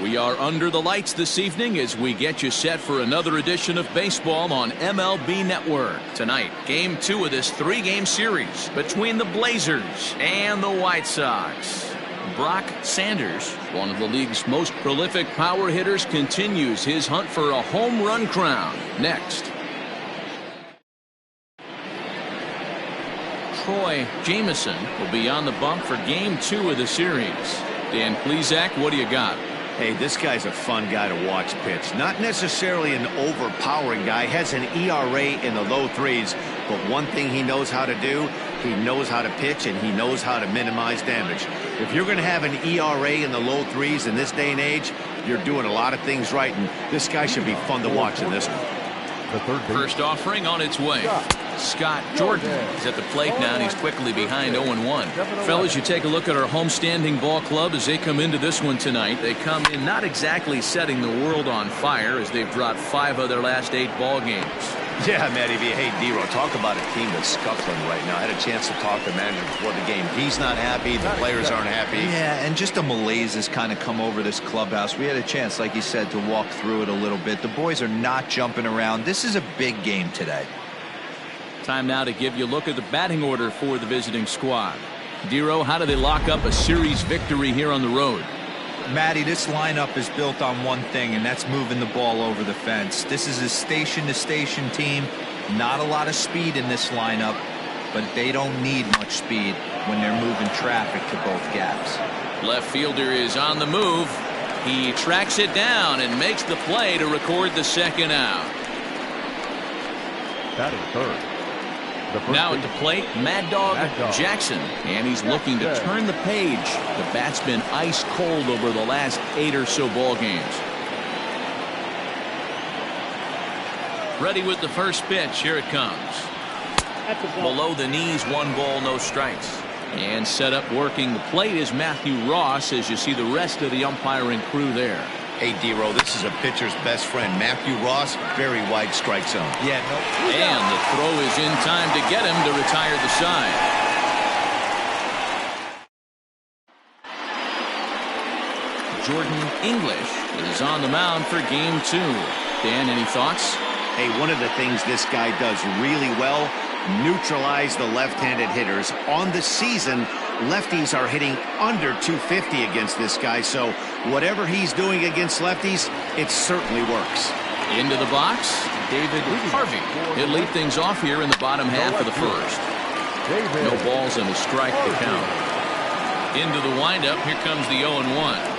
We are under the lights this evening as we get you set for another edition of baseball on MLB Network. Tonight, Game 2 of this 3-game series between the Blazers and the White Sox. Brock Sanders, one of the league's most prolific power hitters, continues his hunt for a home run crown. Next. Troy Jamison will be on the bump for Game 2 of the series. Dan Plesac, what do you got? Hey, this guy's a fun guy to watch pitch. Not necessarily an overpowering guy. Has an ERA in the low threes. But one thing he knows how to do, he knows how to pitch and he knows how to minimize damage. If you're going to have an ERA in the low threes in this day and age, you're doing a lot of things right. And this guy should be fun to watch in this one. First offering on its way. Scott Jordan is at the plate now, and he's quickly behind 0-1. Fellas, you take a look at our homestanding ball club as they come into this one tonight. They come in not exactly setting the world on fire as they've dropped 5 of their last 8 ball games. Yeah, Matty, hey, D-Row, talk about a team that's scuffling right now. I had a chance to talk to the manager before the game. He's not happy. The players aren't happy. Yeah, and just a malaise has kind of come over this clubhouse. We had a chance, like you said, to walk through it a little bit. The boys are not jumping around. This is a big game today. Time now to give you a look at the batting order for the visiting squad. D-Row, how do they lock up a series victory here on the road? Matty, this lineup is built on one thing, and that's moving the ball over the fence. This is a station-to-station team. Not a lot of speed in this lineup, but they don't need much speed when they're moving traffic to both gaps. Left fielder is on the move. He tracks it down and makes the play to record the second out. Batting third. Now at the plate, Mad Dog Jackson, and he's looking to turn the page. The bat's been ice cold over the last 8 or so ball games. Ready with the first pitch. Here it comes. Below the knees, 1 ball, no strikes. And set up working the plate is Matthew Ross as you see the rest of the umpiring crew there. Hey, D-Row, this is a pitcher's best friend. Matthew Ross, very wide strike zone. Yeah, no. And the throw is in time to get him to retire the side. Jordan English is on the mound for Game 2. Dan, any thoughts? Hey, one of the things this guy does really well, neutralize the left-handed hitters. On the season, lefties are hitting under 250 against this guy, so whatever he's doing against lefties, it certainly works. Into the box, David Harvey. He'll lead things off here in the bottom half of the first. No balls and a strike to count. Into the windup, here comes the 0-1.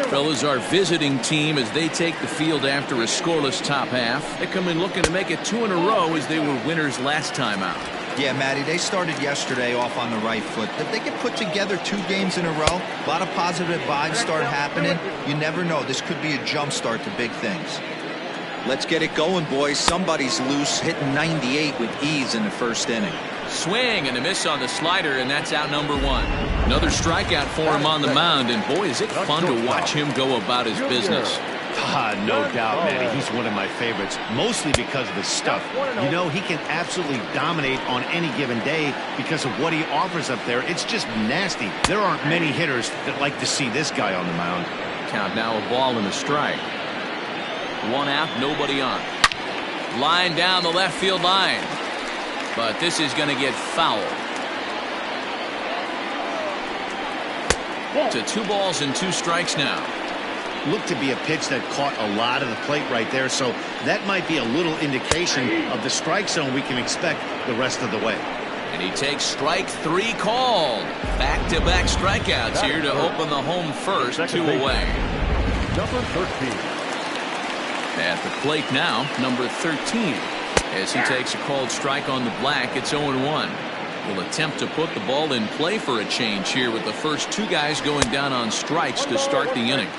Fellas, our visiting team as they take the field after a scoreless top half. They come in looking to make it 2 in a row as they were winners last time out. Yeah, Matty, they started yesterday off on the right foot. If they can put together 2 games in a row, a lot of positive vibes start happening. You never know. This could be a jump start to big things. Let's get it going, boys. Somebody's loose, hitting 98 with ease in the first inning. Swing and a miss on the slider, and that's out number 1. Another strikeout for him on the mound, and boy, is it fun to watch him go about his business. No doubt, Manny. He's one of my favorites, mostly because of his stuff. You know, he can absolutely dominate on any given day because of what he offers up there. It's just nasty. There aren't many hitters that like to see this guy on the mound. Count now, a ball and a strike. 1 out, nobody on. Line down the left field line. But this is going to get fouled. To 2 balls and 2 strikes now. Looked to be a pitch that caught a lot of the plate right there, so that might be a little indication of the strike zone we can expect the rest of the way. And he takes strike 3 called. Back-to-back strikeouts here to open the home first, 2 away. Number 13. At the plate now, number 13. As he takes a called strike on the black, it's 0-1. Will attempt to put the ball in play for a change here with the first 2 guys going down on strikes to start the inning.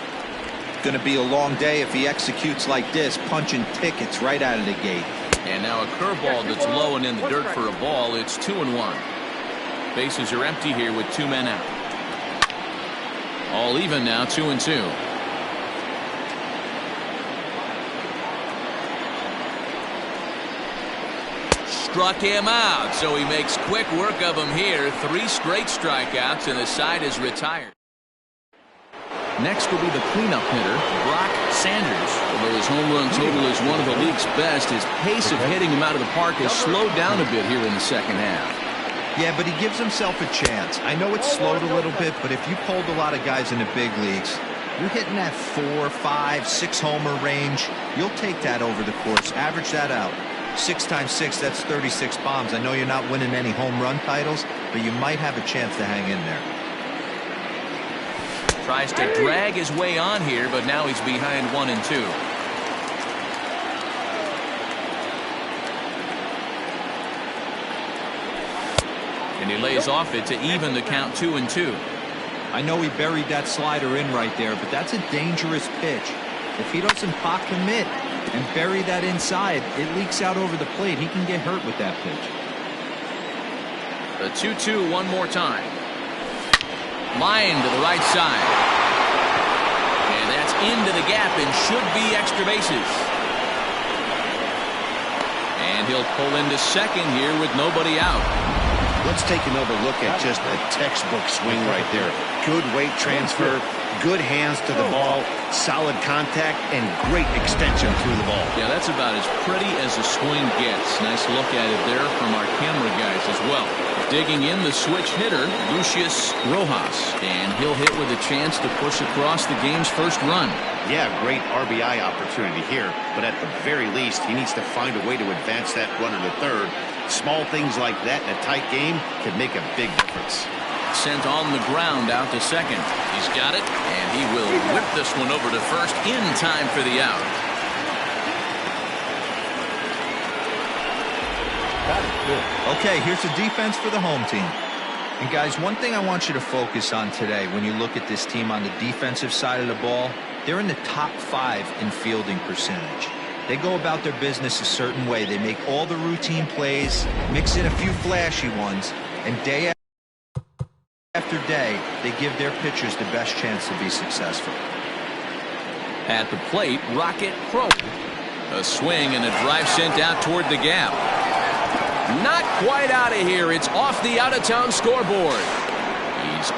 Going to be a long day if he executes like this, punching tickets right out of the gate. And now a curveball that's low and in the dirt for a ball. It's 2-1. Bases are empty here with 2 men out. All even now, 2-2. Struck him out, so he makes quick work of him here. 3 straight strikeouts, and the side is retired. Next will be the cleanup hitter, Brock Sanders. Although his home run total is one of the league's best, his pace of hitting him out of the park has slowed down a bit here in the second half. Yeah, but he gives himself a chance. I know it's slowed a little bit, but if you polled a lot of guys in the big leagues, you're hitting that 4, 5, 6 homer range. You'll take that over the course. Average that out. 6 times 6, that's 36 bombs. I know you're not winning any home run titles, but you might have a chance to hang in there. Tries to drag his way on here, but now he's behind 1-2. And he lays off it to even the count 2-2. I know he buried that slider in right there, but that's a dangerous pitch. If he doesn't pop commit and bury that inside, it leaks out over the plate. He can get hurt with that pitch. The 2-2 one more time. Line to the right side. And that's into the gap and should be extra bases. And he'll pull into second here with nobody out. Let's take another look at just a textbook swing right there. Good weight transfer, good hands to the ball, solid contact, and great extension through the ball. Yeah, that's about as pretty as a swing gets. Nice look at it there from our camera guys as well. Digging in the switch hitter, Lucius Rojas. And he'll hit with a chance to push across the game's first run. Yeah, great RBI opportunity here, but at the very least, he needs to find a way to advance that runner to third. Small things like that in a tight game can make a big difference. Sent on the ground out to second. He's got it, and he will whip this one over to first in time for the out. Okay, here's the defense for the home team. And guys, one thing I want you to focus on today when you look at this team on the defensive side of the ball, they're in the top 5 in fielding percentage. They go about their business a certain way. They make all the routine plays, mix in a few flashy ones, and day after day, they give their pitchers the best chance to be successful. At the plate, Rocket Crow. A swing and a drive sent out toward the gap. Not quite out of here. It's off the out-of-town scoreboard. He's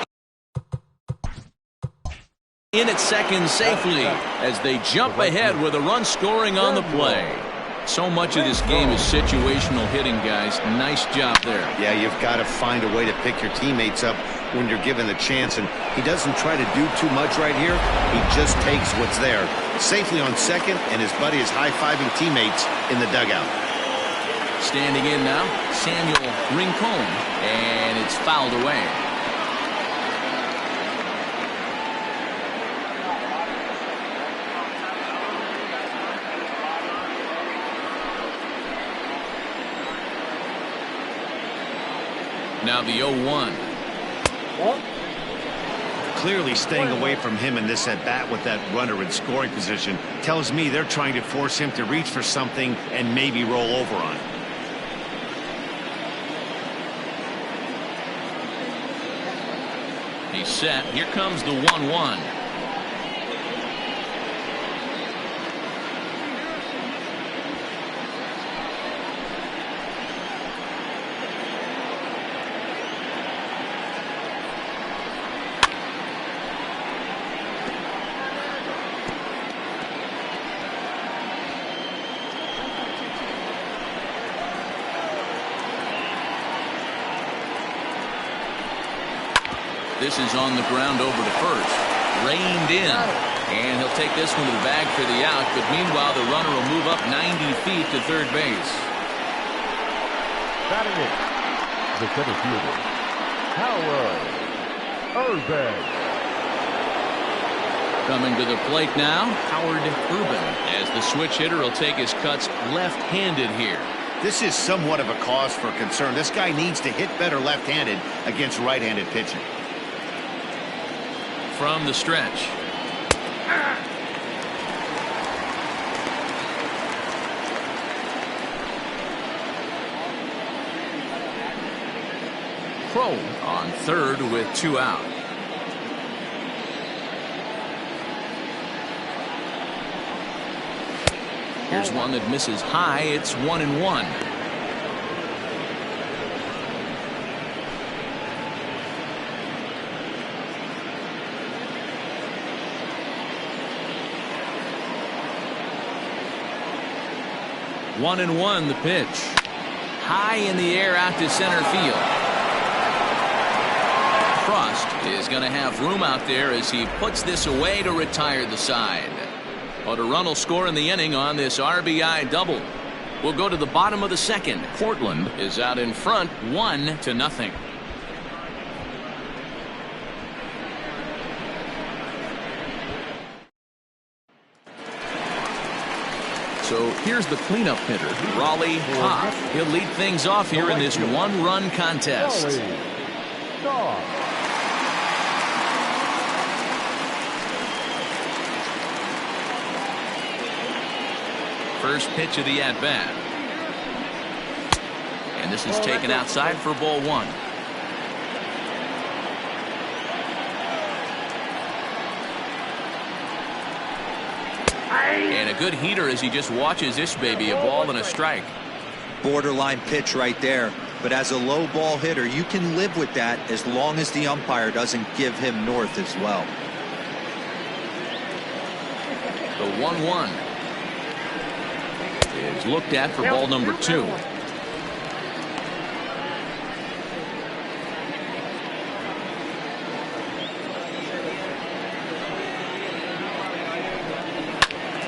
in at second safely as they jump ahead with a run scoring on the play. So much of this game is situational hitting, guys. Nice job there. Yeah, you've got to find a way to pick your teammates up when you're given the chance, and he doesn't try to do too much right here. He just takes what's there. Safely on second, and his buddy is high-fiving teammates in the dugout. Standing in now, Samuel Rincon, and it's fouled away. Now the 0-1. Clearly staying away from him in this at-bat with that runner in scoring position tells me they're trying to force him to reach for something and maybe roll over on it. He's set. Here comes the 1-1. This is on the ground over to first. Reined in. And he'll take this one to the bag for the out. But meanwhile, the runner will move up 90 feet to third base. Batting it, the center fielder, Howard Urban. Coming to the plate now, Howard Urban. As the switch hitter will take his cuts left-handed here. This is somewhat of a cause for concern. This guy needs to hit better left-handed against right-handed pitching. From the stretch. Crow on third with 2 out. Here's one that misses high. It's 1-1. 1-1 the pitch. High in the air out to center field. Frost is going to have room out there as he puts this away to retire the side. But a run will score in the inning on this RBI double. We'll go to the bottom of the second. Portland is out in front 1-0. So here's the cleanup hitter, Raleigh Hoff. He'll lead things off here in this one-run contest. First pitch of the at-bat. And this is taken outside for ball one. And a good heater as he just watches this baby, a ball and a strike. Borderline pitch right there. But as a low ball hitter, you can live with that as long as the umpire doesn't give him north as well. The 1-1 is looked at for ball number 2.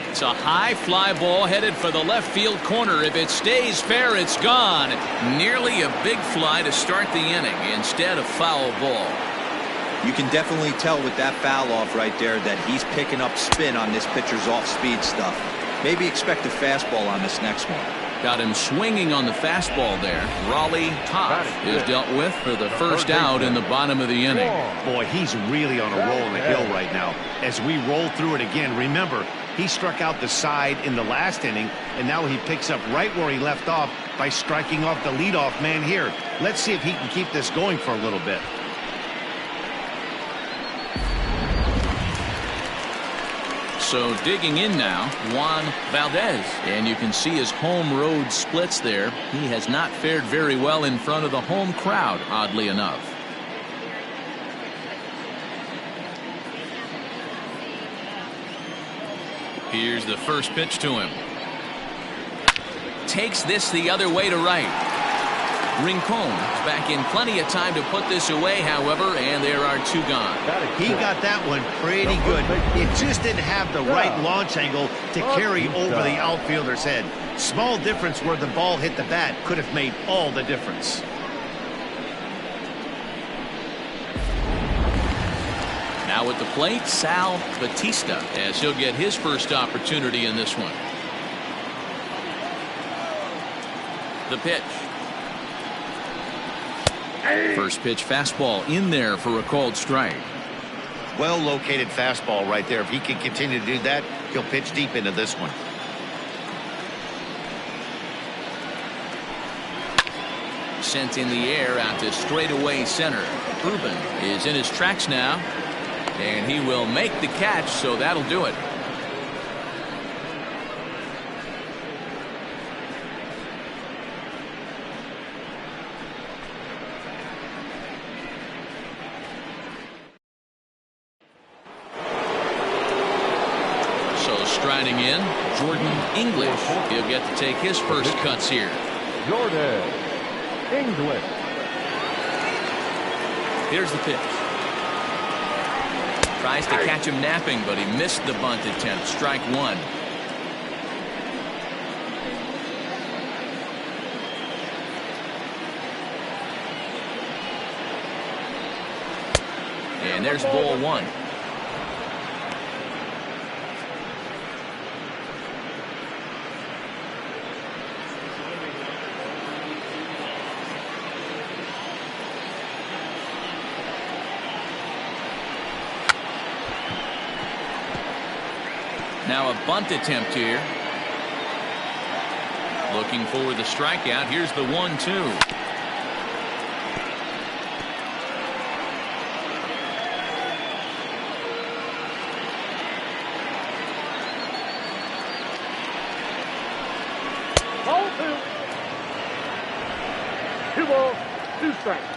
It's a high fly ball headed for the left field corner. If it stays fair, it's gone. Nearly a big fly to start the inning instead of foul ball. You can definitely tell with that foul off right there that he's picking up spin on this pitcher's off-speed stuff. Maybe expect a fastball on this next one. Got him swinging on the fastball there. Raleigh Hoff is dealt with for the first out in the bottom of the inning. Boy, he's really on a roll in the hill right now. As we roll through it again, remember, he struck out the side in the last inning, and now he picks up right where he left off by striking off the leadoff man here. Let's see if he can keep this going for a little bit. So digging in now, Juan Valdez. And you can see his home road splits there. He has not fared very well in front of the home crowd, oddly enough. Here's the first pitch to him. Takes this the other way to right. Rincon is back in plenty of time to put this away, however, and there are 2 gone. He got that one pretty good. It just didn't have the right launch angle to carry over the outfielder's head. Small difference where the ball hit the bat could have made all the difference. Now at the plate, Sal Batista, as he'll get his first opportunity in this one. The pitch. First pitch fastball in there for a called strike. Well located fastball right there. If he can continue to do that, he'll pitch deep into this one. Sent in the air out to straightaway center. Ruben is in his tracks now, and he will make the catch, so that'll do it. Striding in, Jordan English. He'll get to take his first cuts here. Jordan English. Here's the pitch. Tries to catch him napping, but he missed the bunt attempt. Strike 1. And there's ball 1. Now a bunt attempt here. Looking for the strikeout. Here's the 1-2. Ball 2. 2 balls, 2 strikes.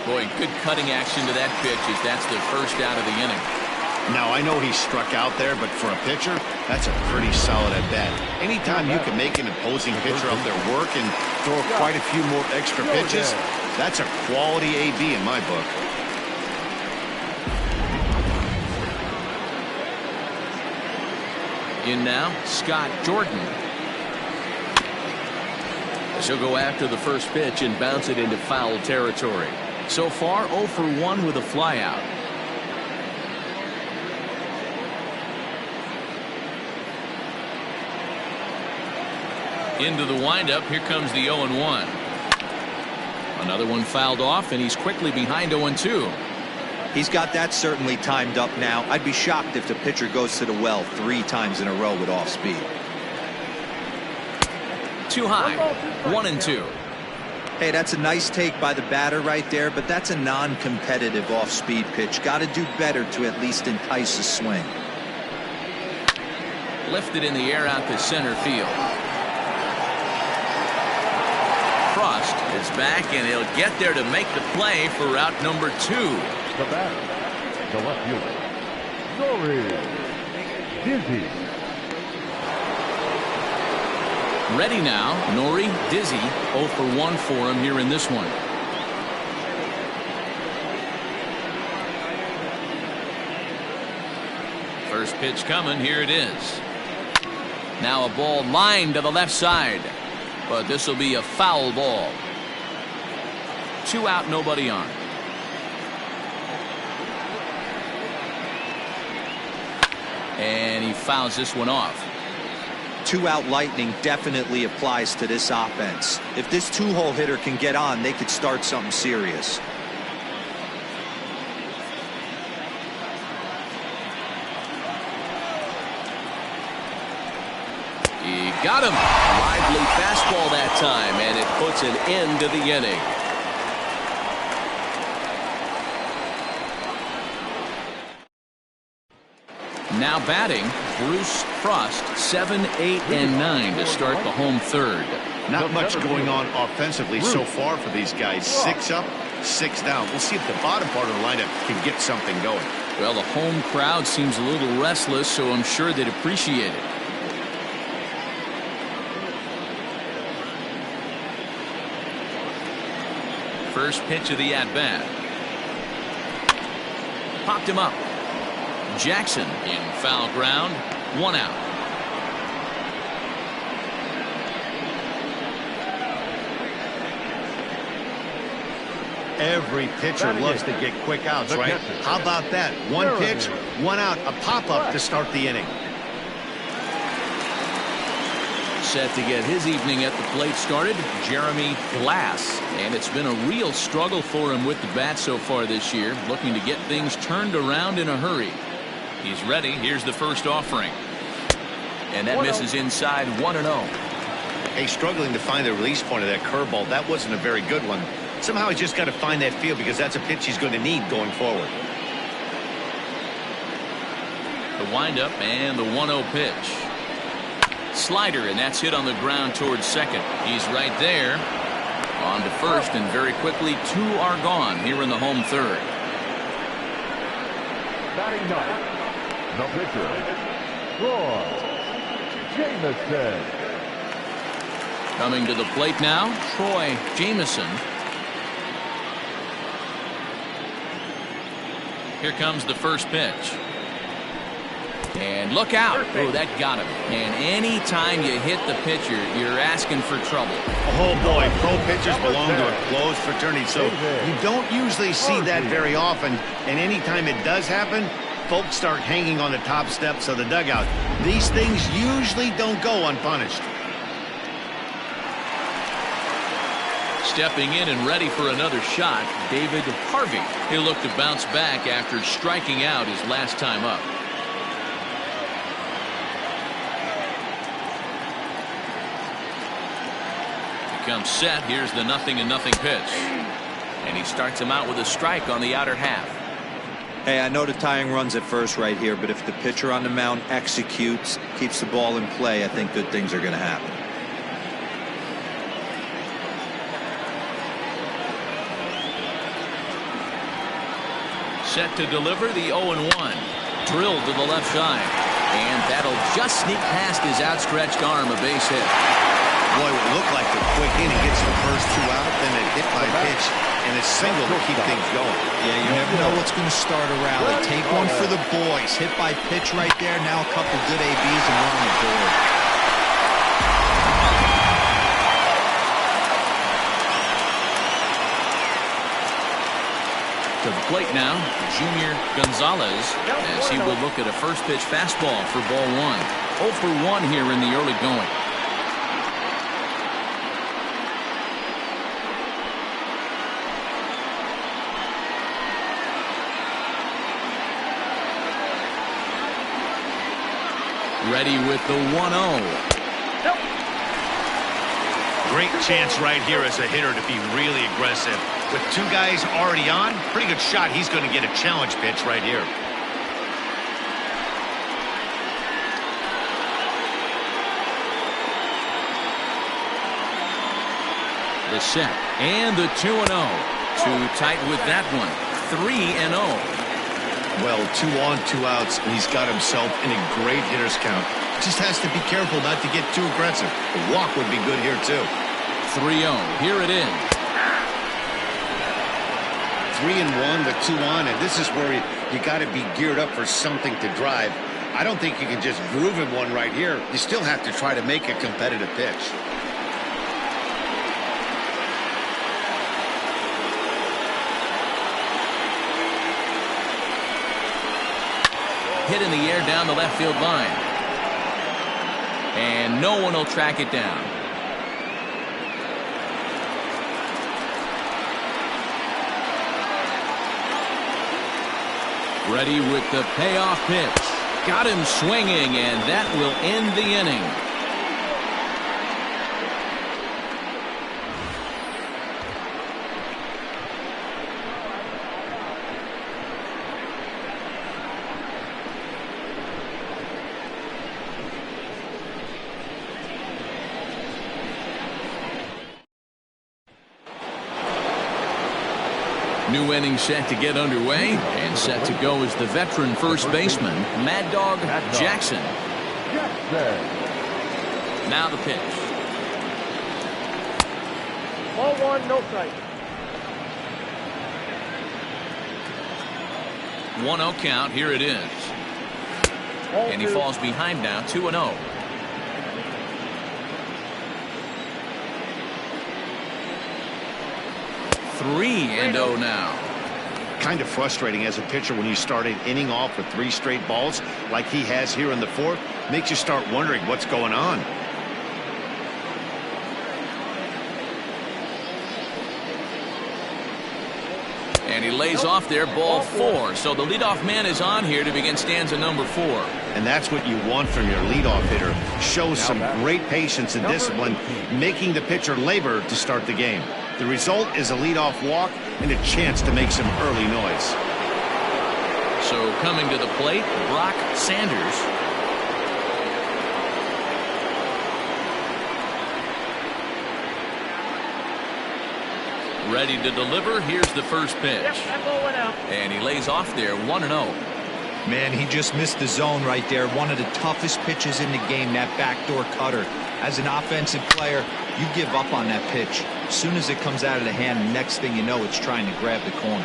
Boy, good cutting action to that pitch as that's the first out of the inning. Now, I know he struck out there, but for a pitcher, that's a pretty solid at bat. Anytime you can make an opposing pitcher up their work and throw quite a few more extra pitches, that's a quality AB in my book. In now, Scott Jordan. She'll go after the first pitch and bounce it into foul territory. So far, 0 for 1 with a flyout. Into the windup, here comes the 0-1. Another one fouled off, and he's quickly behind 0-2. He's got that certainly timed up now. I'd be shocked if the pitcher goes to the well 3 times in a row with off speed. Too high, 1-2. Hey, that's a nice take by the batter right there, but that's a non-competitive off-speed pitch. Got to do better to at least entice a swing. Lifted in the air out to center field. Frost is back, and he'll get there to make the play for route number 2. The batter, the left fielder, Nori Dizzy. Ready now, Nori Dizzy, 0 for 1 for him here in this one. First pitch coming, here it is. Now a ball lined to the left side, but this will be a foul ball. 2 out, nobody on. And he fouls this one off. 2 out lightning definitely applies to this offense. If this 2-hole hitter can get on, they could start something serious. He got him. Lively fastball that time, and it puts an end to the inning. Now batting, Bruce Frost, 7, 8, and 9 to start the home third. Not much going on offensively so far for these guys. 6 up, 6 down. We'll see if the bottom part of the lineup can get something going. Well, the home crowd seems a little restless, so I'm sure they'd appreciate it. First pitch of the at-bat. Popped him up. Jackson in foul ground, 1 out. Every pitcher loves to get quick outs, right? How about that? 1 pitch, 1 out, a pop-up to start the inning. Set to get his evening at the plate started, Jeremy Glass. And it's been a real struggle for him with the bat so far this year, looking to get things turned around in a hurry. He's ready. Here's the first offering. And that misses inside, 1-0. Hey, struggling to find the release point of that curveball. That wasn't a very good one. Somehow he's just got to find that feel because that's a pitch he's going to need going forward. The windup and the 1-0 pitch. Slider, and that's hit on the ground towards second. He's right there. On to first, and very quickly 2 are gone here in the home third. Batting ninth, the pitcher, Troy Jamison. Coming to the plate now, Troy Jamison. Here comes the first pitch. And look out. Oh, that got him. And any time you hit the pitcher, you're asking for trouble. Oh, boy. Pro pitchers belong to a closed fraternity, so you don't usually see that very often. And anytime it does happen, folks start hanging on the top steps of the dugout. These things usually don't go unpunished. Stepping in and ready for another shot, David Harvey. He'll look to bounce back after striking out his last time up. Comes set. Here's the 0-0 pitch, and he starts him out with a strike on the outer half. Hey, I know the tying run's at first right here, but if the pitcher on the mound executes, keeps the ball in play, I think good things are going to happen. Set to deliver the 0-1. Drilled to the left side. And that'll just sneak past his outstretched arm, a base hit. Boy, it would look like the quick inning gets the first 2 out, then a hit by pitch, and a single to keep things going. Yeah, you never know what's going to start a rally. Take one for the boys. Hit by pitch right there. Now a couple good ABs and we're on the board. To the plate now, Junior Gonzalez, as he will look at a first pitch fastball for ball 1. 0 for 1 here in the early going. Ready with the 1-0. Great chance right here as a hitter to be really aggressive. With 2 guys already on, pretty good shot. He's going to get a challenge pitch right here. The set and the 2-0. Too tight with that one. 3-0. Well, 2 on, 2 outs, and he's got himself in a great hitter's count. Just has to be careful not to get too aggressive. A walk would be good here, too. 3-0. Here it is. 3-1 with 2 on, and this is where you got to be geared up for something to drive. I don't think you can just groove him one right here. You still have to try to make a competitive pitch. Hit in the air down the left field line. And no one will track it down. Ready with the payoff pitch. Got him swinging, and that will end the inning. New inning set to get underway, and set to go is the veteran first baseman, Mad Dog Jackson. Now the pitch. Ball 1, no strike. 1-0 count, here it is. And he falls behind now, 2-0. Three and 0 now. Kind of frustrating as a pitcher when you start an inning off with 3 straight balls like he has here in the 4th. Makes you start wondering what's going on. And he lays off there, ball 4. So the leadoff man is on here to begin stanza number 4. And that's what you want from your leadoff hitter. Shows some great patience and discipline, making the pitcher labor to start the game. The result is a leadoff walk and a chance to make some early noise. So coming to the plate, Brock Sanders. Ready to deliver. Here's the first pitch. And he lays off there, 1-0. Man, he just missed the zone right there. One of the toughest pitches in the game, that backdoor cutter. As an offensive player, you give up on that pitch. As soon as it comes out of the hand, the next thing you know, it's trying to grab the corner.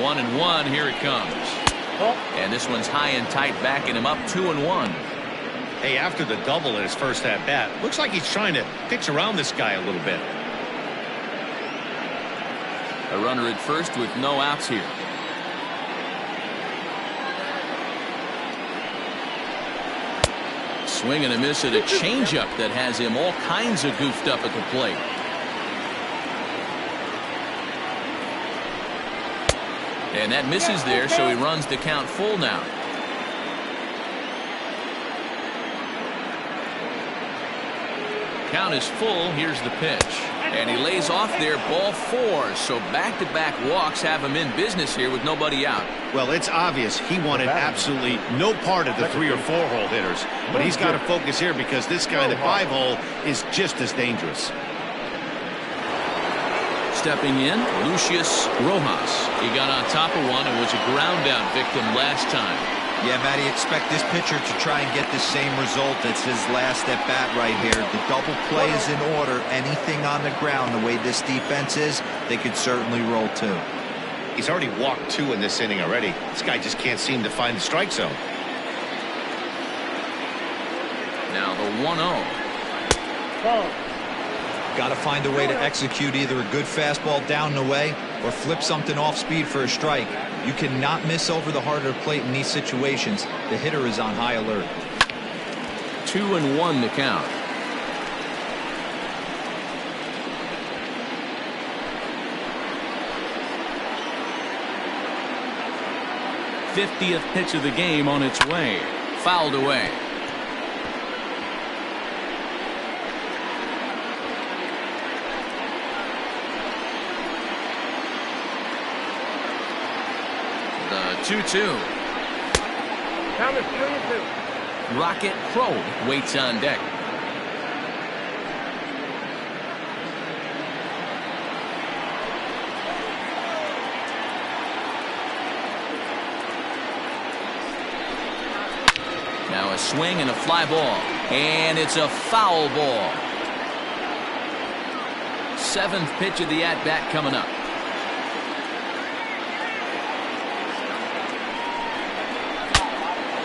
One and one, here it comes. And this one's high and tight, backing him up, 2-1. Hey, after the double in his first at-bat, looks like he's trying to pitch around this guy a little bit. A runner at first with no outs here. Swing and a miss at a changeup that has him all kinds of goofed up at the plate. And that misses there, so he runs the count full now. Count is full. Here's the pitch. And he lays off there, ball 4. So back-to-back walks have him in business here with nobody out. Well, it's obvious he wanted absolutely no part of the 3 or 4 hole hitters. But he's got to focus here because this guy in the 5 hole is just as dangerous. Stepping in, Lucius Rojas. He got on top of one and was a ground out victim last time. Yeah, Matty, expect this pitcher to try and get the same result as his last at bat right here. The double play is in order. Anything on the ground, the way this defense is, they could certainly roll two. He's already walked 2 in this inning already. This guy just can't seem to find the strike zone. Now the 1-0. Got to find a way to execute either a good fastball down the way or flip something off speed for a strike. You cannot miss over the heart of the plate in these situations. The hitter is on high alert. 2-1 to count. '50th pitch of the game on its way. Fouled away. The 2-2. Count is 3-2. Rocket Crow waits on deck. Now a swing and a fly ball. And it's a foul ball. 7th pitch of the at-bat coming up.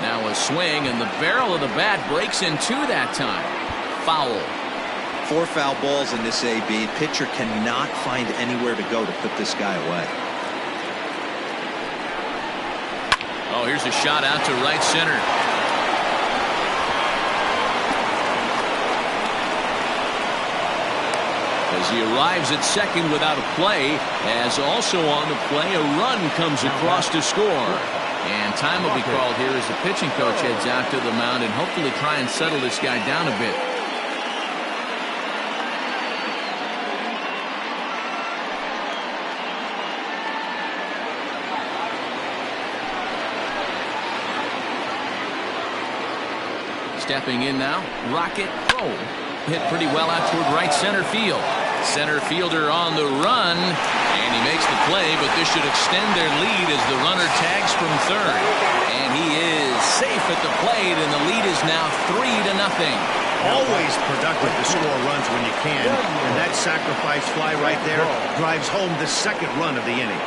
Now a swing, and the barrel of the bat breaks in two that time. Foul. 4 foul balls in this AB. Pitcher cannot find anywhere to go to put this guy away. Oh, here's a shot out to right center. As he arrives at second without a play, as also on the play, a run comes across to score. And time will be called here as the pitching coach heads out to the mound and hopefully try and settle this guy down a bit. Stepping in now, Rocket Crow. Hit pretty well out toward right center field. Center fielder on the run, and he makes the play, but this should extend their lead as the runner tags from third. And he is safe at the plate, and the lead is now 3-0. Always productive to score runs when you can, and that sacrifice fly right there drives home the second run of the inning.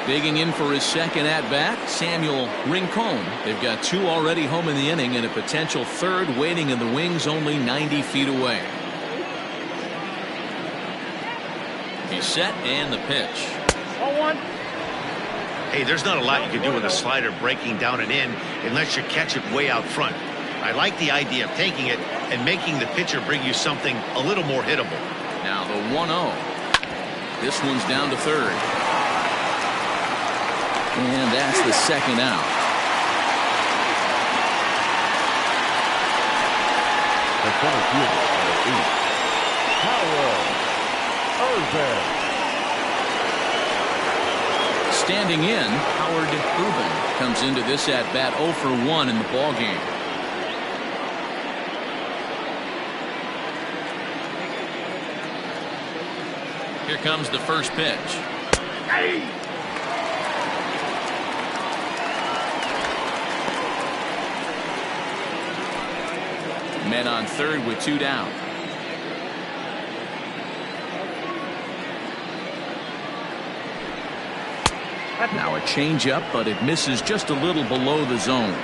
Digging in for his second at-bat, Samuel Rincon. They've got 2 already home in the inning and a potential third waiting in the wings only 90 feet away. He's set and the pitch. 0-1. Hey, there's not a lot you can do with a slider breaking down and in unless you catch it way out front. I like the idea of taking it and making the pitcher bring you something a little more hittable. Now the 1-0. This one's down to third. And that's the second out. The center fielder Howard Urban. Standing in, Howard Urban comes into this at bat 0 for 1 in the ball game. Here comes the first pitch. Men on third with 2 down. Now a changeup, but it misses just a little below the zone.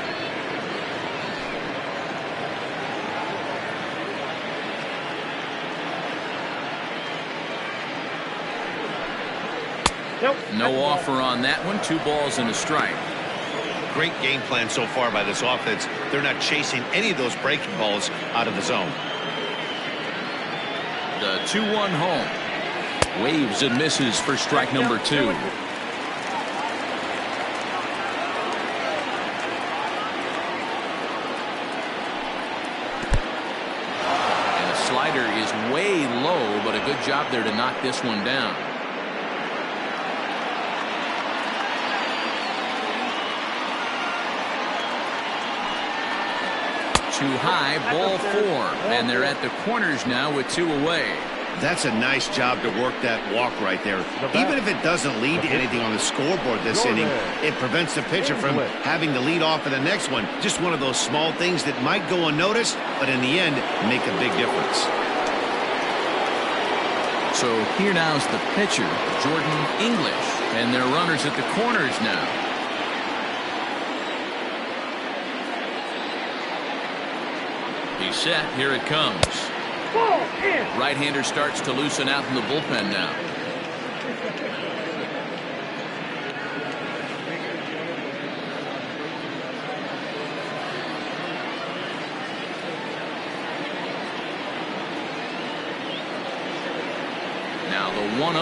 Nope. No offer on that one. 2 balls and a strike. Great game plan so far by this offense. They're not chasing any of those breaking balls out of the zone. The 2-1 home. Waves and misses for strike number 2. And the slider is way low, but a good job there to knock this one down. Too high, ball 4, and they're at the corners now with 2 away. That's a nice job to work that walk right there. Even if it doesn't lead to anything on the scoreboard this inning, it prevents the pitcher from having to lead off in the next one. Just one of those small things that might go unnoticed, but in the end, make a big difference. So here now's the pitcher, Jordan English, and their runners at the corners now. He's set. Here it comes. Right-hander starts to loosen out in the bullpen now. Now the 1-0.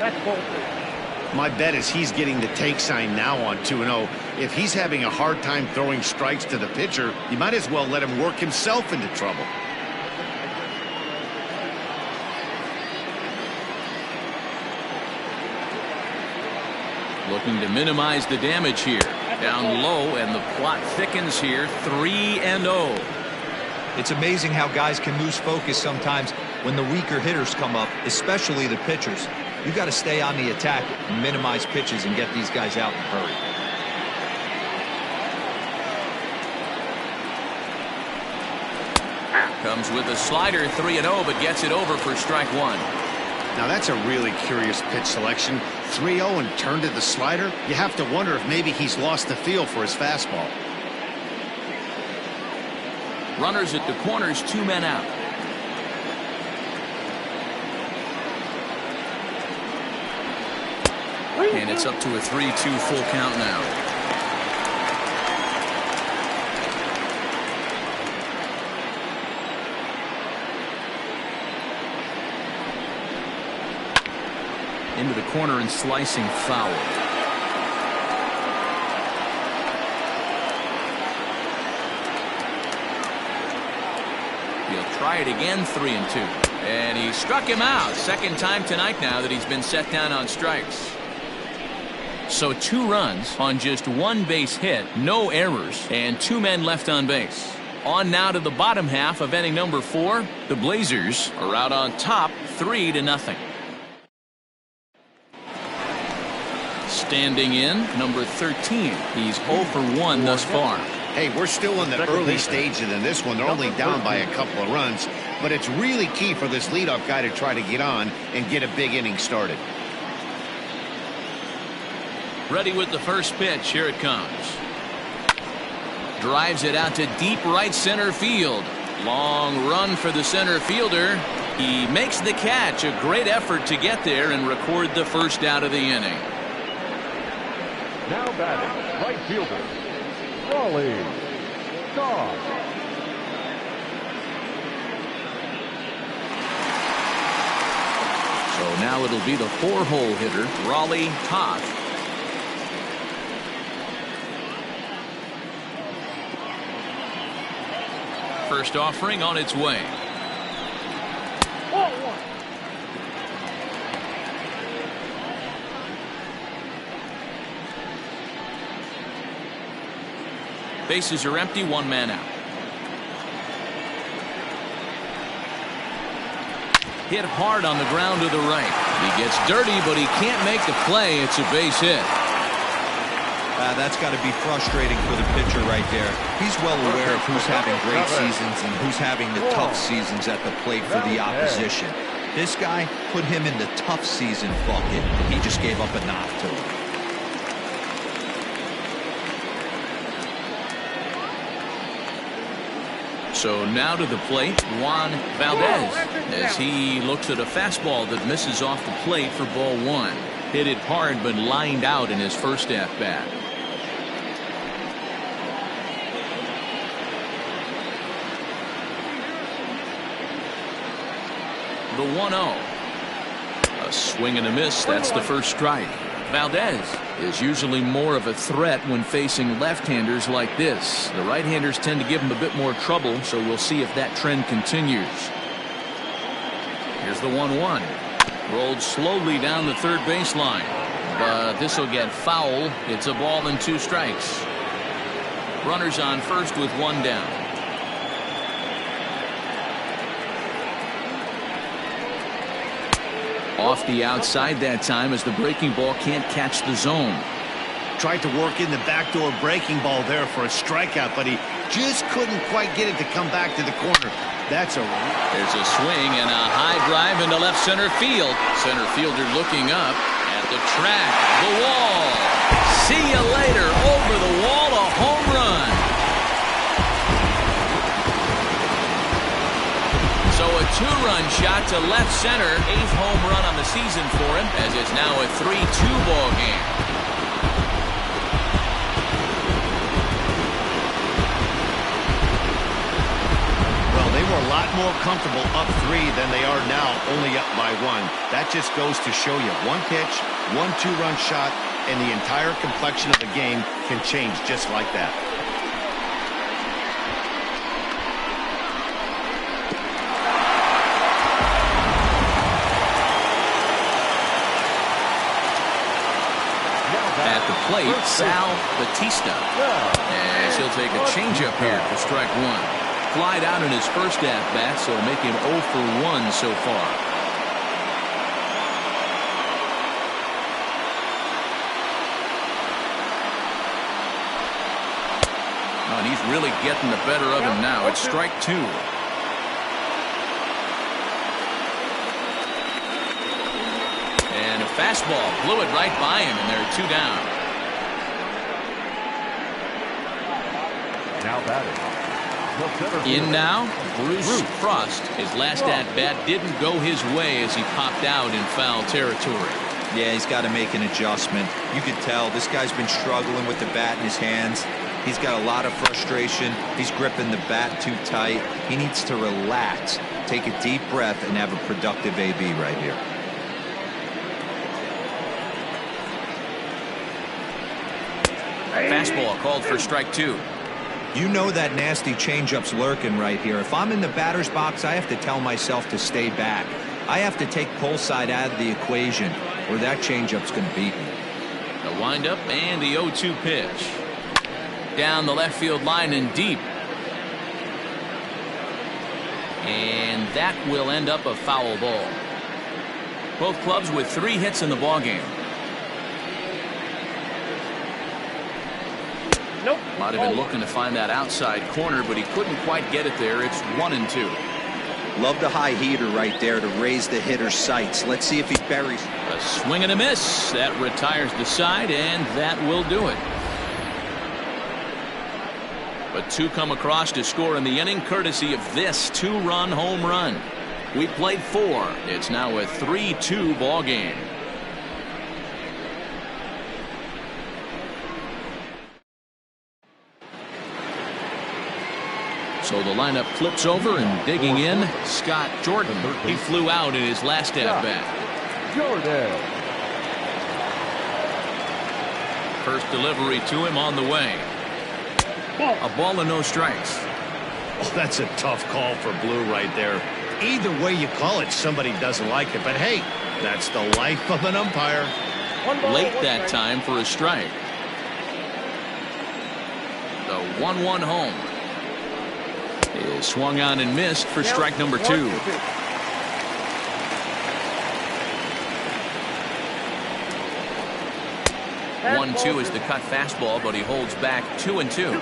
That's bullpen. My bet is he's getting the take sign now on 2-0. If he's having a hard time throwing strikes to the pitcher, you might as well let him work himself into trouble. Looking to minimize the damage here. Down low, and the plot thickens here. 3-0. It's amazing how guys can lose focus sometimes when the weaker hitters come up, especially the pitchers. You got to stay on the attack and minimize pitches and get these guys out in a hurry. Comes with a slider, 3-0, but gets it over for strike one. Now that's a really curious pitch selection. 3-0 and turned to the slider. You have to wonder if maybe he's lost the feel for his fastball. Runners at the corners, 2 men out. And it's up to a 3-2 full count now. Into the corner and slicing foul. He'll try it again, 3-2. And he struck him out. Second time tonight now that he's been set down on strikes. So 2 runs on just 1 base hit, no errors, and 2 men left on base. On now to the bottom half of inning number 4. The Blazers are out on top, 3-0. Standing in, number 13. He's 0 for 1 thus far. Hey, we're still in the early stages in this one. They're only down by a couple of runs, but it's really key for this leadoff guy to try to get on and get a big inning started. Ready with the first pitch. Here it comes. Drives it out to deep right center field. Long run for the center fielder. He makes the catch. A great effort to get there and record the first out of the inning. Now batting, right fielder, Raleigh. So now it'll be the 4-hole hitter, Raleigh Toth. First offering on its way. Bases are empty, 1 man out. Hit hard on the ground to the right. He gets dirty, but he can't make the play. It's a base hit. That's got to be frustrating for the pitcher right there. He's well aware of who's having great seasons and who's having the tough seasons at the plate for the opposition. This guy put him in the tough season bucket, and he just gave up a knock to him. So now to the plate, Juan Valdez, as he looks at a fastball that misses off the plate for ball 1. Hit it hard, but lined out in his first at-bat. The 1-0. A swing and a miss. That's the first strike. Valdez is usually more of a threat when facing left-handers like this. The right-handers tend to give him a bit more trouble, so we'll see if that trend continues. Here's the 1-1. Rolled slowly down the third baseline, but this will get foul. It's a ball and 2 strikes. Runners on first with 1 down. Off the outside that time as the breaking ball can't catch the zone. Tried to work in the backdoor breaking ball there for a strikeout, but he just couldn't quite get it to come back to the corner. There's a swing and a high drive into left center field. Center fielder looking up at the track, the wall. See you later. Over the wall, a home run. So a two-run shot to left center. 8th home run on the season for him, as it's now a 3-2 ball game. Well, they were a lot more comfortable up 3 than they are now, only up by 1. That just goes to show you one pitch, one two-run shot, and the entire complexion of the game can change just like that. At the plate, Sal Batista. As he'll take a changeup here for strike 1. Flied out in his first at-bat, so make him 0 for 1 so far. Oh, and he's really getting the better of him now. It's strike 2. And a fastball blew it right by him, and there are 2 down. Now batting. In now, Bruce Frost. His last at-bat didn't go his way as he popped out in foul territory. Yeah, he's got to make an adjustment. You could tell this guy's been struggling with the bat in his hands. He's got a lot of frustration. He's gripping the bat too tight. He needs to relax, take a deep breath, and have a productive AB right here. Fastball called for strike 2. You know that nasty changeup's lurking right here. If I'm in the batter's box, I have to tell myself to stay back. I have to take pull side out of the equation, or that changeup's going to beat me. The windup and the 0-2 pitch. Down the left field line and deep. And that will end up a foul ball. Both clubs with 3 hits in the ballgame. Nope. Might have been looking to find that outside corner, but he couldn't quite get it there. It's 1-2. Love the high heater right there to raise the hitter's sights. Let's see if he buries. A swing and a miss. That retires the side, and that will do it. But 2 come across to score in the inning, courtesy of this 2-run home run. We played 4. It's now a 3-2 ball game. So the lineup flips over, and digging in, Scott Jordan. He flew out in his last at-bat. Jordan. First delivery to him on the way. A ball and no strikes. Oh, that's a tough call for Blue right there. Either way you call it, somebody doesn't like it. But hey, that's the life of an umpire. Late that time for a strike. The 1-1 home is swung on and missed for strike number 2. 1-2 is the cut fastball, but he holds back 2-2.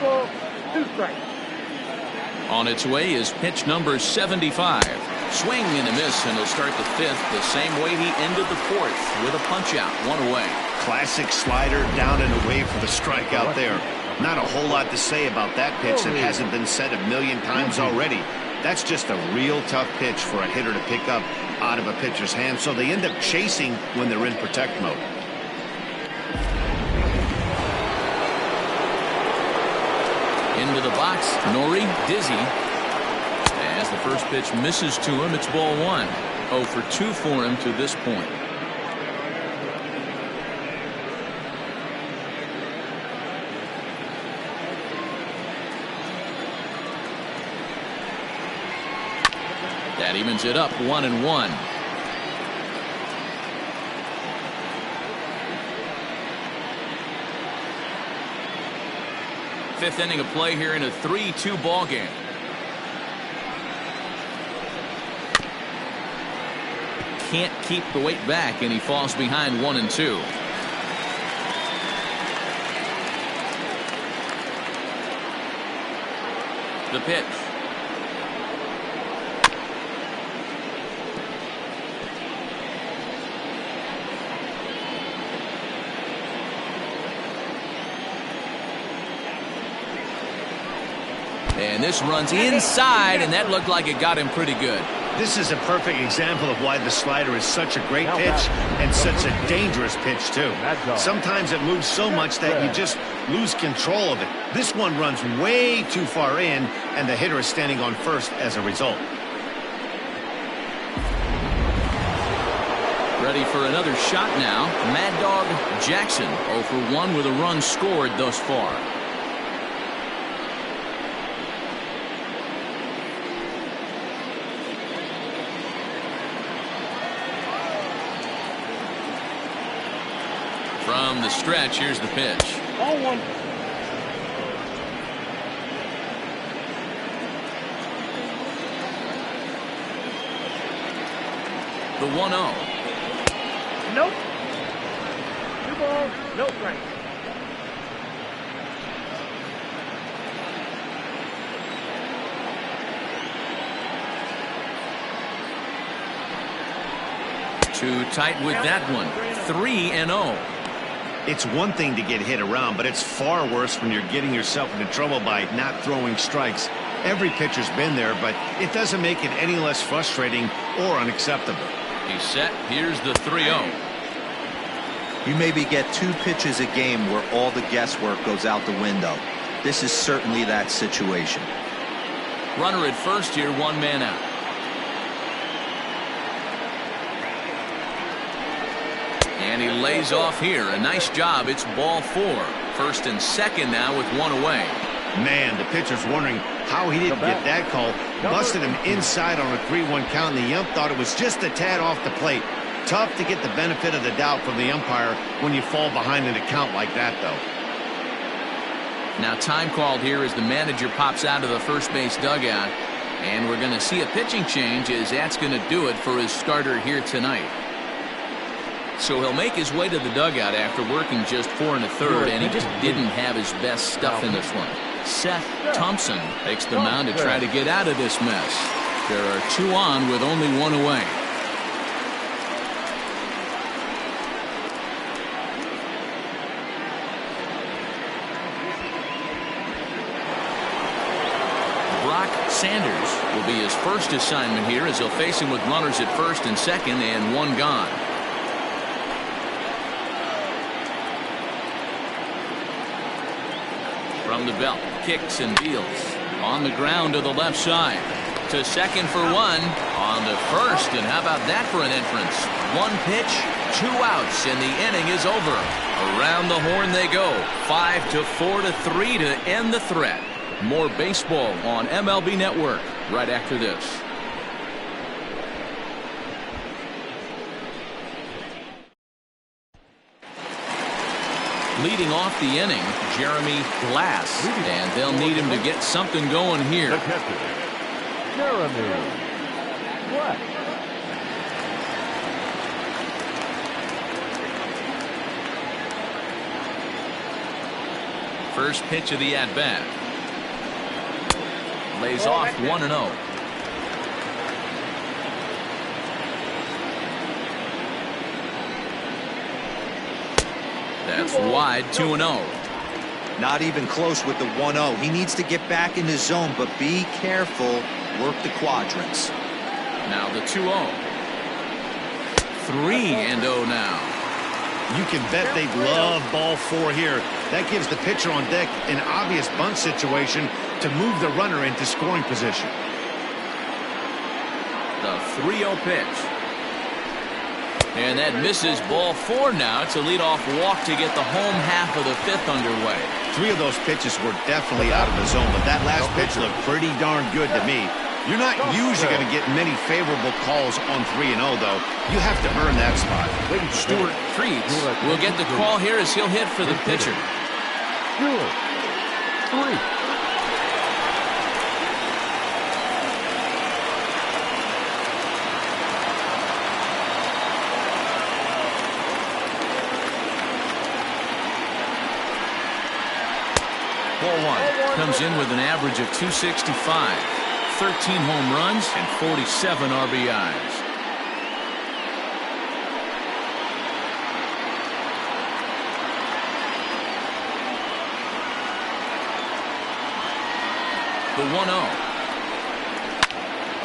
On its way is pitch number 75. Swing and a miss, and he'll start the 5th the same way he ended the 4th with a punch out, 1 away. Classic slider down and away for the strikeout there. Not a whole lot to say about that pitch that hasn't been said a million times already. That's just a real tough pitch for a hitter to pick up out of a pitcher's hand, so they end up chasing when they're in protect mode. Into the box, Nori dizzy. As the first pitch misses to him, it's ball 1. 0 for 2 for him to this point. That evens it up 1-1. Fifth inning of play here in a 3-2 ball game. can't keep the weight back, and he falls behind 1-2. The pitch. And this runs inside, and that looked like it got him pretty good. This is a perfect example of why the slider is such a great pitch and such a dangerous pitch, too. Sometimes it moves so much that you just lose control of it. This one runs way too far in, and the hitter is standing on first as a result. Ready for another shot now. Mad Dog Jackson 0 for 1 with a run scored thus far. From the stretch, here's the pitch. 0-1. The 1-0. Nope. 2 balls, no strikes. Too tight with that one. 3-0. It's one thing to get hit around, but it's far worse when you're getting yourself into trouble by not throwing strikes. Every pitcher's been there, but it doesn't make it any less frustrating or unacceptable. He's set. Here's the 3-0. You maybe get 2 pitches a game where all the guesswork goes out the window. This is certainly that situation. Runner at first here, 1 man out. And he lays off here. A nice job. It's ball 4. First and second now with 1 away. Man, the pitcher's wondering how he didn't get that call. Busted him inside on a 3-1 count, and the ump thought it was just a tad off the plate. Tough to get the benefit of the doubt from the umpire when you fall behind in a count like that, though. Now time called here as the manager pops out of the first base dugout. And we're going to see a pitching change, as that's going to do it for his starter here tonight. So he'll make his way to the dugout after working just 4 1/3, and he just didn't have his best stuff in this one. Seth Thompson takes the mound to try to get out of this mess. There are 2 on with only 1 away. Brock Sanders will be his first assignment here, as he'll face him with runners at first and second and 1 gone. From the belt, kicks and deals. On the ground to the left side. To second for 1. On to first, and how about that for an entrance? 1 pitch, 2 outs, and the inning is over. Around the horn they go. 5-4-3 to end the threat. More baseball on MLB Network right after this. Leading off the inning, Jeremy Glass, and they'll need him to get something going here. The catcher, Jeremy Glass. First pitch of the at-bat. Lays off 1-0. That's wide, 2-0. Not even close with the 1-0. He needs to get back in his zone, but be careful. Work the quadrants. Now the 2-0. 3-0 now. You can bet they love ball 4 here. That gives the pitcher on deck an obvious bunt situation to move the runner into scoring position. The 3-0 pitch. And that misses, ball 4 now. It's a leadoff walk to get the home half of the 5th underway. 3 of those pitches were definitely out of the zone, but that last pitch looked pretty darn good to me. You're not usually going to get many favorable calls on 3-0, though. You have to earn that spot. Stuart Treats will get the call here as he'll hit for the pitcher. 3. Comes in with an average of 265, 13 home runs, and 47 RBIs. The 1-0.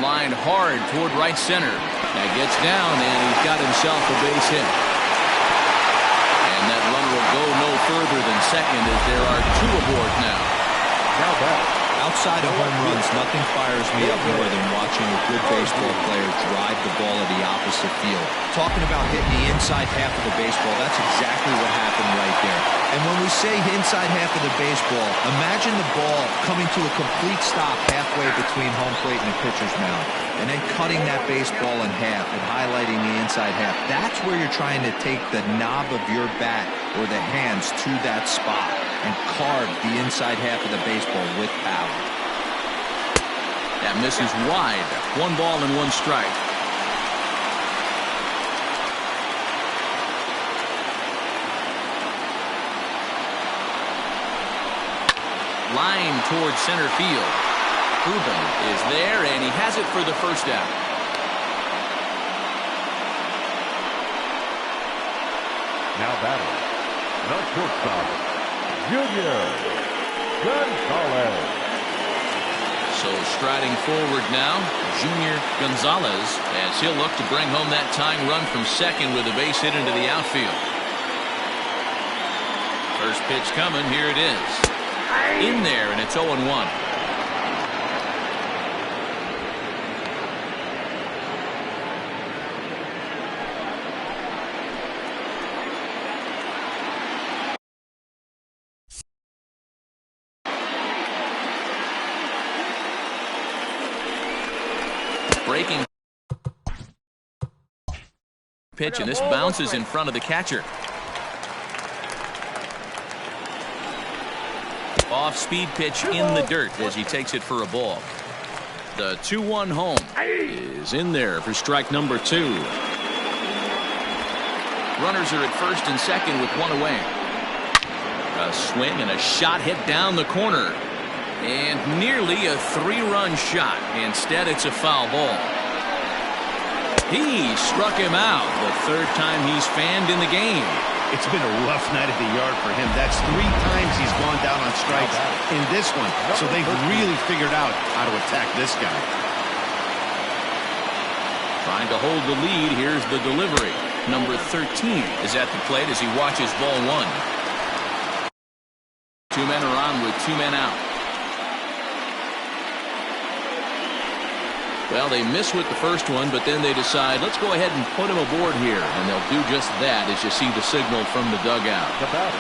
Line hard toward right center. That gets down, and he's got himself a base hit. And that runner will go no further than second as there are two aboard now. Now back. Outside of home runs, nothing fires me up more than watching a good baseball player drive the ball to the opposite field. Talking about hitting the inside half of the baseball, that's exactly what happened right there. And when we say inside half of the baseball, imagine the ball coming to a complete stop halfway between home plate and the pitcher's mound, and then cutting that baseball in half and highlighting the inside half. That's where you're trying to take the knob of your bat or the hands to that spot and carve the inside half of the baseball with power. That misses wide. 1 ball and 1 strike. Line towards center field. Ruben is there, and he has it for the first out. Now batting. The shortstop, Junior Gonzalez. So striding forward now, Junior Gonzalez, as he'll look to bring home that tying run from second with a base hit into the outfield. First pitch coming, here it is. In there, and it's 0-1. Breaking pitch, and this bounces in front of the catcher. Off-speed pitch in the dirt as he takes it for a ball. The 2-1 home is in there for strike number 2. Runners are at first and second with 1 away. A swing and a shot hit down the corner. And nearly a 3-run shot. Instead, it's a foul ball. He struck him out the 3rd time he's fanned in the game. It's been a rough night at the yard for him. That's 3 times he's gone down on strikes in this one. So they've really figured out how to attack this guy. Trying to hold the lead. Here's the delivery. Number 13 is at the plate as he watches ball 1. 2 men are on with 2 men out. Well, they miss with the first one, but then they decide, let's go ahead and put him aboard here. And they'll do just that as you see the signal from the dugout. The batter,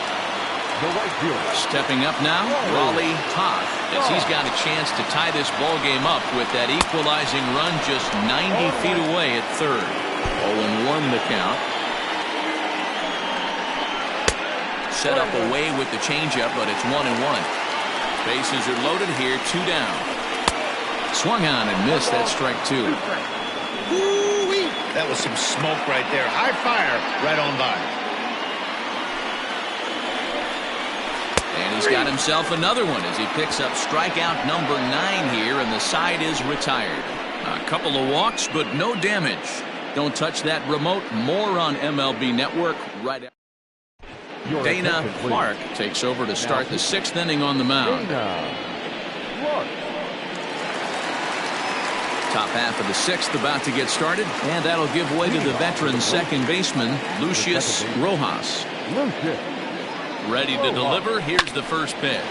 the right fielder. Stepping up now, Raleigh Toth, as he's got a chance to tie this ball game up with that equalizing run just 90 feet away at third. 0-1 the count. Set up away with the changeup, but it's 1-1. Bases are loaded here, 2 down. Swung on and missed. That strike 2. Ooh-wee. That was some smoke right there. High fire right on by. And he's got himself another one as he picks up strikeout number 9 here, and the side is retired. A couple of walks, but no damage. Don't touch that remote. More on MLB Network right after. Dana Clark takes over to start the 6th inning on the mound. Top half of the 6th about to get started, and that'll give way to the veteran second baseman, Lucius Rojas. Ready to deliver. Here's the first pitch.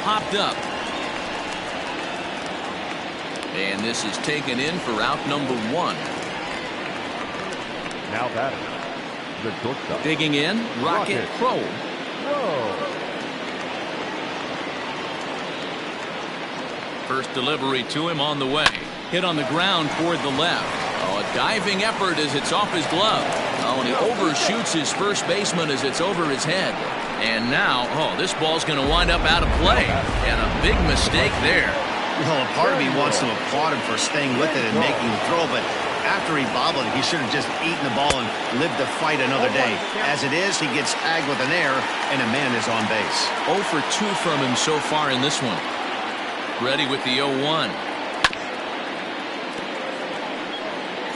Popped up. And this is taken in for out number 1. Now batting, the shortstop. Digging in, Rocket Crow. First delivery to him on the way. Hit on the ground toward the left. Oh, a diving effort as it's off his glove. Oh, and he overshoots his first baseman as it's over his head. And now, oh, this ball's going to wind up out of play. And a big mistake there. Well, a part of me wants to applaud him for staying with it and making the throw, but After he bobbled, he should have just eaten the ball and lived to fight another day. As it is, he gets tagged with an error, and a man is on base. 0 for 2 from him so far in this one. Ready with the 0-1.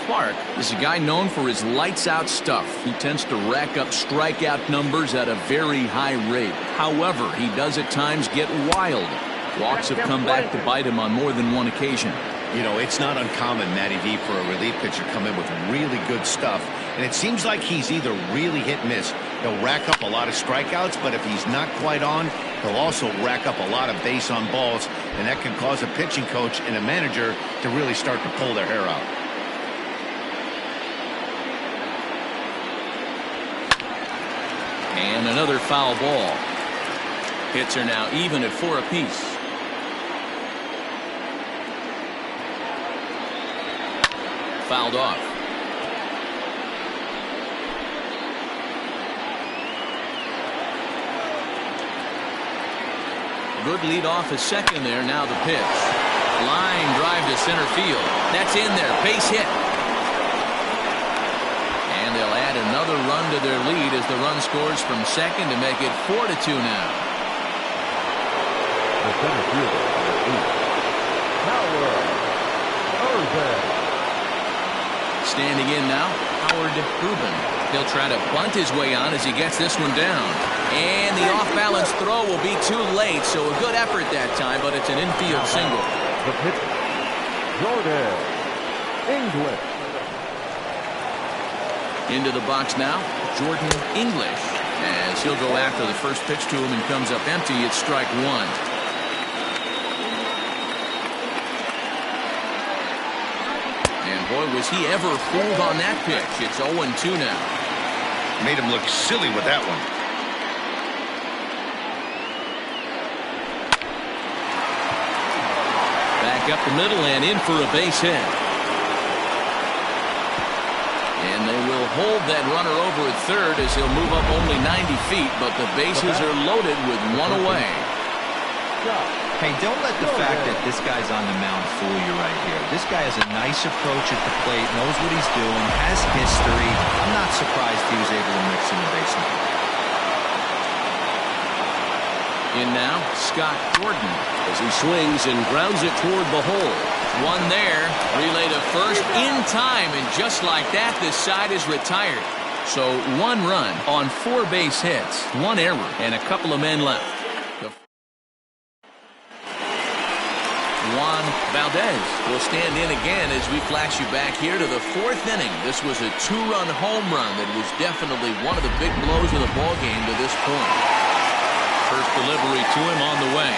Clark is a guy known for his lights-out stuff. He tends to rack up strikeout numbers at a very high rate. However, he does at times get wild. Walks have come back to bite him on more than one occasion. You know, it's not uncommon, Matty V, for a relief pitcher to come in with really good stuff. And it seems like he's either really hit and miss. He'll rack up a lot of strikeouts, but if he's not quite on, he'll also rack up a lot of base on balls. And that can cause a pitching coach and a manager to really start to pull their hair out. And another foul ball. Hits are now even at 4 apiece. Fouled off. Good lead off at second there. Now the pitch. Line drive to center field. That's in there. Base hit. And they'll add another run to their lead as the run scores from second to make it 4-2 now. The center fielder, Howard Urban. Standing in now, Howard Urban. He'll try to bunt his way on as he gets this one down. And the off-balance throw will be too late, so a good effort that time, but it's an infield single. The pitch, Jordan English. Into the box now, Jordan English. As he'll go after the first pitch to him and comes up empty, it's strike one. And boy, was he ever fooled on that pitch. It's 0-2 now. Made him look silly with that one. Back up the middle and in for a base hit. And they will hold that runner over at third as he'll move up only 90 feet, but the bases are loaded with one away. Hey, don't let the fact that this guy's on the mound fool you right here. This guy has a nice approach at the plate, knows what he's doing, has history. I'm not surprised he was able to mix in the base now. In now, Scott Gordon as he swings and grounds it toward the hole. One there, relay to first in time, and just like that, this side is retired. So 1 run on 4 base hits, 1 error, and a couple of men left. Juan Valdez will stand in again as we flash you back here to the 4th inning. This was a 2-run home run that was definitely one of the big blows of the ball game to this point. First delivery to him on the way.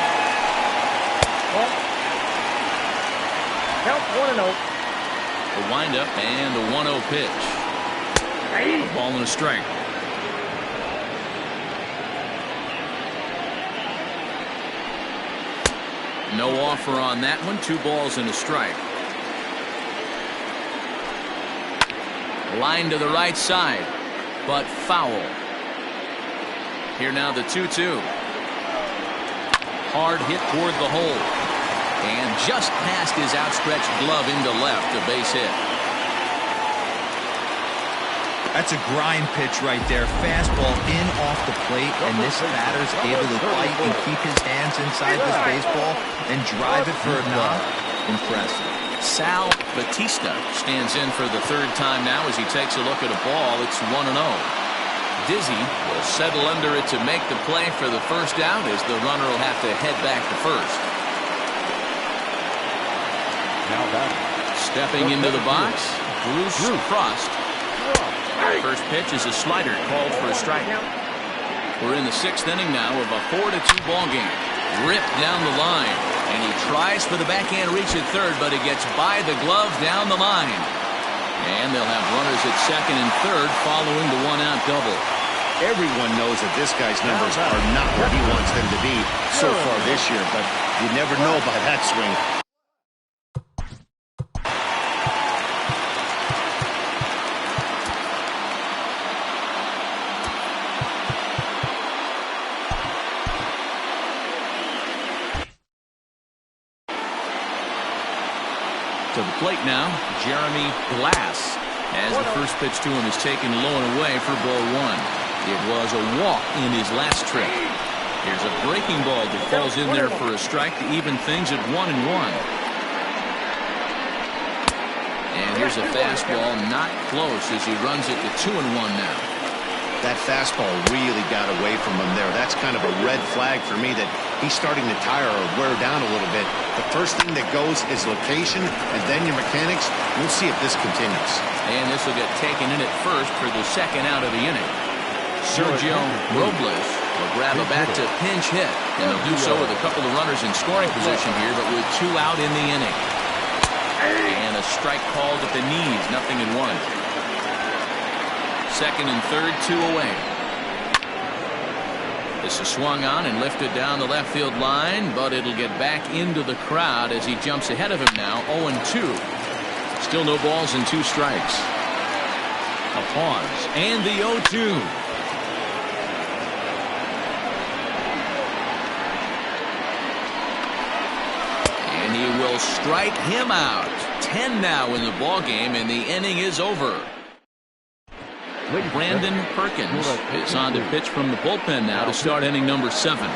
Count 1-0. A windup and a 1-0 pitch. A ball and a strike. No offer on that one. 2 balls and a strike. Line to the right side, but foul. Here now the 2-2. Hard hit toward the hole. And just past his outstretched glove into left, a base hit. That's a grind pitch right there. Fastball in off the plate, and this batter's able to bite and keep his hands inside this baseball and drive it for a knock. Impressive. Sal Batista stands in for the 3rd time now as he takes a look at a ball. It's 1-0. Dizzy will settle under it to make the play for the first out as the runner will have to head back to first. Now back. Stepping into the box, Bruce Frost. First pitch is a slider called for a strike. We're in the 6th inning now of a 4-2 ball game. Ripped down the line, and he tries for the backhand reach at third, but it gets by the glove down the line. And they'll have runners at second and third following the 1-out double. Everyone knows that this guy's numbers are not where he wants them to be so far this year, but you never know by that swing. To the plate now, Jeremy Glass. As the first pitch to him is taken low and away for ball one. It was a walk in his last trip. Here's a breaking ball that falls in there for a strike to even things at 1-1. And here's a fastball not close as he runs it to 2-1 now. That fastball really got away from him there. That's kind of a red flag for me that he's starting to tire or wear down a little bit. The first thing that goes is location and then your mechanics. We'll see if this continues. And this will get taken in at first for the second out of the inning. Sergio Robles will grab a bat to pinch hit, and he'll do so with a couple of runners in scoring position here, but with 2 out in the inning. And a strike called at the knees, 0-1. Second and third, 2 away. This is swung on and lifted down the left field line, but it'll get back into the crowd as he jumps ahead of him now, 0-2. Still no balls and 2 strikes. A pause, and the 0-2. And he will strike him out. 10 now in the ball game, and the inning is over. Brandon Perkins is on to pitch from the bullpen now to start inning number 7.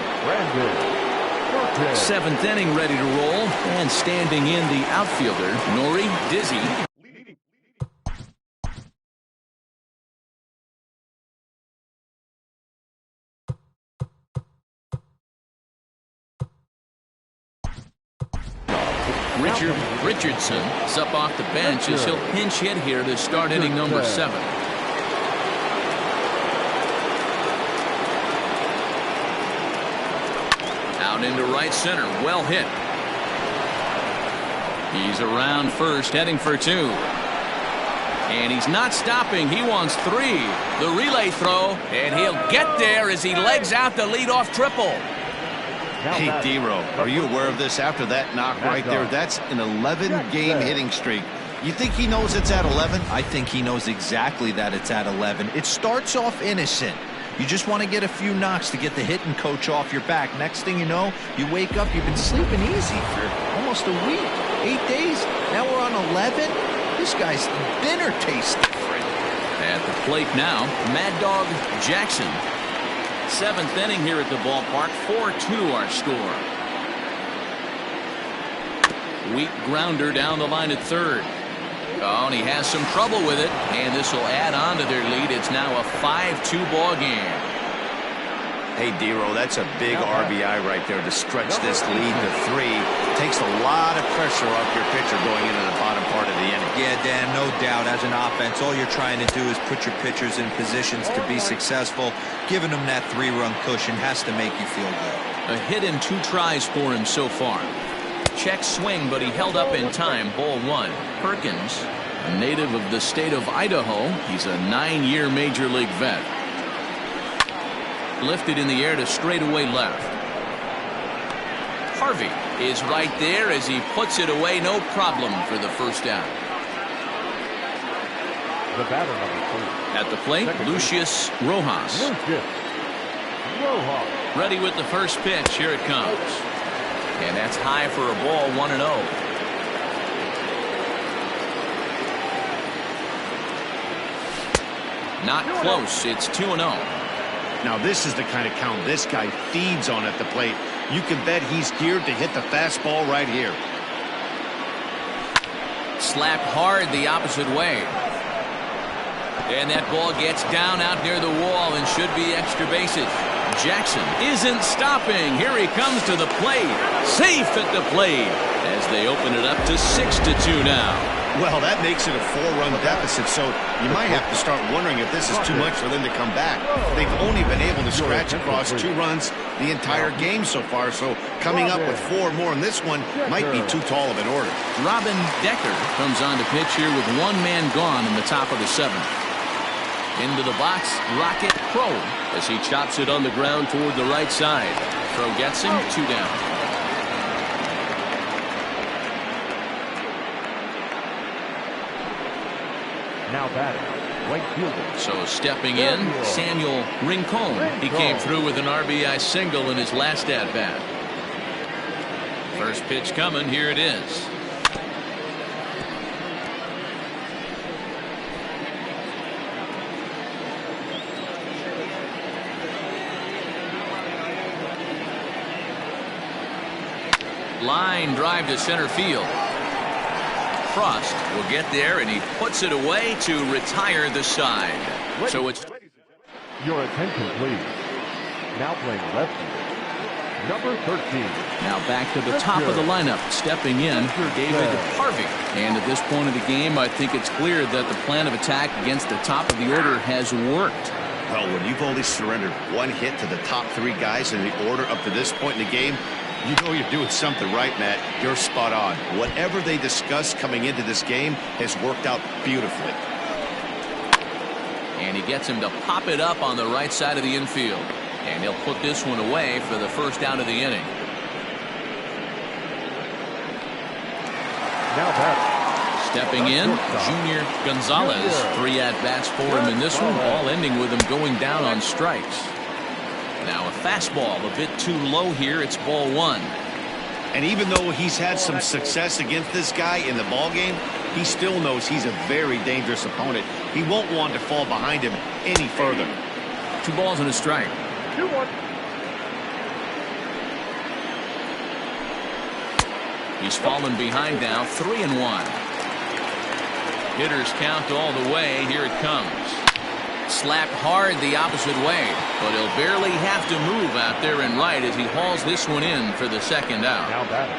7th inning ready to roll, and standing in the outfielder, Nori Dizzy. Richard Richardson is up off the bench as he'll pinch hit here to start inning number 7. Out into right center, well hit. He's around first, heading for 2. And he's not stopping. He wants 3. The relay throw, and he'll get there as he legs out the leadoff triple. Hey, D-Row, are you aware of this? After that knock right there, that's an 11-game hitting streak. You think he knows it's at 11? I think he knows exactly that it's at 11. It starts off innocent. You just want to get a few knocks to get the hitting coach off your back. Next thing you know, you wake up, you've been sleeping easy for almost a week, 8 days. Now we're on 11. This guy's dinner tastes different. At the plate now, Mad Dog Jackson. 7th inning here at the ballpark, 4-2 our score. Weak grounder down the line at third. Oh, and he has some trouble with it, and this will add on to their lead. It's now a 5-2 ball game. Hey, D-Row, that's a big RBI right there to stretch this lead to 3. Takes a lot of pressure off your pitcher going into the bottom part of the inning. Yeah, Dan, no doubt. As an offense, all you're trying to do is put your pitchers in positions to be successful. Giving them that 3-run cushion has to make you feel good. A hit and 2 tries for him so far. Check swing, but he held up in time. Ball 1. Perkins, a native of the state of Idaho. He's a 9-year major league vet. Lifted in the air to straightaway left. Harvey is right there as he puts it away. No problem for the first out. The batter, number 3. At the plate, Lucius Rojas. Ready with the first pitch. Here it comes. And that's high for a ball, 1-0. Not close. It's 2-0. Now this is the kind of count this guy feeds on at the plate. You can bet he's geared to hit the fastball right here. Slapped hard the opposite way. And that ball gets down out near the wall and should be extra bases. Jackson isn't stopping. Here he comes to the plate. Safe at the plate as they open it up to 6-2 now. Well, that makes it a 4-run deficit, so you might have to start wondering if this is too much for them to come back. They've only been able to scratch across 2 runs the entire game so far, so coming up with 4 more in this one might be too tall of an order. Robin Decker comes on to pitch here with 1 man gone in the top of the 7th. Into the box, Rocket Crow as he chops it on the ground toward the right side. Crow gets him, 2 down. Now batting, right fielder. So stepping in, Samuel Rincon. He came through with an RBI single in his last at-bat. First pitch coming, here it is. Line drive to center field. Frost will get there, and he puts it away to retire the side. So it's Your attention, please. Now playing left field, number 13. now back to the top of the lineup. Stepping in, David Harvey. And at this point of the game, I think it's clear that the plan of attack against the top of the order has worked. Well, when you've only surrendered one hit to the top three guys in the order up to this point in the game, you know you're doing something right, Matt. You're spot on. Whatever they discussed coming into this game has worked out beautifully. And he gets him to pop it up on the right side of the infield. And he'll put this one away for the first out of the inning. Now batting. Stepping in, Junior Gonzalez. 3 at-bats for him in this one, all ending with him going down on strikes. Now a fastball a bit too low here. It's ball 1. And even though he's had some success against this guy in the ballgame, he still knows he's a very dangerous opponent. He won't want to fall behind him any further. 2 balls and a strike. 2-1. He's fallen behind now, 3-1. Hitters count all the way. Here it comes. Slapped hard the opposite way, but he'll barely have to move out there in right as he hauls this one in for the second out. Now batting,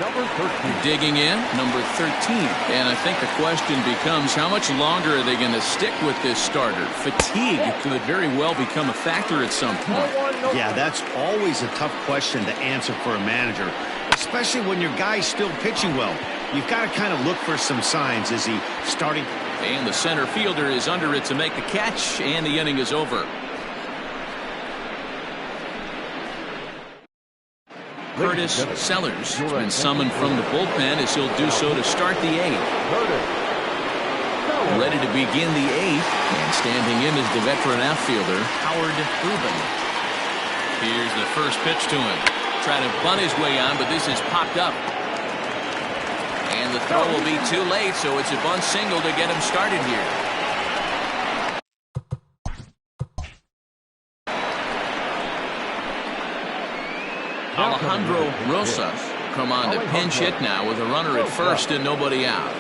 number 13. Digging in, number 13. And I think the question becomes, how much longer are they going to stick with this starter? Fatigue could very well become a factor at some point. Yeah, that's always a tough question to answer for a manager, especially when your guy's still pitching well. You've got to kind of look for some signs. Is he starting? And the center fielder is under it to make the catch, and the inning is over. Curtis Sellers has been summoned from the bullpen as he'll do so to start the 8th. Ready to begin the 8th, and standing in is the veteran outfielder, Howard Rubin. Here's the first pitch to him. Trying to bunt his way on, but this is popped up. And the throw will be too late, so it's a bunt single to get him started here. Alejandro Rosas come on to pinch hit now with a runner at first and nobody out.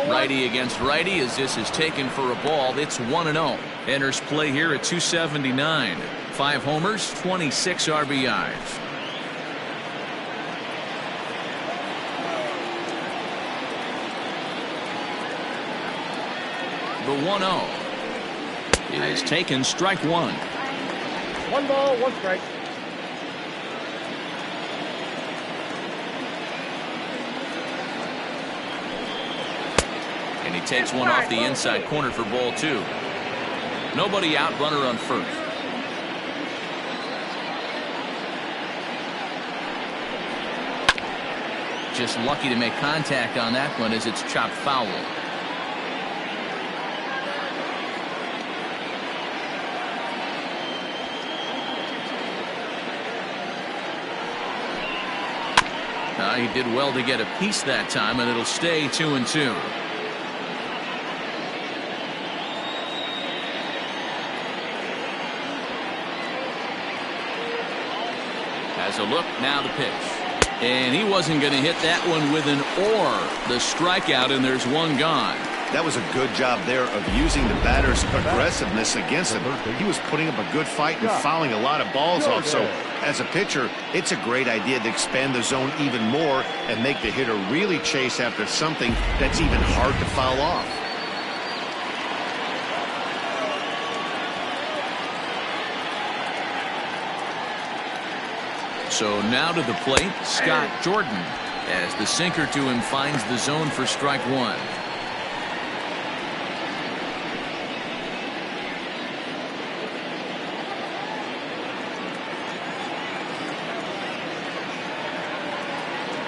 Righty against righty as this is taken for a ball. It's 1-0. Enters play here at 279. 5 homers, 26 RBIs. The 1-0 is taken, strike 1. 1 ball, 1 strike. And he takes one off the inside corner for ball 2. Nobody out, runner on first. Just lucky to make contact on that one as it's chopped foul. He did well to get a piece that time, and it'll stay 2-2. Has a look, now the pitch. And he wasn't going to hit that one with an or. The strikeout, and there's one gone. That was a good job there of using the batter's aggressiveness against him. He was putting up a good fight and fouling a lot of balls off. So as a pitcher, it's a great idea to expand the zone even more and make the hitter really chase after something that's even hard to foul off. So now to the plate, Scott Jordan, as the sinker to him finds the zone for strike 1.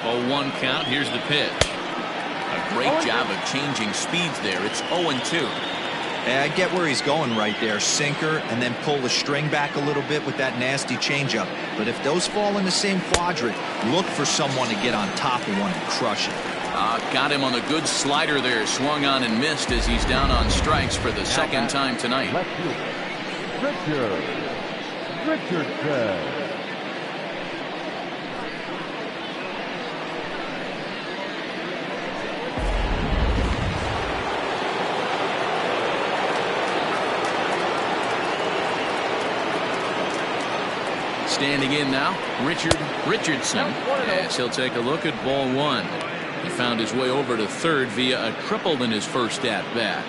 Oh, 1 count. Here's the pitch. A great job of changing speeds there. It's 0-2. I get where he's going right there. Sinker, and then pull the string back a little bit with that nasty changeup. But if those fall in the same quadrant, look for someone to get on top of one and crush it. Got him on a good slider there. Swung on and missed as he's down on strikes for the second time tonight. Richardson. Standing in now, Richardson, as he'll take a look at ball one. He found his way over to third via a triple in his first at-bat.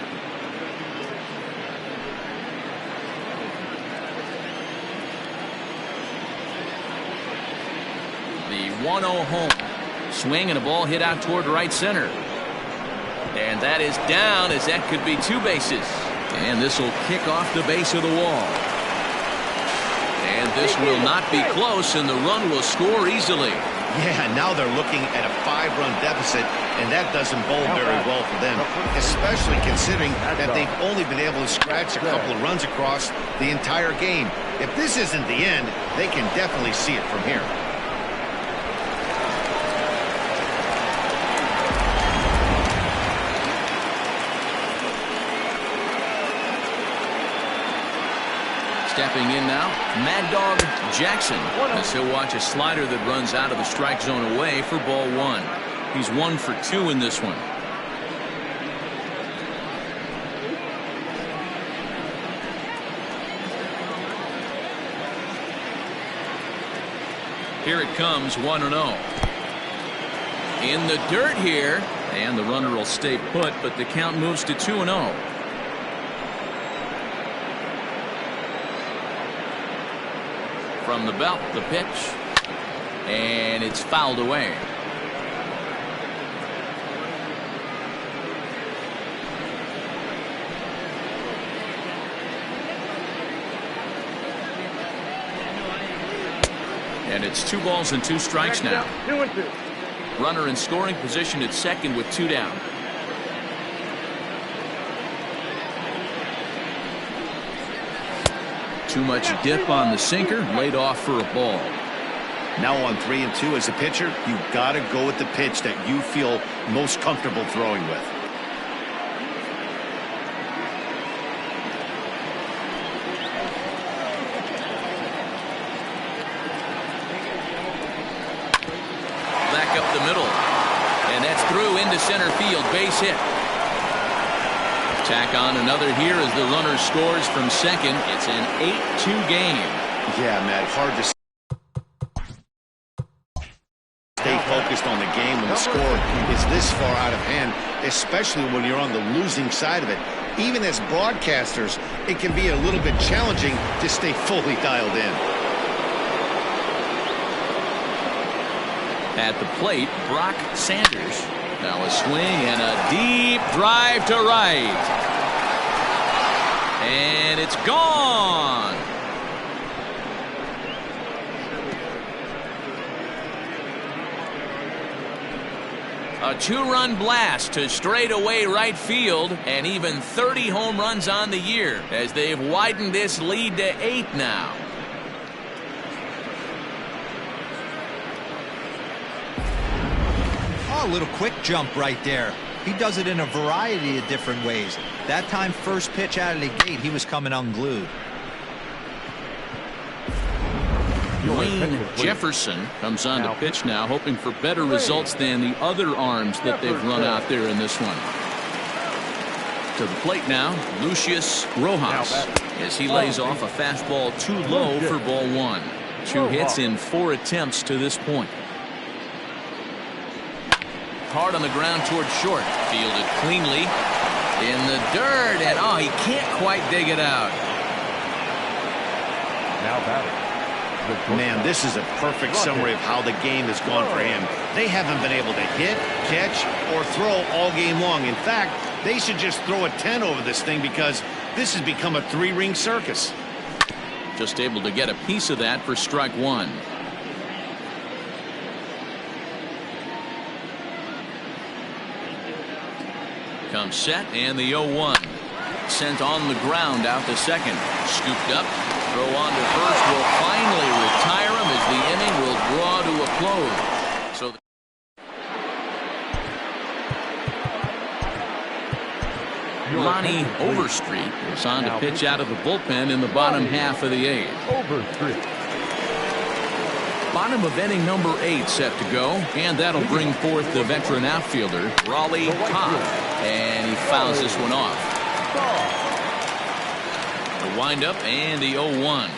The 1-0 home. Swing and a ball hit out toward right center. And that is down, as that could be two bases. And this will kick off the base of the wall. And this will not be close, and the run will score easily. Yeah, now they're looking at a 5-run deficit, and that doesn't bode very well for them, especially considering that they've only been able to scratch a couple of runs across the entire game. If this isn't the end, they can definitely see it from here. Stepping in now, Mad Dog Jackson, as he'll watch a slider that runs out of the strike zone away for ball one. He's 1 for 2 in this one. Here it comes, 1-0. In the dirt here, and the runner will stay put, but the count moves to 2-0. From the belt, the pitch, and it's fouled away. And it's 2 balls and 2 strikes now. 2-2. Runner in scoring position at second with 2 down. Too much dip on the sinker, laid off for a ball. Now on 3-2 as a pitcher, you've got to go with the pitch that you feel most comfortable throwing with. Back up the middle, and that's through into center field, base hit. Tack on another here as the runner scores from second. It's an 8-2 game. Yeah, Matt, hard to stay focused on the game when the score is this far out of hand, especially when you're on the losing side of it. Even as broadcasters, it can be a little bit challenging to stay fully dialed in. At the plate, Brock Sanders. Now a swing and a deep drive to right. And it's gone. A 2-run blast to straightaway right field, and even 30 home runs on the year as they've widened this lead to 8 now. A little quick jump right there. He does it in a variety of different ways. That time, first pitch out of the gate, he was coming unglued. Wayne Jefferson comes on to pitch now, hoping for better results than the other arms that they've run out there in this one. To the plate now, Lucius Rojas, as he lays off a fastball too low for ball one. 2 hits in 4 attempts to this point. Hard on the ground toward short. Fielded cleanly. In the dirt. And he can't quite dig it out. Now batting. Man, this is a perfect summary of how the game has gone for him. They haven't been able to hit, catch, or throw all game long. In fact, they should just throw a 10 over this thing because this has become a 3-ring circus. Just able to get a piece of that for strike one. Comes set, and the 0-1. sent on the ground out to second. Scooped up. Throw on to first will finally retire him as the inning will draw to a close. So Lonnie Overstreet is on to pitch out of the bullpen in the bottom half of the eighth. Overstreet. Bottom of inning number 8 set to go, and that'll bring forth the veteran outfielder Raleigh Cobb, and he fouls this one off. The windup and the 0-1.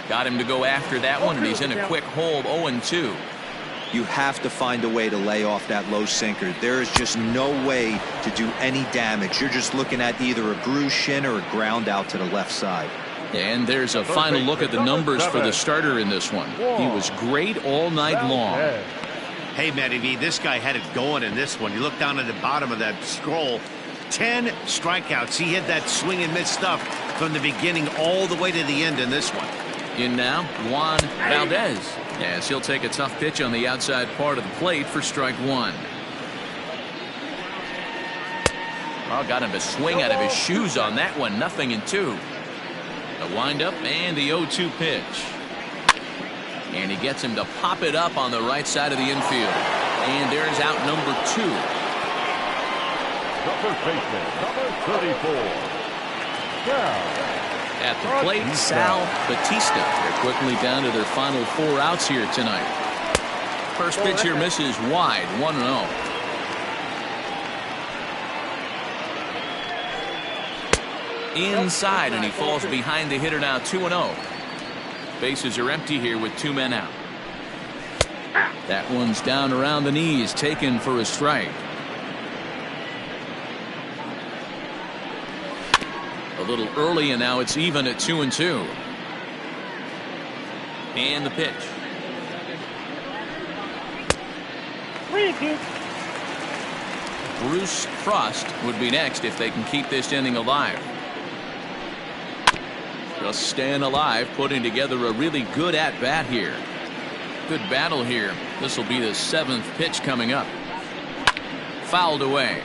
Got him to go after that one, and he's in a quick hold. 0-2. You have to find a way to lay off that low sinker. There is just no way to do any damage. You're just looking at either a bruised shin or a ground out to the left side. And there's a final look at the numbers for the starter in this one. He was great all night long. Hey, Matty V, this guy had it going in this one. You look down at the bottom of that scroll. 10 strikeouts. He hit that swing and miss stuff from the beginning all the way to the end in this one. In now, Juan Valdez. Yes, he'll take a tough pitch on the outside part of the plate for strike one. Oh, got him to swing out of his shoes on that one. 0-2. The windup and the 0-2 pitch. And he gets him to pop it up on the right side of the infield. And there's out number 2. The first baseman, number 34. At the plate, Sal Batista. They're quickly down to their final 4 outs here tonight. First pitch here misses wide. 1-0. Inside, and he falls behind the hitter now. 2-0. Bases are empty here with 2 men out. That one's down around the knees, taken for a strike. A little early, and now it's even at 2-2. And the pitch. Bruce Frost would be next if they can keep this inning alive. Just staying alive, putting together a really good at-bat here. Good battle here. This will be the 7th pitch coming up. Fouled away.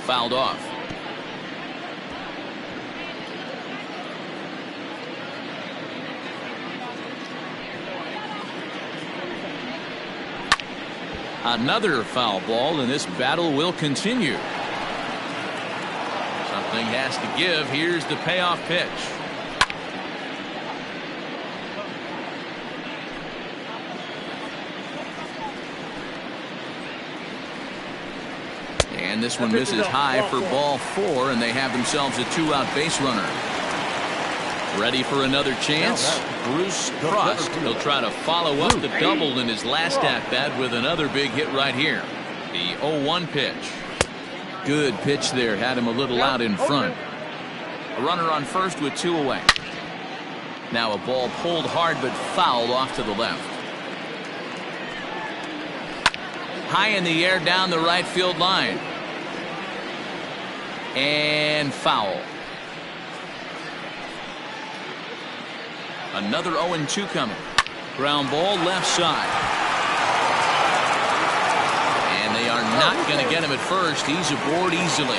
Fouled off. Another foul ball, and this battle will continue. Something has to give. Here's the payoff pitch. And this one misses high for ball 4, and they have themselves a 2-out base runner. Ready for another chance? Bruce Frost. He'll try to follow up the double in his last at-bat with another big hit right here. The 0-1 pitch. Good pitch there. Had him a little out in front. A runner on first with 2 away. Now a ball pulled hard but fouled off to the left. High in the air down the right field line. And foul. Another 0-2 coming. Ground ball left side. And they are not going to get him at first. He's aboard easily.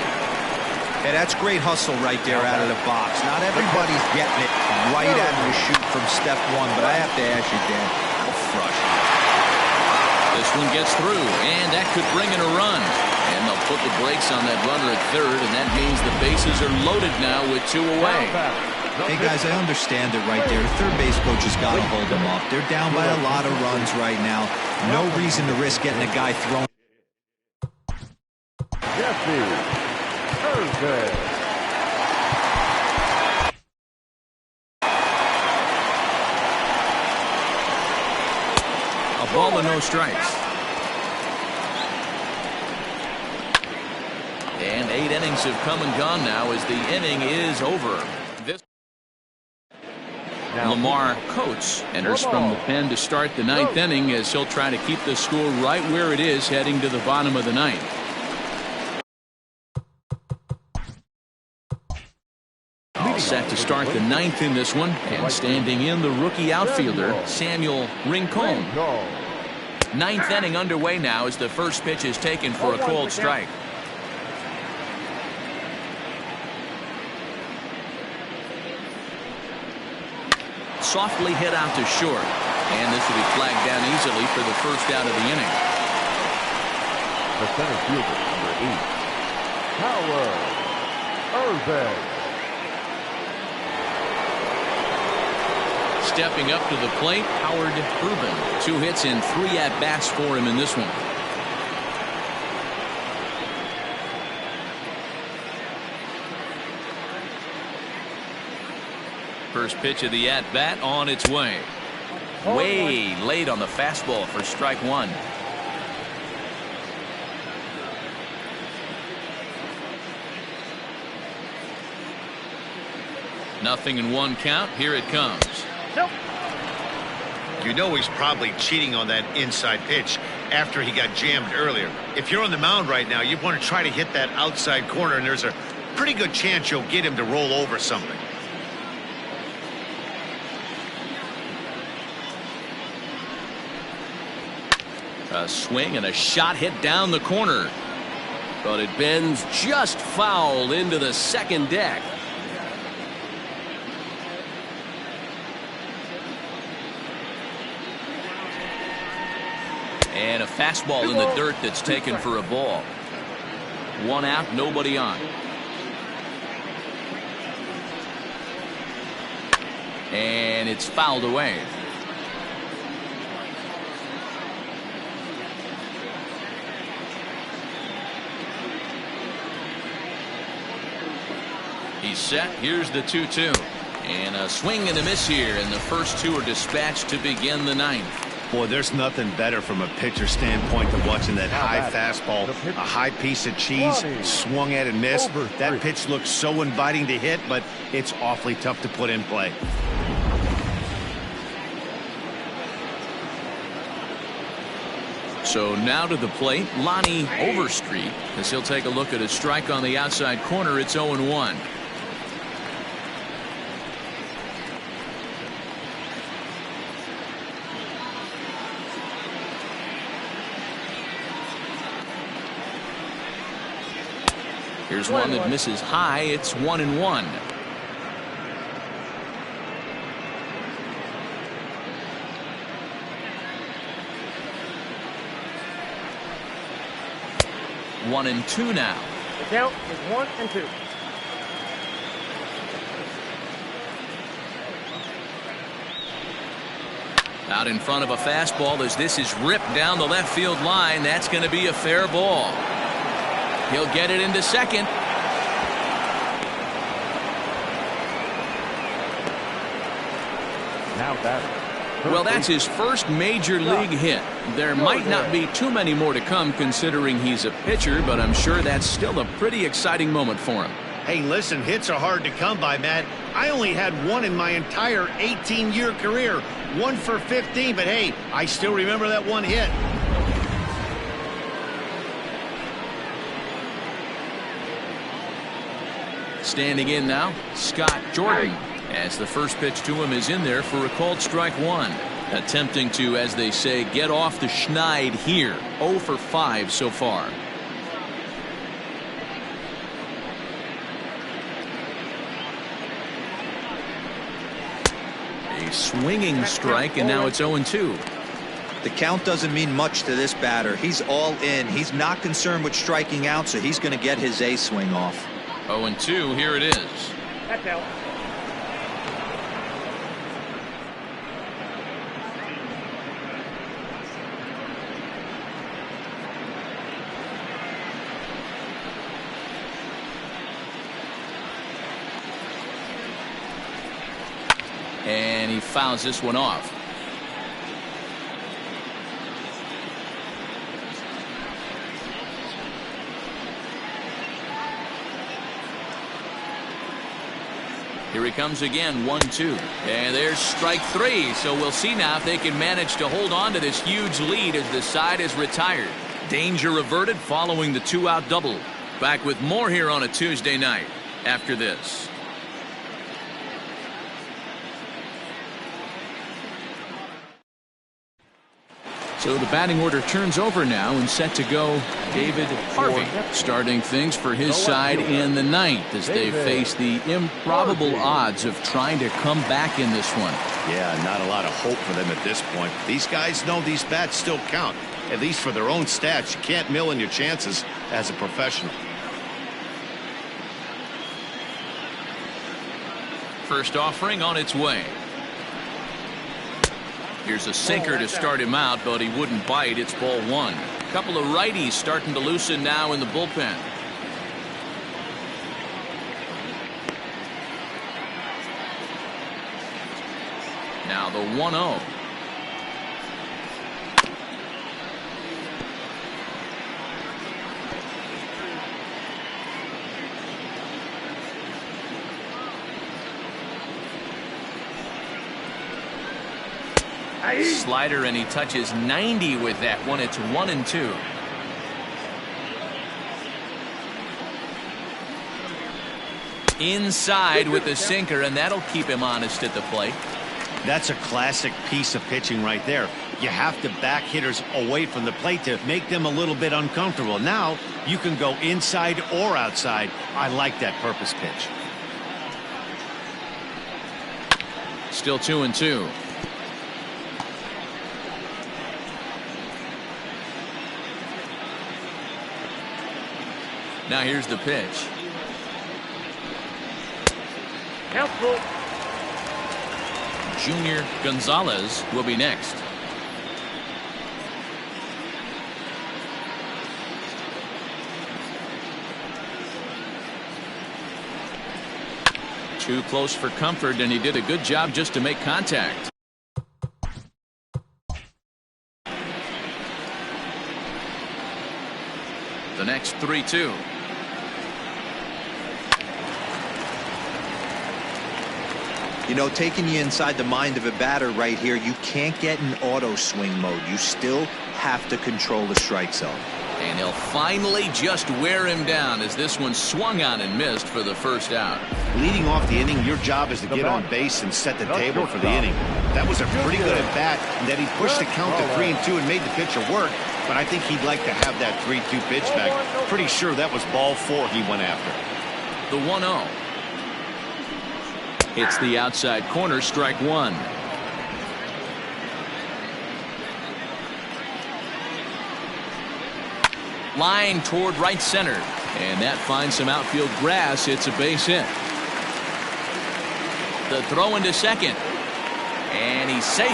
Yeah, that's great hustle right there out of the box. Not everybody's getting it right out of the chute from step 1, but I have to ask you, Dan, how fresh. This one gets through, and that could bring in a run. And they'll put the brakes on that runner at third, and that means the bases are loaded now with 2 away. Hey, guys, I understand it right there. The third base coach has got to hold them up. They're down by a lot of runs right now. No reason to risk getting a guy thrown. A ball and no strikes. And 8 innings have come and gone now as the inning is over. Lamar Coates enters from the pen to start the 9th inning as he'll try to keep the score right where it is heading to the bottom of the 9th. All set to start the ninth in this one, and standing in the rookie outfielder, Samuel Rincon. Ninth inning underway now as the first pitch is taken for a cold strike. Softly hit out to short, and this will be flagged down easily for the first out of the inning. The center fielder, number 8, Howard Irvin. Stepping up to the plate, Howard Irvin. 2 hits and 3 at-bats for him in this one. First pitch of the at-bat on its way. Way late on the fastball for strike 1. Nothing in 1 count. Here it comes. Nope. You know he's probably cheating on that inside pitch after he got jammed earlier. If you're on the mound right now, you want to try to hit that outside corner, and there's a pretty good chance you'll get him to roll over something. A swing and a shot hit down the corner, but it bends just foul into the second deck. And a fastball in the dirt that's taken for a ball. 1 out, nobody on. And it's fouled away. He's set. Here's the 2-2. And a swing and a miss here, and the first 2 are dispatched to begin the 9th. Boy, there's nothing better from a pitcher standpoint than watching that high fastball, a high piece of cheese, swung at and missed. That pitch looks so inviting to hit, but it's awfully tough to put in play. So now to the plate, Lonnie Overstreet, as he'll take a look at a strike on the outside corner. It's 0-1. Here's one that misses high. It's 1-1. One and 2 now. The count is 1-2. Out in front of a fastball as this is ripped down the left field line. That's going to be a fair ball. He'll get it into second. Now batting. Well, that's his first major league hit. There might not be too many more to come considering he's a pitcher, but I'm sure that's still a pretty exciting moment for him. Hey, listen, hits are hard to come by, Matt. I only had 1 in my entire 18-year career. 1 for 15, but hey, I still remember that 1 hit. Standing in now, Scott Jordan, as the first pitch to him is in there for a called strike 1. Attempting to, as they say, get off the schneid here. 0 for 5 so far. A swinging strike, and now it's 0-2. The count doesn't mean much to this batter. He's all in. He's not concerned with striking out, so he's going to get his A swing off. 0-2, here it is. That's out. And he fouls this one off. Here he comes again, 1-2. And there's strike 3. So we'll see now if they can manage to hold on to this huge lead as the side is retired. Danger averted following the 2-out double. Back with more here on a Tuesday night after this. So the batting order turns over now and set to go David Harvey, starting things for his side in the ninth as they face the improbable odds of trying to come back in this one. Yeah, not a lot of hope for them at this point. These guys know these bats still count, at least for their own stats. You can't mill in your chances as a professional. First offering on its way. Here's a sinker to start him out, but he wouldn't bite. It's ball one. A couple of righties starting to loosen now in the bullpen. Now the 1-0. Slider, and he touches 90 with that one. It's 1-2. Inside with the sinker, and that'll keep him honest at the plate. That's a classic piece of pitching right there. You have to back hitters away from the plate to make them a little bit uncomfortable. Now you can go inside or outside. I like that purpose pitch. Still 2-2. Now here's the pitch. Count. Junior Gonzalez will be next. Too close for comfort, and he did a good job just to make contact. The next 3-2. You know, taking you inside the mind of a batter right here, you can't get in auto swing mode. You still have to control the strike zone. And he'll finally just wear him down as this one swung on and missed for the first out. Leading off the inning, your job is to get on base and set the table for the inning. That was a pretty good at bat, and that he pushed the count to 3-2 and made the pitcher work. But I think he'd like to have that 3-2 pitch back. Pretty sure that was ball 4 he went after. The 1-0. It's the outside corner, strike one. Line toward right center, and that finds some outfield grass. It's a base hit. The throw into second, and he's safe.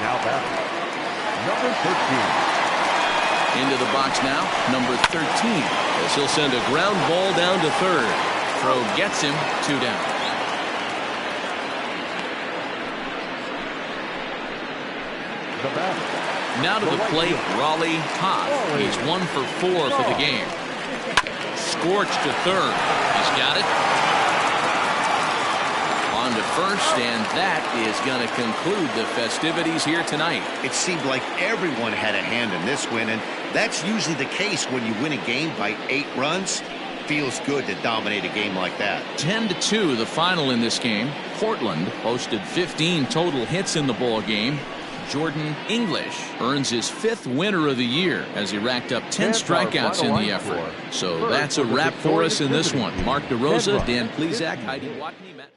Now batting, number 13. Into the box now, number 13, as he'll send a ground ball down to third. Throw gets him, 2 down. The batter. Now to the plate, Raleigh Todd. He's 1 for 4 for the game. Scorched to third. He's got it. On to first, and that is going to conclude the festivities here tonight. It seemed like everyone had a hand in this win, and that's usually the case when you win a game by 8 runs. Feels good to dominate a game like that. 10-2 the final in this game. Portland posted 15 total hits in the ball game. Jordan English earns his 5th winner of the year as he racked up 10 strikeouts in the effort. So that's a wrap for us in this one. Mark DeRosa, Dan Plesac, Heidi Watney, Matt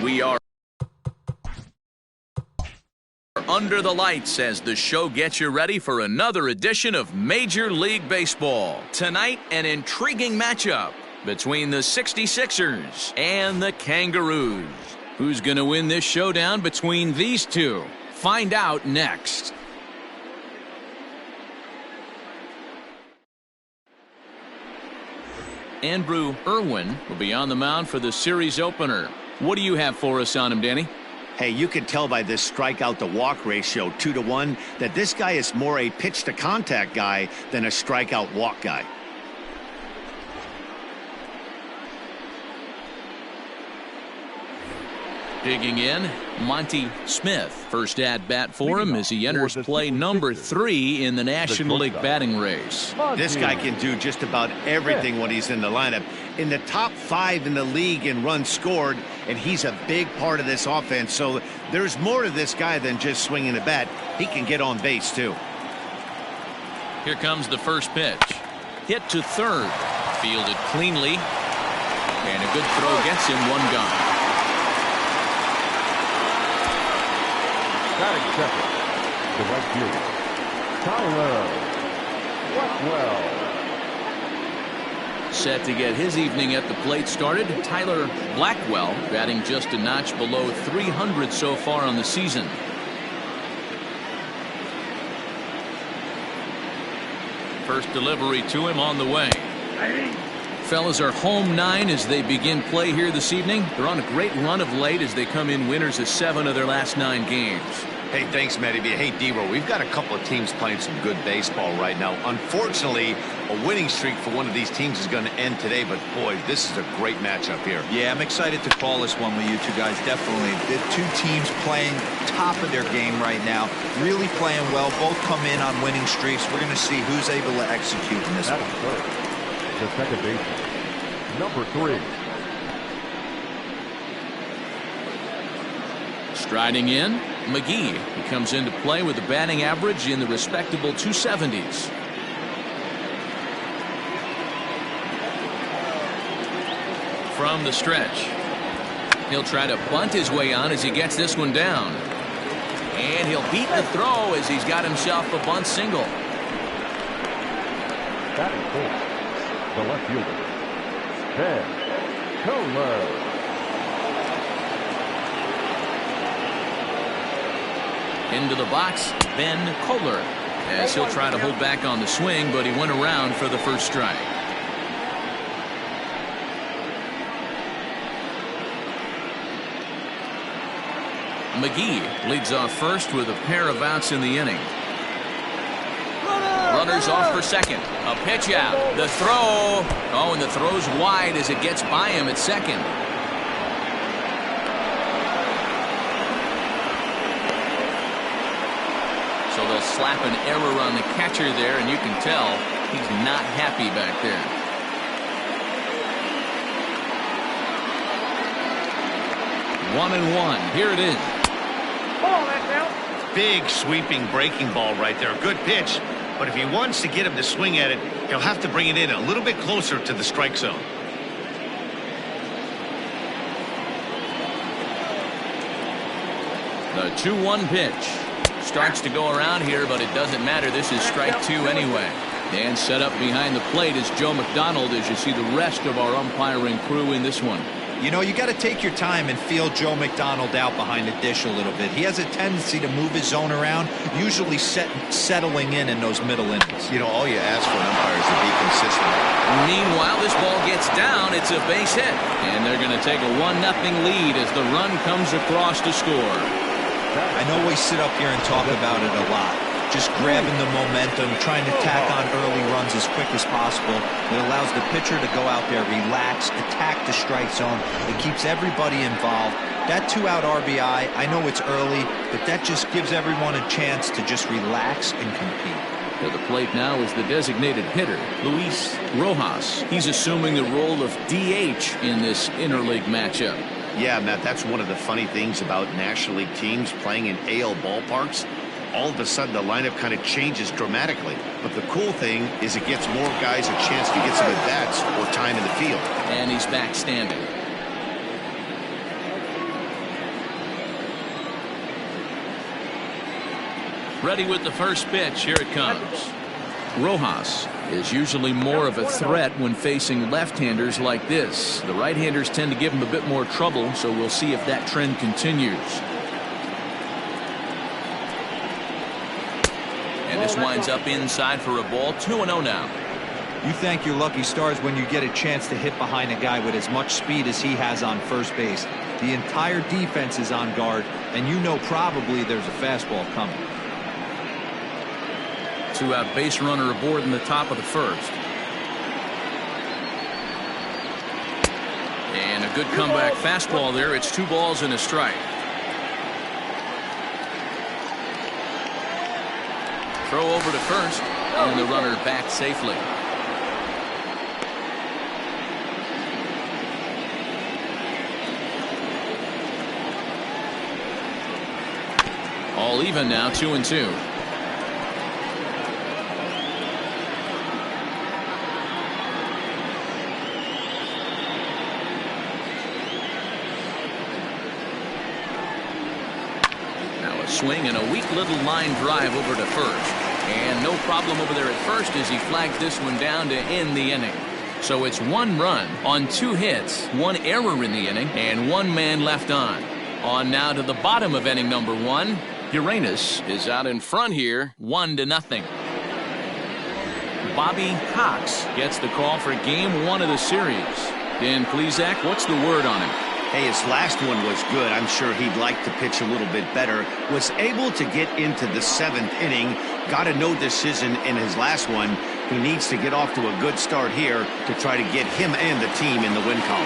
We are under the lights as the show gets you ready for another edition of Major League Baseball. Tonight, an intriguing matchup between the 66ers and the Kangaroos. Who's going to win this showdown between these two? Find out next. Andrew Irwin will be on the mound for the series opener. What do you have for us on him, Danny? Hey, you can tell by this strikeout to walk ratio 2-to-1 that this guy is more a pitch to contact guy than a strikeout walk guy. Digging in, Monty Smith. First at bat for him as he enters play number 3 in the National League batting race. This guy can do just about everything when he's in the lineup. In the top 5 in the league in runs scored, and he's a big part of this offense. So there's more to this guy than just swinging a bat. He can get on base too. Here comes the first pitch. Hit to third. Fielded cleanly. And a good throw gets him one gone. Batting second, the right fielder, Tyler Blackwell. Set to get his evening at the plate started, Tyler Blackwell, batting just a notch below 300 so far on the season. First delivery to him on the way. Fellas are home 9 as they begin play here this evening. They're on a great run of late as they come in winners of 7 of their last 9 games. Hey, thanks, Matty. Hey, D-Row, we've got a couple of teams playing some good baseball right now. Unfortunately, a winning streak for one of these teams is going to end today, but boy, this is a great matchup here. Yeah, I'm excited to call this one with you two guys, definitely. The two teams playing top of their game right now, really playing well, both come in on winning streaks. We're going to see who's able to execute in this one. The second baseman, number 3. Striding in, McGee, who comes into play with a batting average in the respectable 270s. From the stretch, he'll try to bunt his way on as he gets this one down. And he'll beat the throw as he's got himself a bunt single. Batting fourth, the left fielder, Ben Kohler. Into the box, Ben Kohler, as he'll try to hold back on the swing, but he went around for the first strike. McGee leads off first with a pair of outs in the inning. Runners off for second. A pitch out. The throw. Oh, and the throw's wide as it gets by him at second. So they'll slap an error on the catcher there, and you can tell he's not happy back there. One and one. Here it is. Ball, that's out. Big sweeping breaking ball right there. Good pitch. But if he wants to get him to swing at it, he'll have to bring it in a little bit closer to the strike zone. The 2-1 pitch. Starts to go around here, but it doesn't matter. This is strike 2 anyway. And set up behind the plate is Joe McDonald as you see the rest of our umpiring crew in this one. You know, you got to take your time and feel Joe McDonald out behind the dish a little bit. He has a tendency to move his zone around, usually settling in those middle innings. You know, all you ask for an umpire is to be consistent. Meanwhile, this ball gets down. It's a base hit. And they're going to take a 1-0 lead as the run comes across to score. I know we sit up here and talk about it a lot. Just grabbing the momentum, trying to tack on early runs as quick as possible. It allows the pitcher to go out there, relax, attack the strike zone. It keeps everybody involved. That 2-out RBI, I know it's early, but that just gives everyone a chance to just relax and compete. To the plate now is the designated hitter, Luis Rojas. He's assuming the role of DH in this interleague matchup. Yeah, Matt, that's one of the funny things about National League teams playing in AL ballparks. All of a sudden, the lineup kind of changes dramatically. But the cool thing is it gives more guys a chance to get some at-bats or time in the field. And he's back standing. Ready with the first pitch. Here it comes. Rojas is usually more of a threat when facing left-handers like this. The right-handers tend to give him a bit more trouble, so we'll see if that trend continues. And this winds up inside for a ball. 2-0 now. You thank your lucky stars when you get a chance to hit behind a guy with as much speed as he has on first base. The entire defense is on guard, and you know probably there's a fastball coming. Two-out base runner aboard in the top of the first. And a good comeback fastball there. It's 2 balls and a strike. Throw over to first, and the runner back safely. All even now, 2-2. Swing and a weak little line drive over to first, and no problem over there at first as he flags this one down to end the inning. So it's 1 run on 2 hits, 1 error in the inning, and 1 man left on. On now to the bottom of inning number 1. Uranus is out in front here, 1-0. Bobby Cox gets the call for game 1 of the series. Dan Plesac, what's the word on him? Hey, his last one was good. I'm sure he'd like to pitch a little bit better. Was able to get into the 7th inning. Got a no decision in his last one. He needs to get off to a good start here to try to get him and the team in the win column.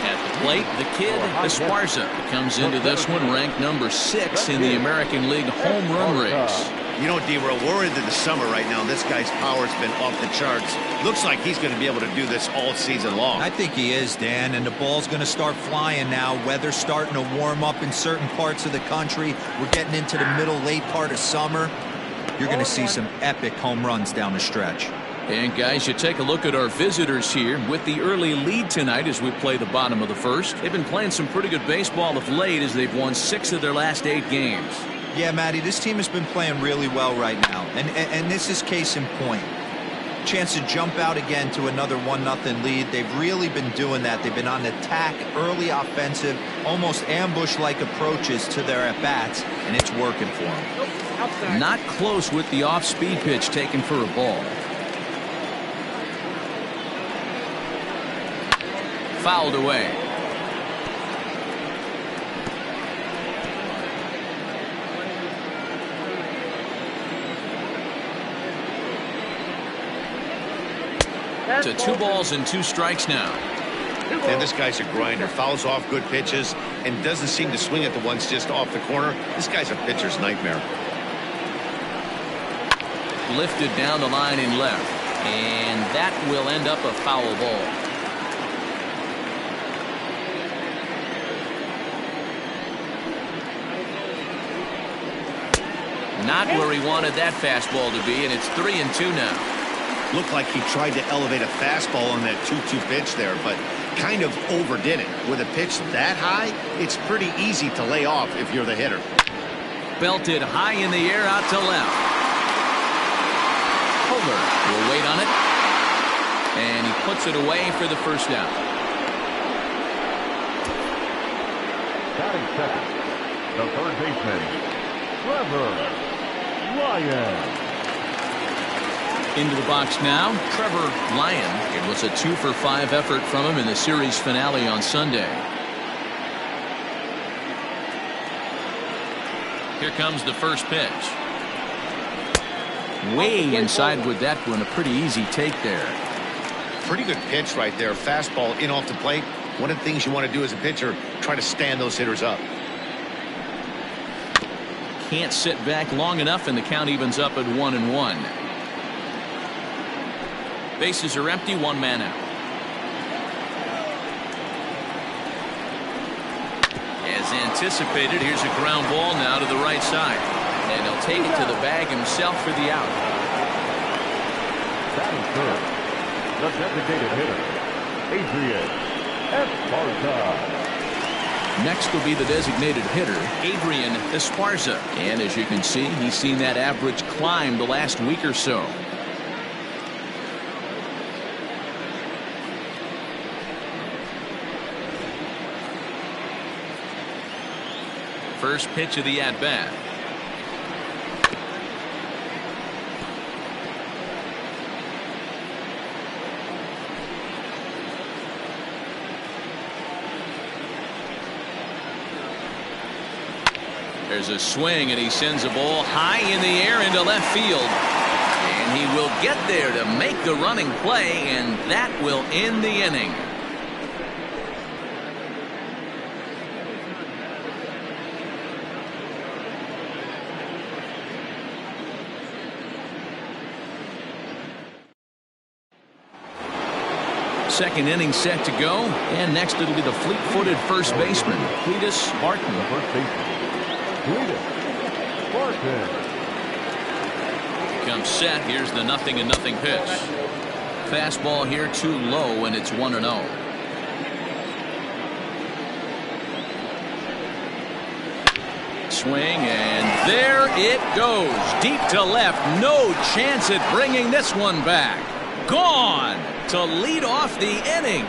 At the plate, the kid Esparza comes into this one ranked number 6 in the American League home run race. You know, D-Row, we're into the summer right now. This guy's power's been off the charts. Looks like he's going to be able to do this all season long. I think he is, Dan, and the ball's going to start flying now. Weather's starting to warm up in certain parts of the country. We're getting into the middle, late part of summer. You're going to see some epic home runs down the stretch. And guys, you take a look at our visitors here with the early lead tonight as we play the bottom of the first. They've been playing some pretty good baseball of late as they've won 6 of their last 8 games. Yeah, Matty, this team has been playing really well right now, and this is case in point. Chance to jump out again to another 1-0 lead. They've really been doing that. They've been on attack, early offensive, almost ambush-like approaches to their at-bats, and it's working for them. Not close with the off-speed pitch taken for a ball. Fouled away. To 2 balls and 2 strikes now. And this guy's a grinder. Fouls off good pitches and doesn't seem to swing at the ones just off the corner. This guy's a pitcher's nightmare. Lifted down the line in left. And that will end up a foul ball. Not where he wanted that fastball to be, and it's 3-2 now. Looked like he tried to elevate a fastball on that 2-2 pitch there, but kind of overdid it. With a pitch that high, it's pretty easy to lay off if you're the hitter. Belted high in the air out to left. Homer will wait on it, and he puts it away for the first out. Batting second, the third baseman, Trevor Lyon. Into the box now, Trevor Lyon. It was a 2-for-5 effort from him in the series finale on Sunday. Here comes the first pitch. Way inside with that one. A pretty easy take there. Pretty good pitch right there. Fastball in off the plate. One of the things you want to do as a pitcher, try to stand those hitters up. Can't sit back long enough, and the count evens up at 1-1. Bases are empty, 1 man out. As anticipated, here's a ground ball now to the right side. And he'll take it to the bag himself for the out. Batting third, the designated hitter, Adrian Esparza. Next will be the designated hitter, Adrian Esparza. And as you can see, he's seen that average climb the last week or so. First pitch of the at-bat. There's a swing, and he sends a ball high in the air into left field. And he will get there to make the running play, and that will end the inning. Second inning set to go, and next it'll be the fleet-footed first baseman, Cletus Barton. First baseman, Cletus Barton. Comes set. Here's the 0-0 pitch. Fastball here too low, and it's 1-0. Swing, and there it goes. Deep to left. No chance at bringing this one back. Gone to lead off the inning.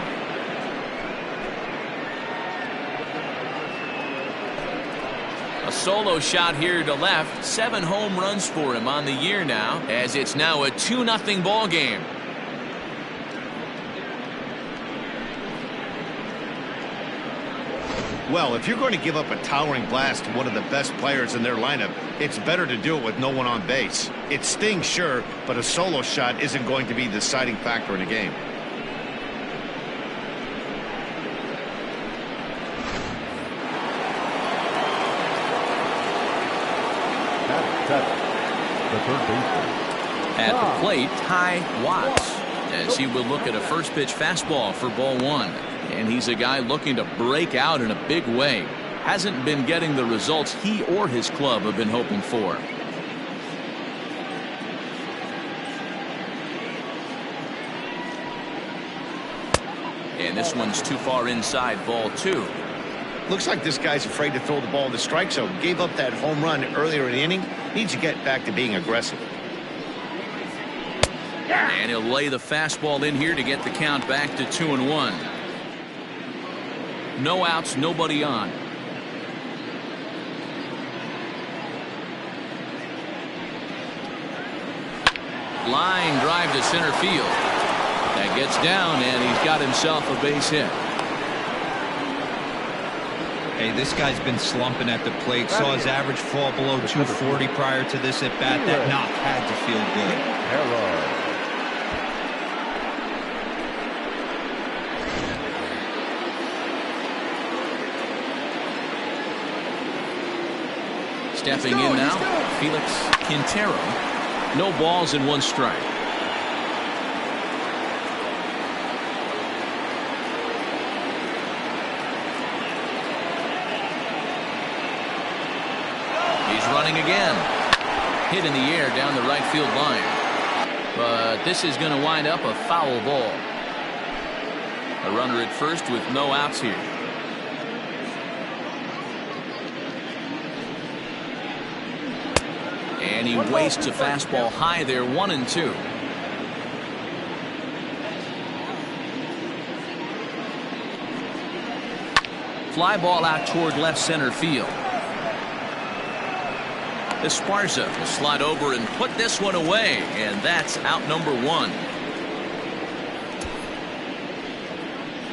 A solo shot here to left. 7 home runs for him on the year now, as it's now a 2-0 ball game. Well, if you're going to give up a towering blast to one of the best players in their lineup, it's better to do it with no one on base. It stings, sure, but a solo shot isn't going to be the deciding factor in a game. The third baseman. At the plate, Ty Watts, as he will look at a first pitch fastball for ball 1. And he's a guy looking to break out in a big way. Hasn't been getting the results he or his club have been hoping for. And this one's too far inside, ball 2. Looks like this guy's afraid to throw the ball in the strike zone. Gave up that home run earlier in the inning. Needs to get back to being aggressive. And he'll lay the fastball in here to get the count back to 2-1. No outs, nobody on. Line drive to center field. That gets down, and he's got himself a base hit. Hey, this guy's been slumping at the plate. Saw his average fall below 240 prior to this at bat. That knock had to feel good. Hello. Stepping in now, Felix Quintero. No balls and 1 strike. He's running again. Hit in the air down the right field line. But this is going to wind up a foul ball. A runner at first with no outs here. And he wastes a fastball high there, 1-2. Fly ball out toward left center field. Esparza will slide over and put this one away, and that's out number 1.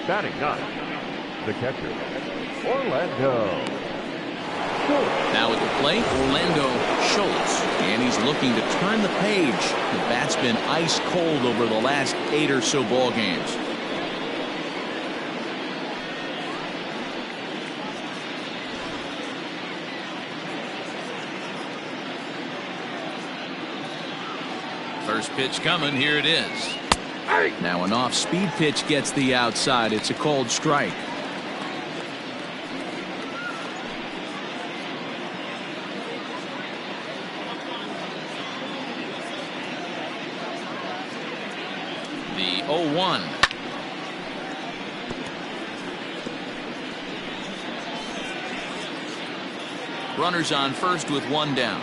Batting 9, the catcher, Orlando. Now at the plate, Orlando Schultz, and he's looking to turn the page. The bat's been ice cold over the last 8 or so ball games. First pitch coming, here it is. Now an off-speed pitch gets the outside. It's a cold strike. The 0-1. Runners on first with one down.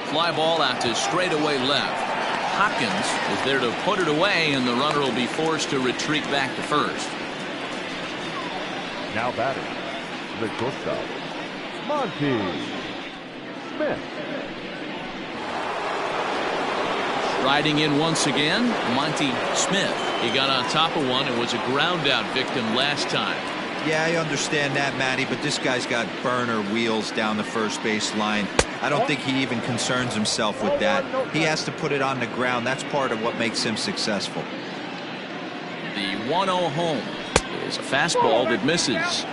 Fly ball out to straightaway left. Hopkins is there to put it away, and the runner will be forced to retreat back to first. Now batting, the shortstop, Monty Smith. Riding in once again, Monty Smith. He got on top of one and was a ground out victim last time. Yeah, I understand that, Matty, but this guy's got burner wheels down the first base line. I don't think he even concerns himself with that. He has to put it on the ground. That's part of what makes him successful. The 1-0 home is a fastball that misses.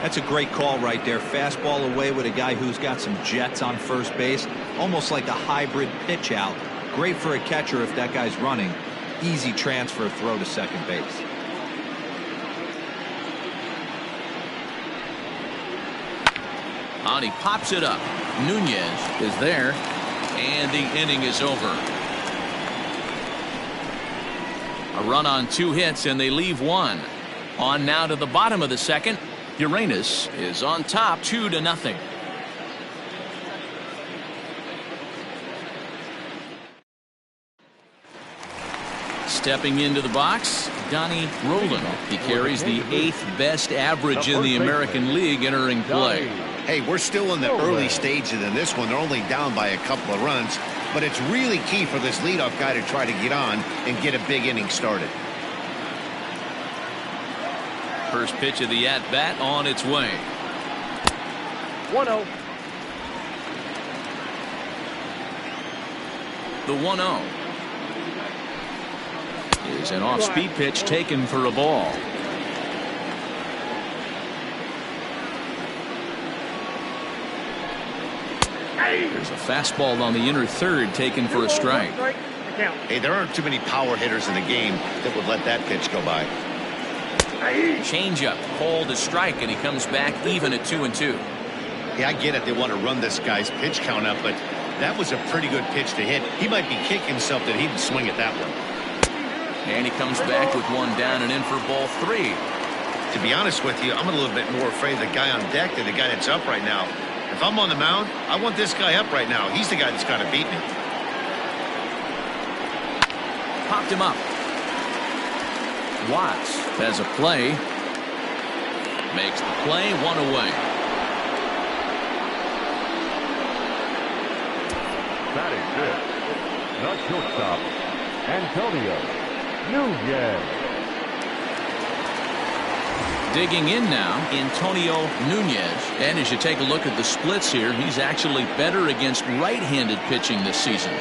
That's a great call right there. Fastball away with a guy who's got some jets on first base. Almost like a hybrid pitch out. Great for a catcher if that guy's running. Easy transfer throw to second base. And he pops it up. Nunez is there, and the inning is over. A run on 2 hits, and they leave 1. On now to the bottom of the second. Uranus is on top 2-0. Stepping into the box, Donnie Roland. He carries the 8th best average in the American League entering play. Hey, we're still in the early stages in this one. They're only down by a couple of runs, but it's really key for this leadoff guy to try to get on and get a big inning started. First pitch of the at-bat on its way. 1-0. The 1-0 is an off-speed pitch taken for a ball. There's a fastball on the inner third taken for a strike. Hey, there aren't too many power hitters in the game that would let that pitch go by. Changeup called a strike, and he comes back even at 2-2. Yeah, I get it. They want to run this guy's pitch count up, but that was a pretty good pitch to hit. He might be kicking himself that he didn't swing at that one. And he comes back with one down and in for ball 3. To be honest with you, I'm a little bit more afraid of the guy on deck than the guy that's up right now. If I'm on the mound, I want this guy up right now. He's the guy that's got to beat me. Popped him up. Watts has a play. Makes the play, 1 away. Batting fifth, the shortstop, Antonio Nunez. Digging in now, Antonio Nunez. And as you take a look at the splits here, he's actually better against right-handed pitching this season.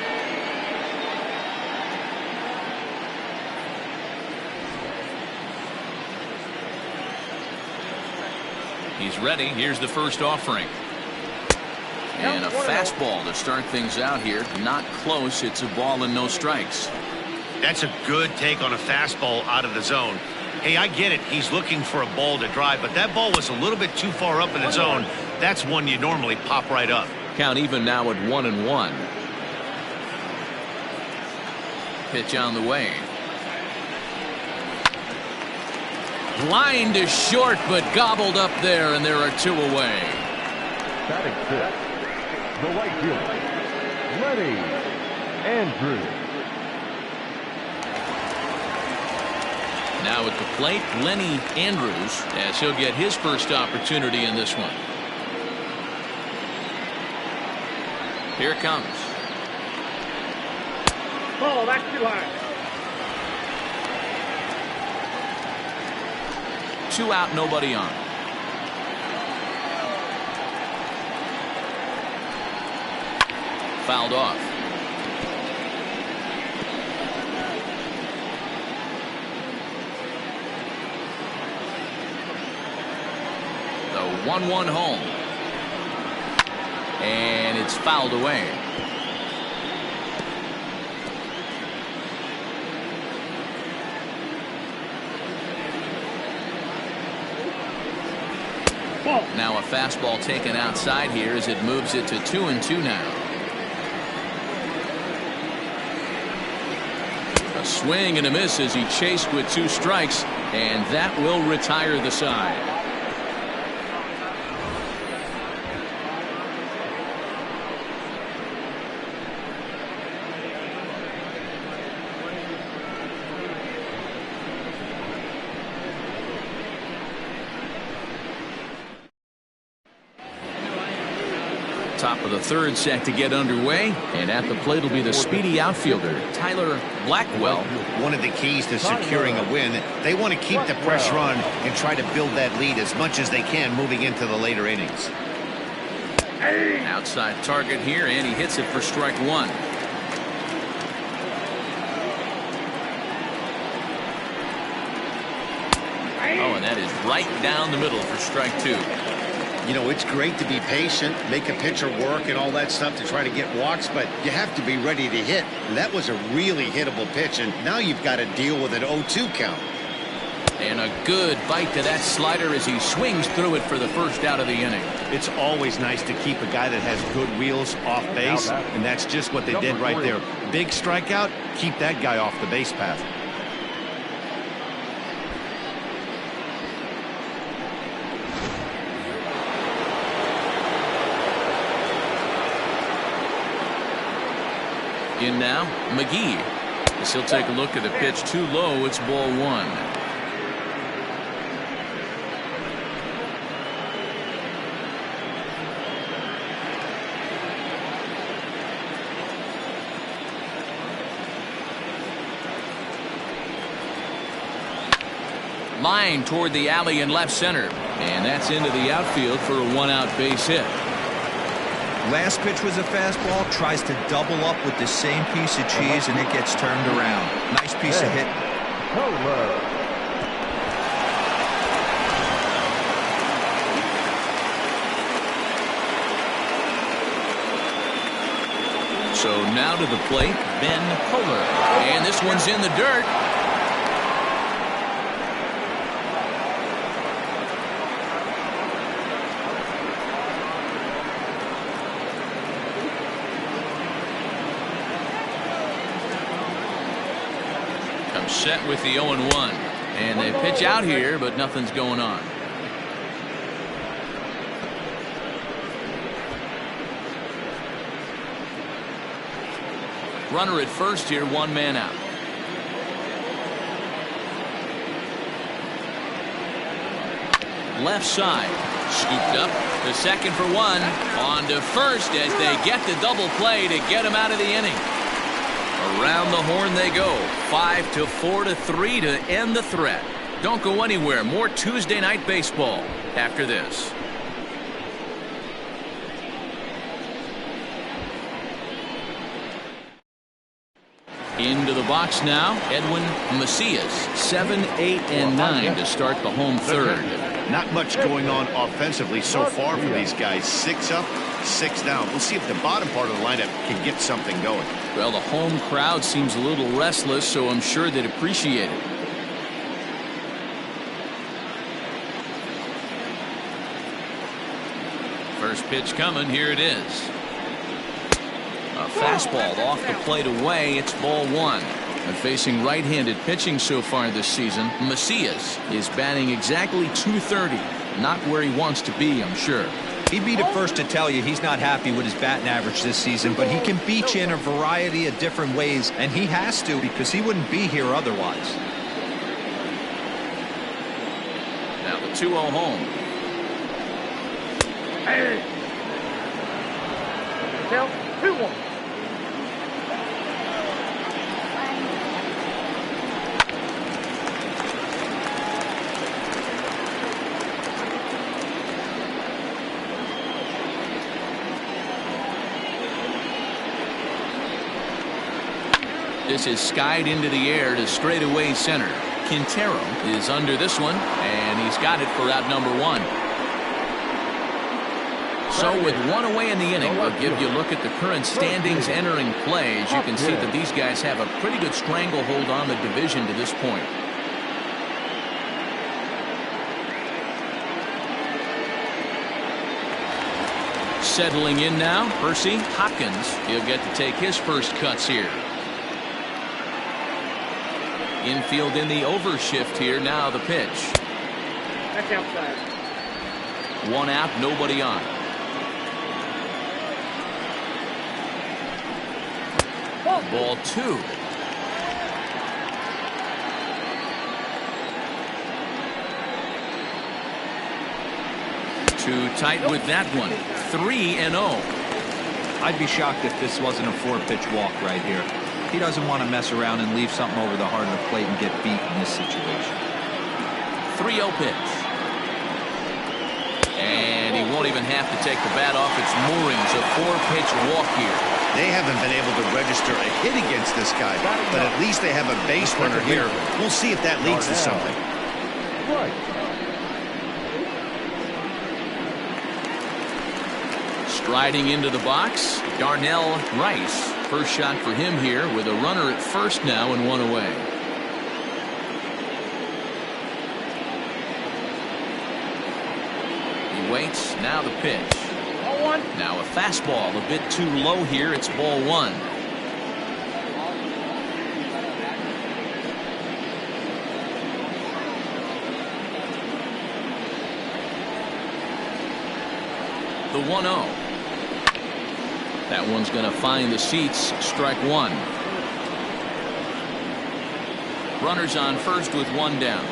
He's ready. Here's the first offering. And a fastball to start things out here. Not close. It's a ball and no strikes. That's a good take on a fastball out of the zone. Hey, I get it. He's looking for a ball to drive, but that ball was a little bit too far up in the zone. That's one you normally pop right up. Count even now at 1-1. Pitch on the way. Line to short, but gobbled up there, and there are 2 away. Batting fifth, the right fielder, Lenny Andrews. Now at the plate, Lenny Andrews, as he'll get his first opportunity in this one. Here it comes. Ball, that's too high. 2 out, nobody on. Fouled off. The 1-1 home. And it's fouled away. Now a fastball taken outside here as it moves it to 2-2 now. A swing and a miss as he chased with 2 strikes. And that will retire the side. Top of the third set to get underway, and at the plate will be the speedy outfielder Tyler Blackwell. One of the keys to securing a win, they want to keep the pressure on and try to build that lead as much as they can moving into the later innings. Outside target here, and he hits it for strike one. Oh, and that is right down the middle for strike two. You know, it's great to be patient, make a pitcher work and all that stuff to try to get walks, but you have to be ready to hit. That was a really hittable pitch, and now you've got to deal with an 0-2 count. And a good bite to that slider as he swings through it for the first out of the inning. It's always nice to keep a guy that has good wheels off base, and that's just what they did right there. Big strikeout, keep that guy off the base path. In now, McGee. As he'll take a look at the pitch too low, it's ball one. Line toward the alley in left center, and that's into the outfield for a one-out base hit. Last pitch was a fastball, tries to double up with the same piece of cheese, and it gets turned around. Nice piece of hit. So now to the plate, Ben Kohler. And this one's in the dirt. Set with the 0-1, and they pitch out here, but nothing's going on. Runner at first here, one man out. Left side, scooped up the second for one, on to first as they get the double play to get him out of the inning. Around the horn they go. 5-4-3 to end the threat. Don't go anywhere. More Tuesday night baseball after this. Into the box now, Edwin Macias. 7, 8, and 9 to start the home third. Not much going on offensively so far for these guys. 6 up, 6 down. We'll see if the bottom part of the lineup can get something going. Well, the home crowd seems a little restless, so I'm sure they'd appreciate it. First pitch coming. Here it is. A fastball off the plate away. It's ball one. And facing right-handed pitching so far this season, Macias is batting exactly .230. Not where he wants to be, I'm sure. He'd be the first to tell you he's not happy with his batting average this season, but he can beat you in a variety of different ways, and he has to because he wouldn't be here otherwise. Now the 2-0 home. Hey. 2-1. This is skied into the air to straightaway center. Quintero is under this one, and he's got it for out number one. So with one away in the inning, we'll give you a look at the current standings entering play. As you can see that these guys have a pretty good stranglehold on the division to this point. Settling in now, Percy Hopkins. He'll get to take his first cuts here. Infield in the overshift here. Now the pitch. That's outside. One out, nobody on. Ball 2. Too tight with that one. 3-0. I'd be shocked if this wasn't a 4-pitch walk right here. He doesn't want to mess around and leave something over the heart of the plate and get beat in this situation. 3-0 pitch. And he won't even have to take the bat off its moorings. A 4-pitch walk here. They haven't been able to register a hit against this guy, but at least they have a base runner here. We'll see if that leads to something. Right. Striding into the box, Darnell Rice. First shot for him here with a runner at first now and one away. He waits. Now the pitch. Ball 1. Now a fastball a bit too low here. It's ball 1. The 1-0. That one's going to find the seats. Strike 1. Runners on first with 1 down.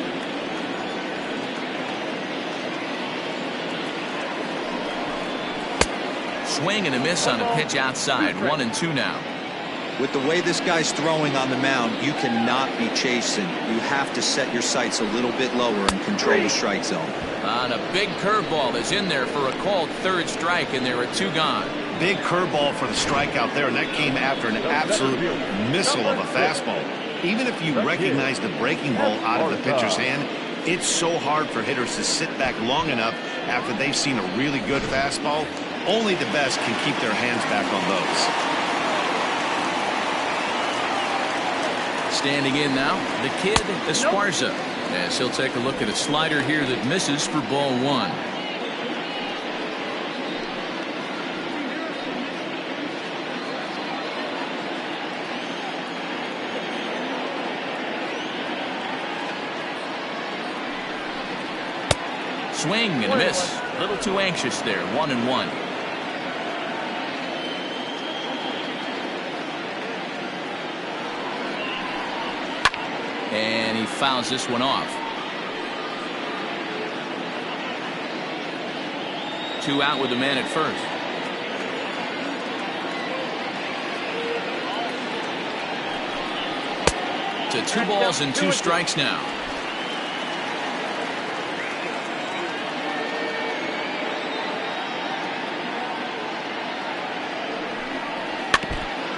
Swing and a miss on a pitch outside. 1-2 now. With the way this guy's throwing on the mound, you cannot be chasing. You have to set your sights a little bit lower and control the strike zone. On a big curveball is in there for a called 3rd strike, and there are 2 gone. Big curveball for the strikeout there, and that came after an absolute missile of a fastball. Even if you recognize the breaking ball out of the pitcher's hand, it's so hard for hitters to sit back long enough after they've seen a really good fastball. Only the best can keep their hands back on those. Standing in now, the kid Esparza, as he'll take a look at a slider here that misses for ball 1. Swing and a miss. A little too anxious there. 1-1. And he fouls this one off. 2 out with the man at first. To 2 balls and 2 strikes now.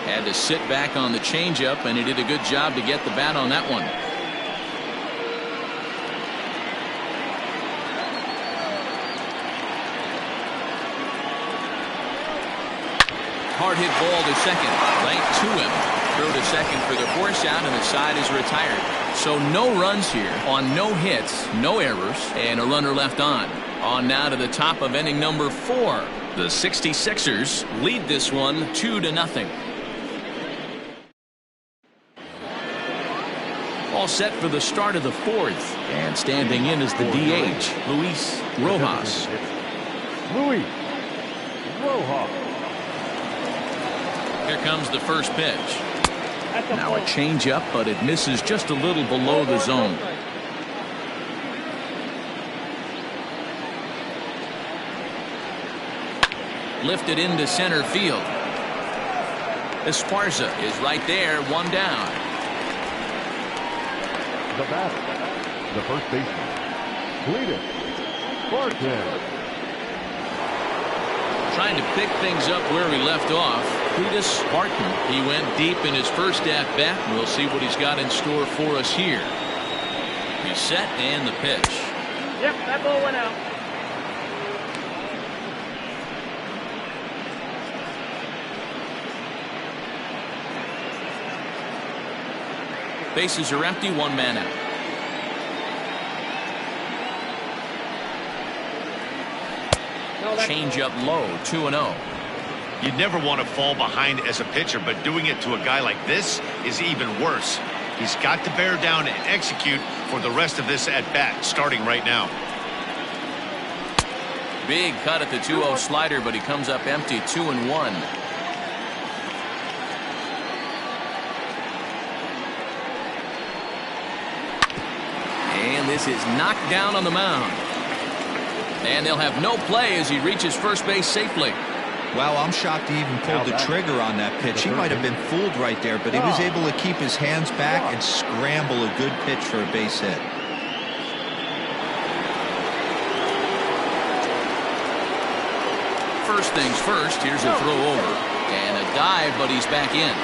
Had to sit back on the changeup, and he did a good job to get the bat on that one. Hard hit ball to second, right to him. Throw to second for the force out, and the side is retired. So no runs here on no hits, no errors, and a runner left on. On now to the top of inning number 4. The 66ers lead this one 2-0. All set for the start of the 4th, and standing in is the DH, Luis Rojas. Luis Rojas. Here comes the first pitch. Now a changeup, but it misses just a little below the zone. Lifted into center field. Esparza is right there, 1 down. The batter, the first baseman, Cletus Barton. Trying to pick things up where we left off. Cletus Barton. He went deep in his first at-bat. We'll see what he's got in store for us here. He's set, and the pitch. Yep, that ball went out. Bases are empty, 1 man out. Change up low, 2-0. You'd never want to fall behind as a pitcher, but doing it to a guy like this is even worse. He's got to bear down and execute for the rest of this at-bat, starting right now. Big cut at the 2-0 slider, but he comes up empty, 2-1. And this is knocked down on the mound. And they'll have no play as he reaches first base safely. Well, I'm shocked he even pulled the trigger on that pitch. He might have been fooled right there, but he was able to keep his hands back and scramble a good pitch for a base hit. First things first, here's a throw over. And a dive, but he's back in.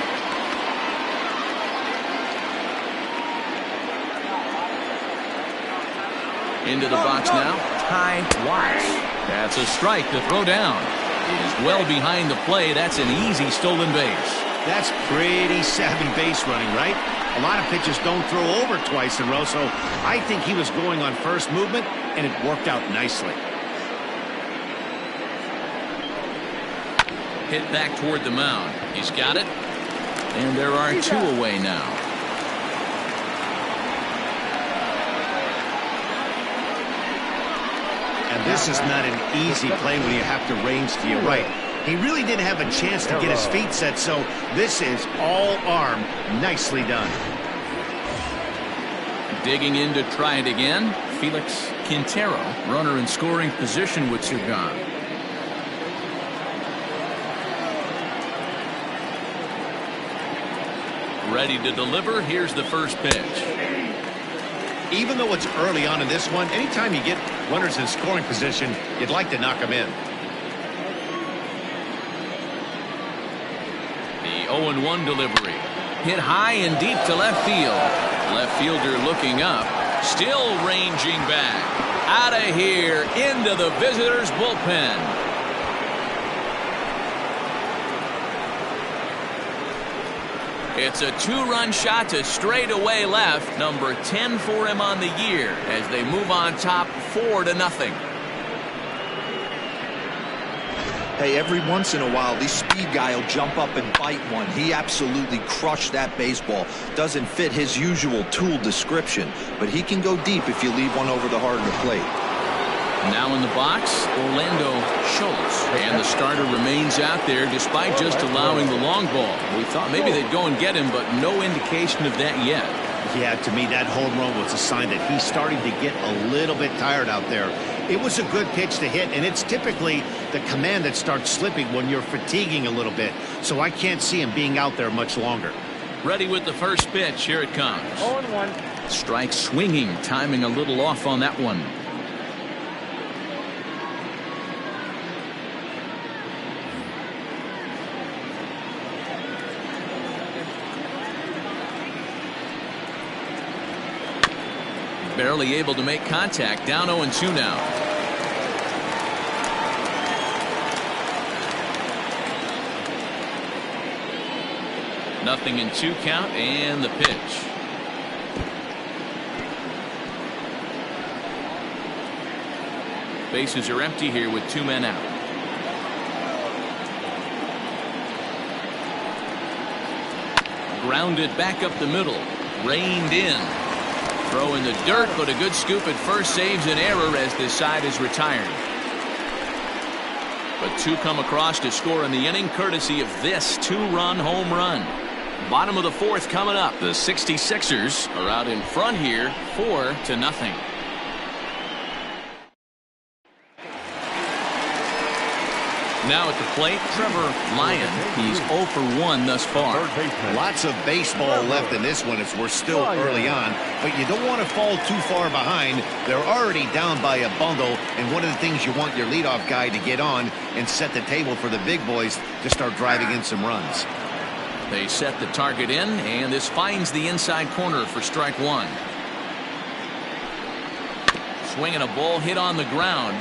Into the box now, Ty Watts. That's a strike to throw down. It is well behind the play. That's an easy stolen base. That's pretty savvy base running, right? A lot of pitchers don't throw over twice in a row, so I think he was going on first movement, and it worked out nicely. Hit back toward the mound. He's got it. And there are two away now. And this is not an easy play when you have to range to your right. He really didn't have a chance to get his feet set, so this is all arm. Nicely done. Digging in to try it again, Felix Quintero, runner in scoring position with Sugan. Ready to deliver. Here's the first pitch. Even though it's early on in this one, anytime you get runners in scoring position, you'd like to knock them in. The 0-1 delivery. Hit high and deep to left field. Left fielder looking up. Still ranging back. Out of here into the visitors' bullpen. It's a two-run shot to straightaway left. Number 10 for him on the year as they move on top 4-0. Hey, every once in a while, this speed guy will jump up and bite one. He absolutely crushed that baseball. Doesn't fit his usual tool description, but he can go deep if you leave one over the heart of the plate. Now in the box, Orlando Schultz. And the starter remains out there despite just allowing the long ball. We thought maybe they'd go and get him, but no indication of that yet. Yeah, to me, that home run was a sign that he's starting to get a little bit tired out there. It was a good pitch to hit, and it's typically the command that starts slipping when you're fatiguing a little bit. So I can't see him being out there much longer. Ready with the first pitch. Here it comes. 0-1. Strike swinging, timing a little off on that one. Barely able to make contact. Down 0-2 now. Nothing in 2 count and the pitch. Bases are empty here with 2 men out. Grounded back up the middle. Reined in. Throw in the dirt, but a good scoop at first saves an error as this side is retired. But 2 come across to score in the inning courtesy of this 2-run home run. Bottom of the 4th coming up. The 66ers are out in front here 4-0. Now at the plate, Trevor Lyon. He's 0 for 1 thus far. Lots of baseball left in this one as we're still early on, but you don't want to fall too far behind. They're already down by a bundle, and one of the things you want your leadoff guy to get on and set the table for the big boys to start driving in some runs. They set the target in, and this finds the inside corner for strike 1. Swinging a ball hit on the ground.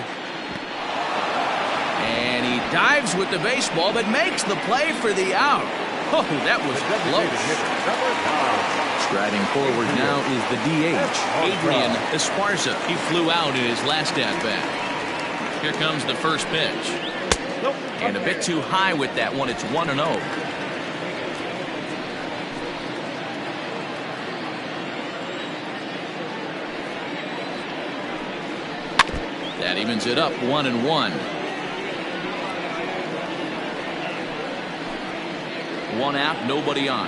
And he dives with the baseball, but makes the play for the out. Oh, that was close. Striding forward now is the DH, Adrian Esparza. He flew out in his last at-bat. Here comes the first pitch. And a bit too high with that one. It's 1-0. That evens it up 1-1. One out, nobody on.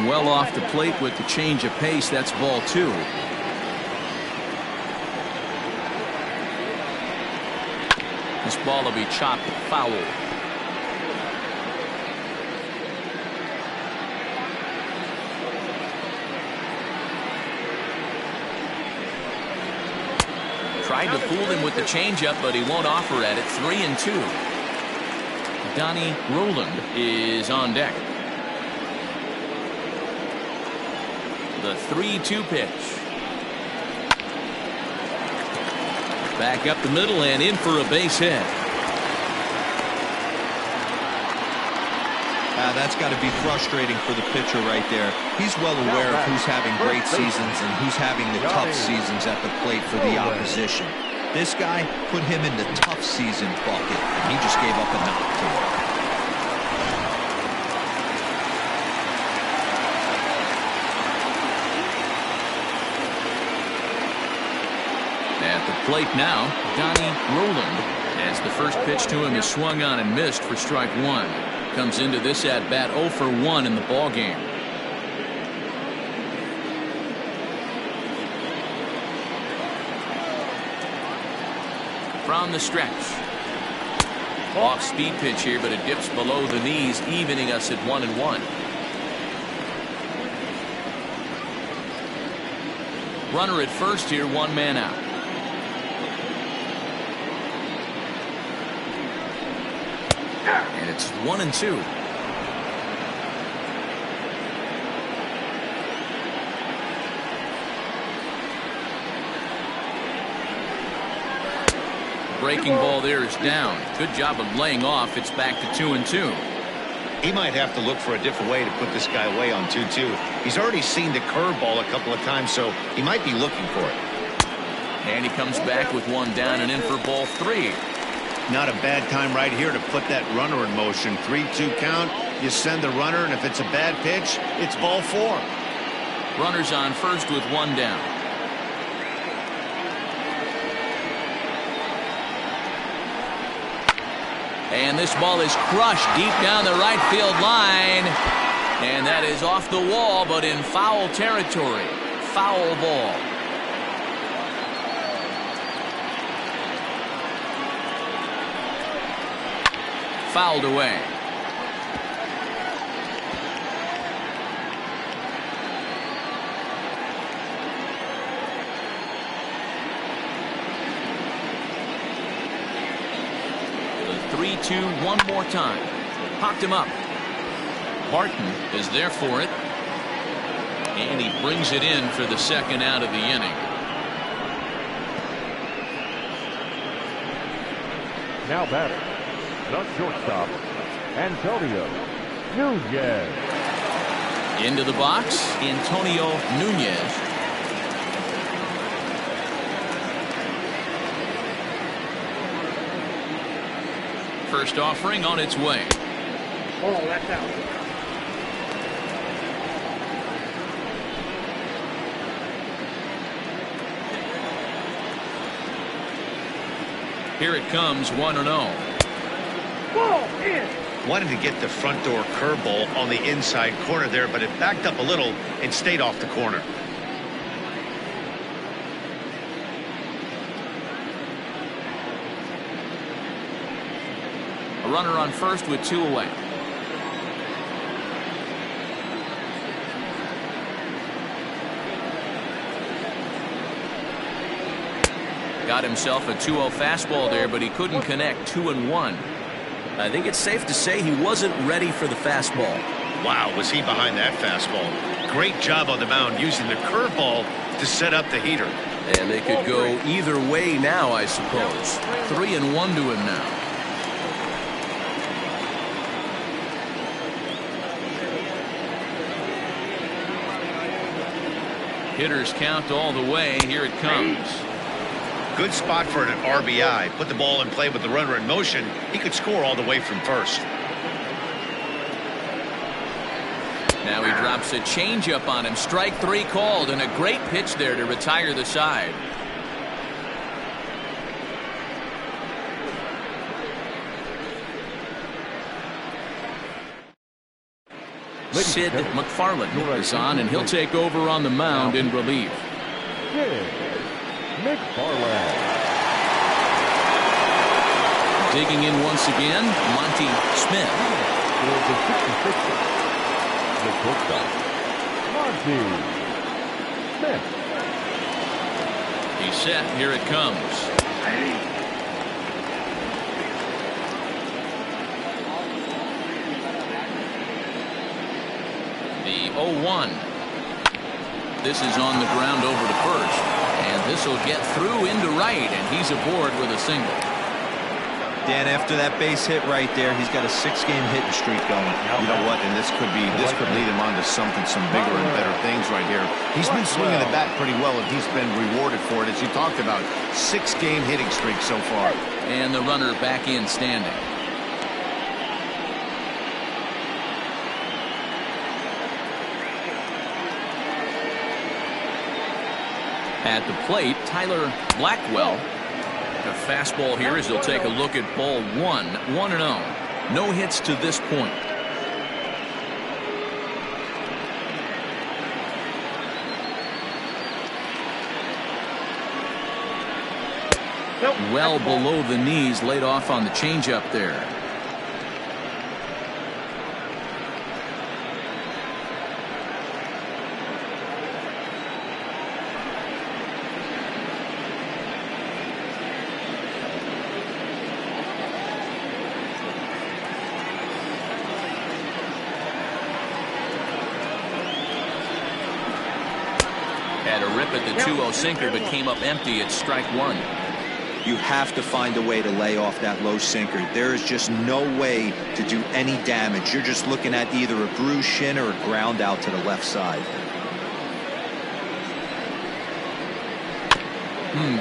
Well off the plate with the change of pace. That's ball 2. This ball will be chopped foul. Tried to fool him with the changeup, but he won't offer at it. 3-2. Donnie Roland is on deck. The 3-2 pitch. Back up the middle and in for a base hit. That's got to be frustrating for the pitcher right there. He's well aware of who's having great seasons and who's having the tough seasons at the plate for the opposition. This guy put him in the tough season bucket, and he just gave up a knock to him. At the plate now, Donnie Roland, as the first pitch to him is swung on and missed for strike 1. Comes into this at bat 0 for 1 in the ball game. From the stretch. Off speed pitch here, but it dips below the knees, evening us at 1-1. Runner at first here, 1 man out. And it's 1-2. Breaking ball there is down. Good job of laying off. It's back to 2-2. He might have to look for a different way to put this guy away on 2-2. He's already seen the curveball a couple of times, so he might be looking for it. And he comes back with 1 down and in for ball 3. Not a bad time right here to put that runner in motion. 3-2 count. You send the runner, and if it's a bad pitch, it's ball 4. Runners on first with 1 down. And this ball is crushed deep down the right field line. And that is off the wall, but in foul territory. Foul ball. Fouled away. The 3-2 one more time. Popped him up. Barton is there for it. And he brings it in for the second out of the inning. Now batter, the shortstop, Antonio Nunez. Into the box, Antonio Nunez. First offering on its way. Oh, that's out. Here it comes, 1-0. Ball in. Wanted to get the front door curveball on the inside corner there, but it backed up a little and stayed off the corner. A runner on first with 2 away. Got himself a 2-0 fastball there, but he couldn't connect. 2-1. I think it's safe to say he wasn't ready for the fastball. Wow, was he behind that fastball. Great job on the mound using the curveball to set up the heater. And they could go either way now, I suppose. 3-1 to him now. Hitters count all the way. Here it comes. Good spot for an RBI. Put the ball in play with the runner in motion. He could score all the way from first. Now he drops a changeup on him. Strike 3 called, and a great pitch there to retire the side. Sid McFarland is on, and he'll take over on the mound in relief. Sid McFarland. Digging in once again, Monty Smith. For the 66ers, the shortstop, Monty Smith. He's set. Here it comes. The 0-1. This is on the ground over to first, and this will get through into right, and he's aboard with a single. Dan, after that base hit right there, he's got a 6-game hitting streak going. You know what? And this could lead him on to some bigger and better things right here. He's been swinging the bat pretty well, and he's been rewarded for it, as you talked about. 6-game hitting streak so far. And the runner back in standing. At the plate, Tyler Blackwell. The fastball here as he'll take a look at ball 1, 1-0. No hits to this point. Well below the knees, laid off on the changeup there. Had a rip at the 2-0 sinker, but came up empty at strike 1. You have to find a way to lay off that low sinker. There is just no way to do any damage. You're just looking at either a bruised shin or a ground out to the left side.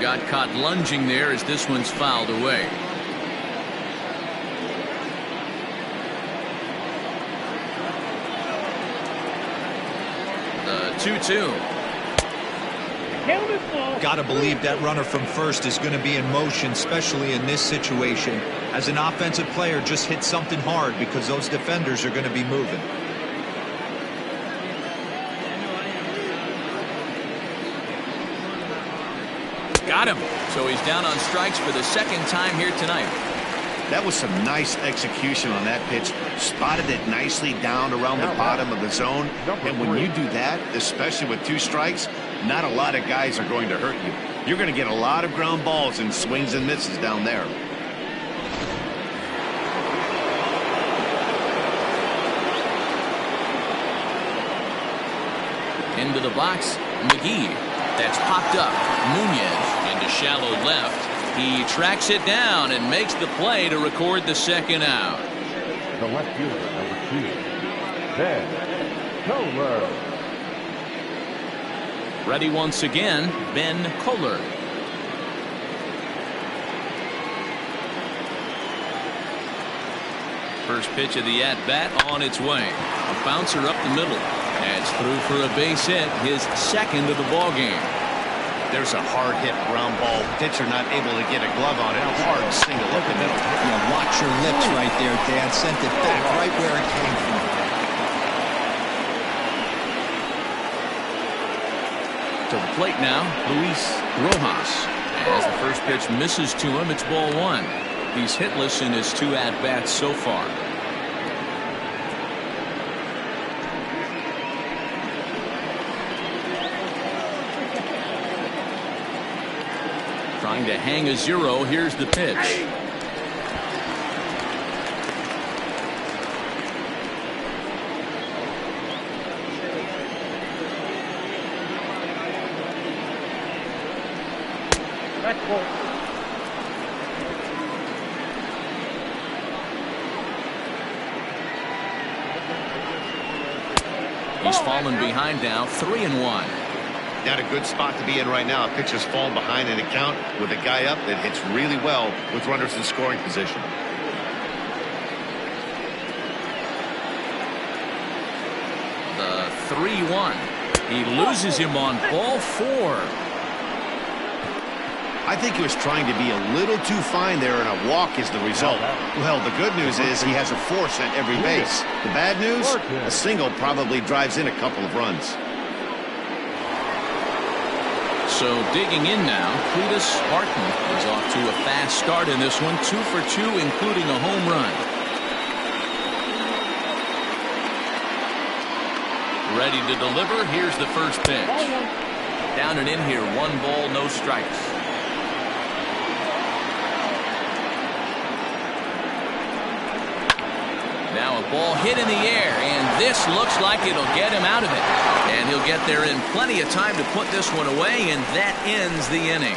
Got caught lunging there as this one's fouled away. The 2-2. Got to believe that runner from first is going to be in motion, especially in this situation. As an offensive player, just hit something hard because those defenders are going to be moving. Got him. So he's down on strikes for the second time here tonight. That was some nice execution on that pitch. Spotted it nicely down around the bottom of the zone. And when you do that, especially with 2 strikes, not a lot of guys are going to hurt you. You're going to get a lot of ground balls and swings and misses down there. Into the box, McGee. That's popped up. Nunez into shallow left. He tracks it down and makes the play to record the second out. The left fielder, number 2, Ben Kohler. Ready once again, Ben Kohler. First pitch of the at-bat on its way. A bouncer up the middle. That's through for a base hit, his second of the ball game. There's a hard hit ground ball. Pitcher not able to get a glove on it. A hard single up the middle. Yeah, watch your lips right there, Dan. Sent it back right where it came from. To the plate now, Luis Rojas. As the first pitch misses to him, it's ball 1. He's hitless in his 2 at-bats so far. Trying to hang a 0. Here's the pitch. He's fallen behind now, 3-1. Not a good spot to be in right now. A pitcher's fallen behind in a count with a guy up that hits really well with runners in scoring position. 3-1. He loses him on ball 4. I think he was trying to be a little too fine there, and a walk is the result. Well, the good news is he has a force at every base. The bad news, a single probably drives in a couple of runs. So digging in now, Cletus Barton is off to a fast start in this one. 2 for 2, including a home run. Ready to deliver. Here's the first pitch. Down and in here. 1 ball, no strikes. Now a ball hit in the air, and this looks like it'll get him out of it. And he'll get there in plenty of time to put this one away, and that ends the inning.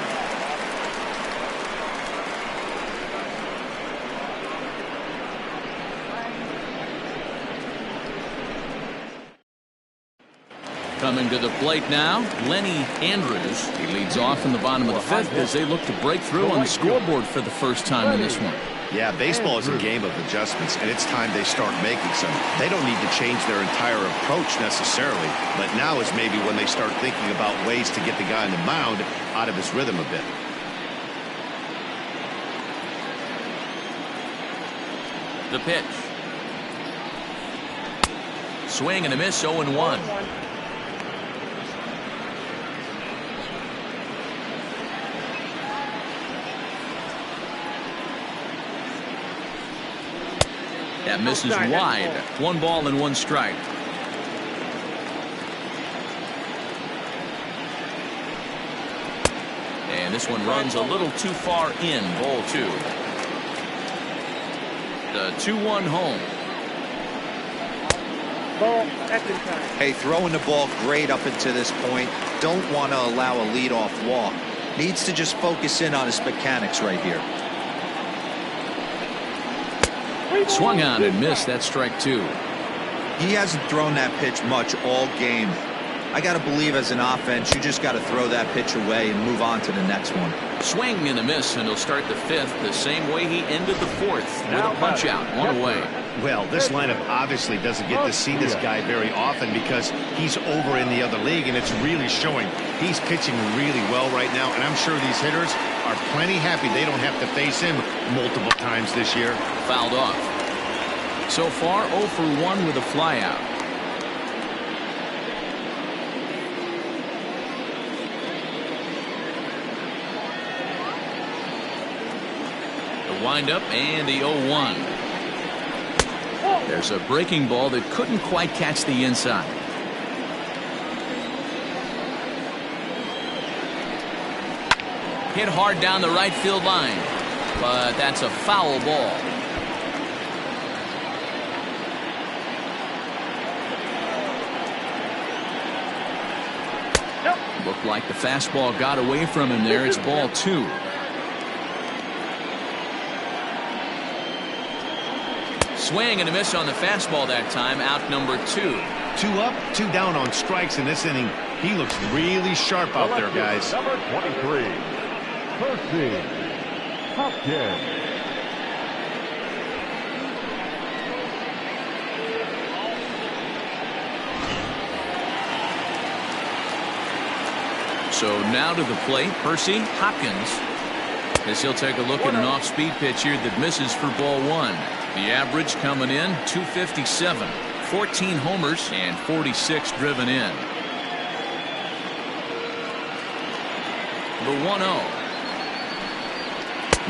Coming to the plate now, Lenny Andrews. He leads off in the bottom of the 5th as they look to break through on the scoreboard for the first time in this one. Yeah, baseball is a game of adjustments, and it's time they start making some. They don't need to change their entire approach necessarily, but now is maybe when they start thinking about ways to get the guy on the mound out of his rhythm a bit. The pitch. Swing and a miss, 0-1. That misses wide. 1 ball and 1 strike. And this one runs a little too far in. Ball 2. The 2-1 home. Hey, throwing the ball great up until this point. Don't want to allow a leadoff walk. Needs to just focus in on his mechanics right here. Swung on and missed. That's strike 2. He hasn't thrown that pitch much all game. I got to believe as an offense, you just got to throw that pitch away and move on to the next one. Swing and a miss, and he'll start the 5th the same way he ended the 4th with a punch out, 1 away. Well, this lineup obviously doesn't get to see this guy very often because he's over in the other league, and it's really showing. He's pitching really well right now, and I'm sure these hitters are plenty happy they don't have to face him multiple times this year. Fouled off. So far, 0 for 1 with a flyout. The windup and the 0-1. There's a breaking ball that couldn't quite catch the inside. Hit hard down the right field line, but that's a foul ball. Looked like the fastball got away from him there. It's ball 2. Swing and a miss on the fastball that time. Out number 2. 2 up, 2 down on strikes in this inning. He looks really sharp out there, guys. Number 23, Percy Hopkins. So now to the plate, Percy Hopkins, as he'll take a look at an off-speed pitch here that misses for ball 1. The average coming in 257, 14 homers and 46 driven in. The 1-0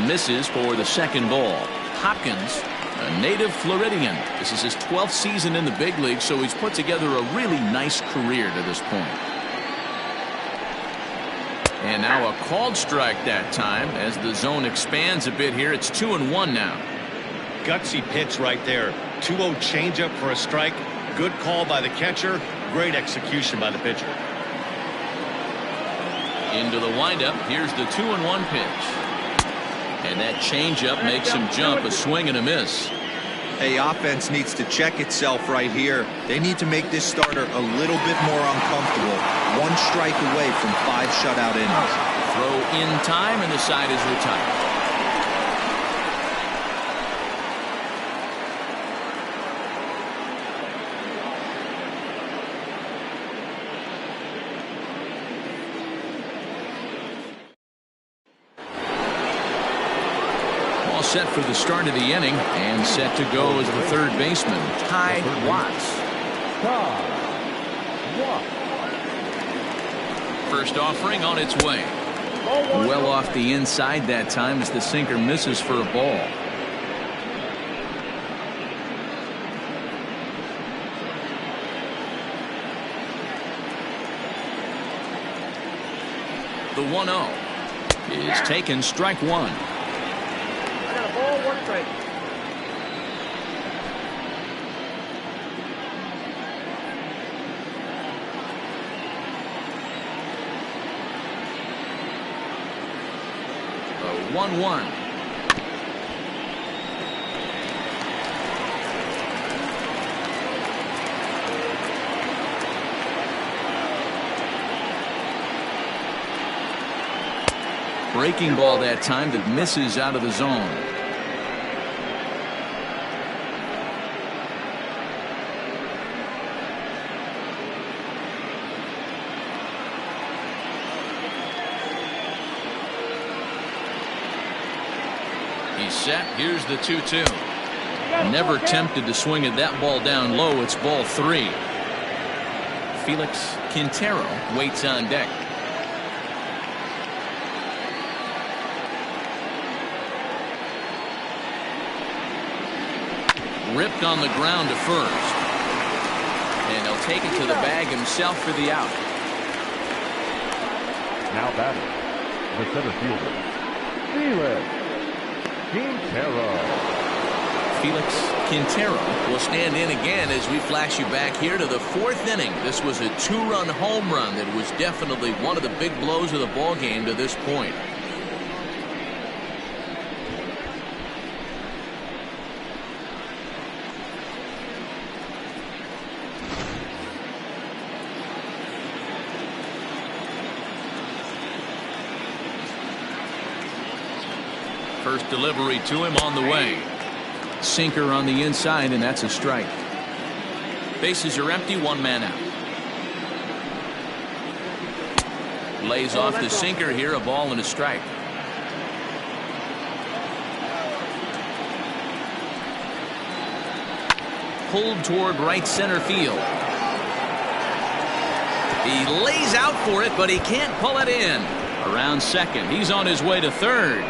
misses for the second ball. Hopkins, a native Floridian. This is his 12th season in the big league, so he's put together a really nice career to this point. And now a called strike that time as the zone expands a bit here. It's 2-1 now. Gutsy pitch right there. 2-0 changeup for a strike. Good call by the catcher. Great execution by the pitcher. Into the windup. Here's the 2-1 pitch. And that changeup makes him jump. A swing and a miss. Hey, offense needs to check itself right here. They need to make this starter a little bit more uncomfortable. 1 strike away from 5 shutout innings. Throw in time, and the side is retired. set for the start of the inning and set to go as the third baseman, Ty Watts. First offering on its way. Well off the inside that time as the sinker misses for a ball. The 1-0 is taken, strike one. I got a ball, one strike. A 1-1. Breaking ball that time that misses out of the zone. He's set. Here's the 2-2. Never tempted to swing at that ball down low. It's ball three. Felix Quintero waits on deck. Ripped on the ground to first. And he'll take it to the bag himself for the out. Now batting, the center fielder, Felix Quintero. Felix Quintero will stand in again as we flash you back here to the fourth inning. This was a two-run home run that was definitely one of the big blows of the ball game to this point. First delivery to him on the way. Sinker on the inside, and that's a strike. Bases are empty, one man out. Lays off the sinker here, a ball and a strike. Pulled toward right center field. He lays out for it, but he can't pull it in. Around second, he's on his way to third.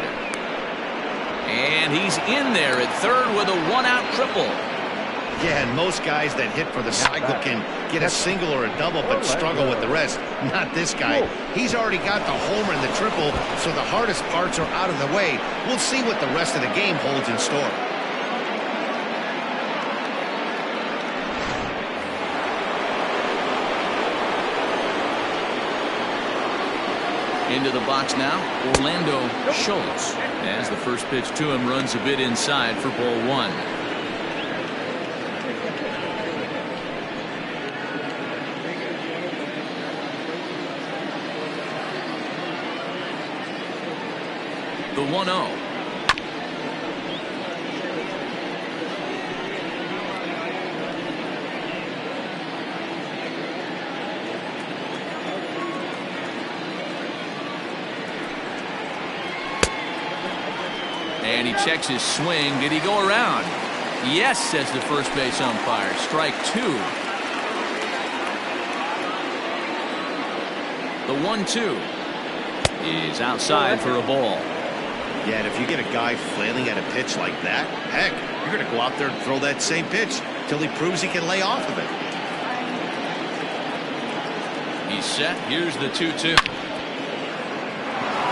And he's in there at third with a one-out triple. Yeah, and most guys that hit for the cycle can get a single or a double but struggle with the rest. Not this guy. He's already got the homer and the triple, so the hardest parts are out of the way. We'll see what the rest of the game holds in store. Into the box now, Orlando Schultz, as the first pitch to him runs a bit inside for ball one. The 1-0. And he checks his swing. Did he go around? Yes, says the first base umpire. Strike two. The 1-2 is outside for a ball. Yeah, and if you get a guy flailing at a pitch like that, heck, you're going to go out there and throw that same pitch till he proves he can lay off of it. He's set. Here's the 2-2.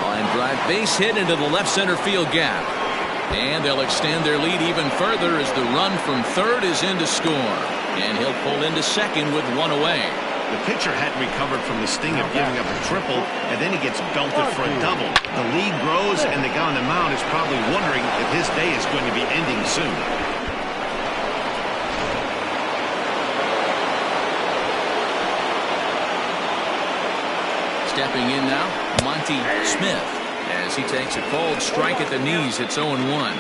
Line drive, base hit into the left center field gap. And they'll extend their lead even further as the run from third is in to score. And he'll pull into second with one away. The pitcher hadn't recovered from the sting of giving up a triple, and then he gets belted for a double. The lead grows, and the guy on the mound is probably wondering if his day is going to be ending soon. Stepping in now, Monty Smith, as he takes a cold strike at the knees. It's 0-1.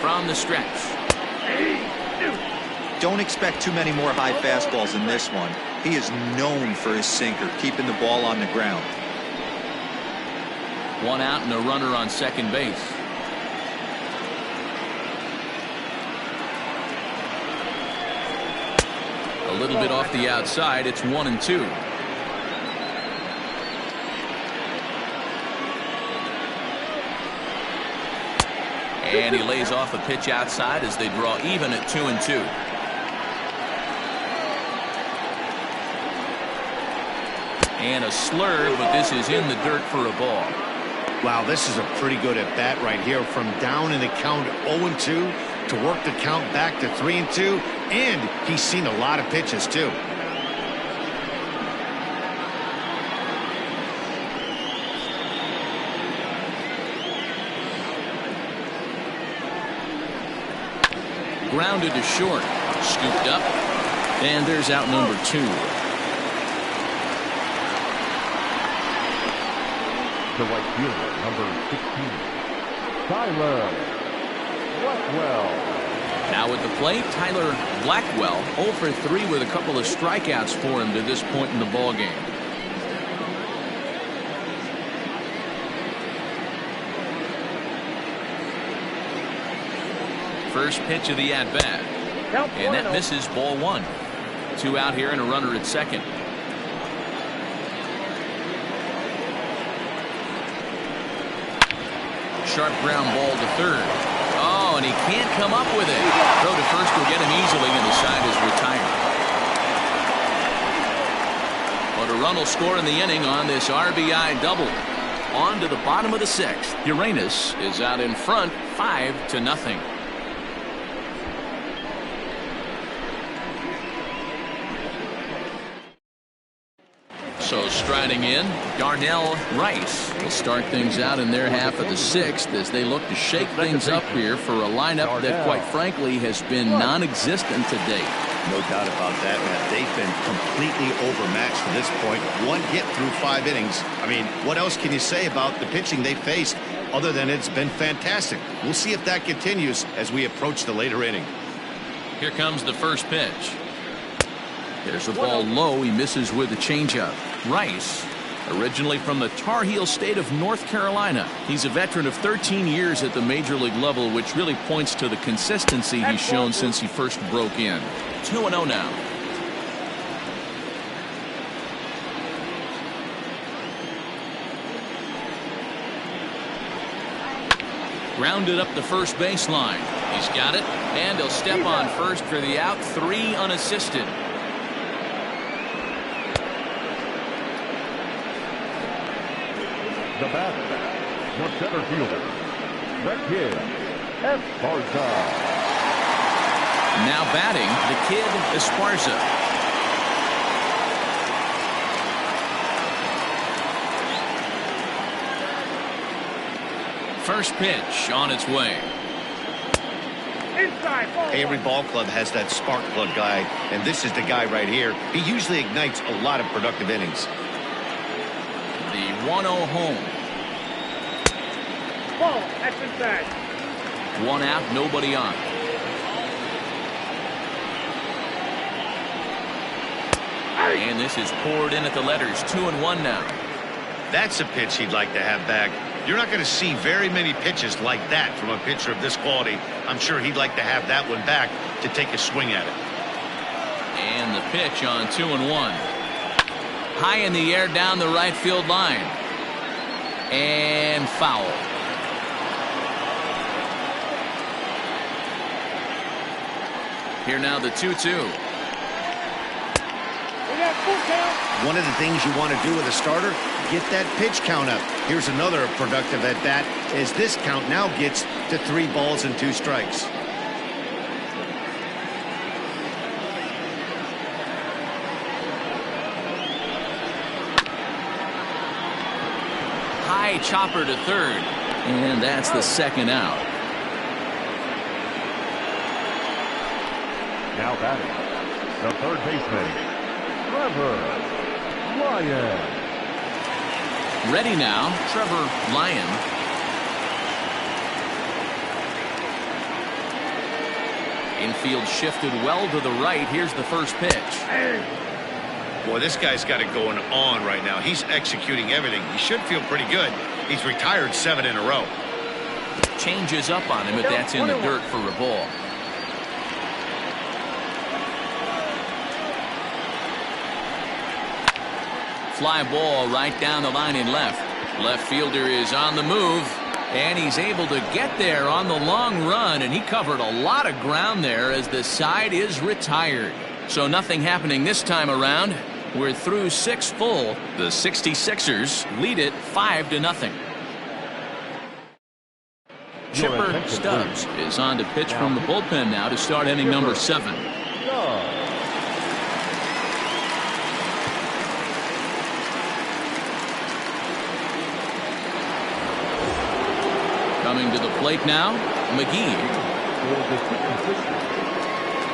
From the stretch. Don't expect too many more high fastballs in this one. He is known for his sinker, keeping the ball on the ground. One out and a runner on second base. A little bit off the outside. It's 1-2. And he lays off a pitch outside as they draw even at 2-2. And a slurve, but this is in the dirt for a ball. Wow, this is a pretty good at bat right here. From down in the count 0-2 to work the count back to 3-2. And he's seen a lot of pitches too. Grounded to short. Scooped up. And there's out number 2. The right fielder, number 16, Tyler Blackwell. Now at the plate, Tyler Blackwell 0 for 3 with a couple of strikeouts for him to this point in the ball game. First pitch of the at-bat. And that misses, ball 1. 2 out here and a runner at second. Sharp ground ball to third. Oh, and he can't come up with it. Throw to first will get him easily, and the side is retired. But a run will score in the inning on this RBI double. On to the bottom of the 6th. Uranus is out in front, 5-0. So striding in, Darnell Rice will start things out in their half of the 6th as they look to shake things up here for a lineup that, quite frankly, has been non-existent to date. No doubt about that, Matt. They've been completely overmatched to this point. 1 hit through 5 innings. I mean, what else can you say about the pitching they faced other than it's been fantastic? We'll see if that continues as we approach the later inning. Here comes the first pitch. There's a ball low. He misses with a changeup. Rice, originally from the Tar Heel state of North Carolina. He's a veteran of 13 years at the major league level, which really points to the consistency he's shown since he first broke in. 2-0 now. Grounded up the first baseline. He's got it, and he'll step on first for the out. 3 unassisted. The batter, the center fielder, the kid, Esparza. Now batting, the kid, Esparza. First pitch on its way. Every ball club has that spark plug guy, and this is the guy right here. He usually ignites a lot of productive innings. The 1-0 home. Ball, that's inside. 1 out, nobody on. And this is poured in at the letters. 2-1 now. That's a pitch he'd like to have back. You're not going to see very many pitches like that from a pitcher of this quality. I'm sure he'd like to have that one back to take a swing at it. And the pitch on 2-1. High in the air down the right field line. And foul. Here now the 2-2. One of the things you want to do with a starter, get that pitch count up. Here's another productive at bat as this count now gets to 3 balls and 2 strikes. High chopper to third. And that's the 2nd out. Now batting, the third baseman, Trevor Lyon. Ready now, Trevor Lyon. Infield shifted well to the right. Here's the first pitch. Boy, this guy's got it going on right now. He's executing everything. He should feel pretty good. He's retired 7 in a row. Changes up on him, but that's in the dirt for a ball. Fly ball right down the line in left. Left fielder is on the move, and he's able to get there on the long run, and he covered a lot of ground there as the side is retired. So nothing happening this time around. We're through 6 full. The 66ers lead it 5-0. Chipper Stubbs is on to pitch from the bullpen now to start inning number 7. Coming to the plate now, McGee.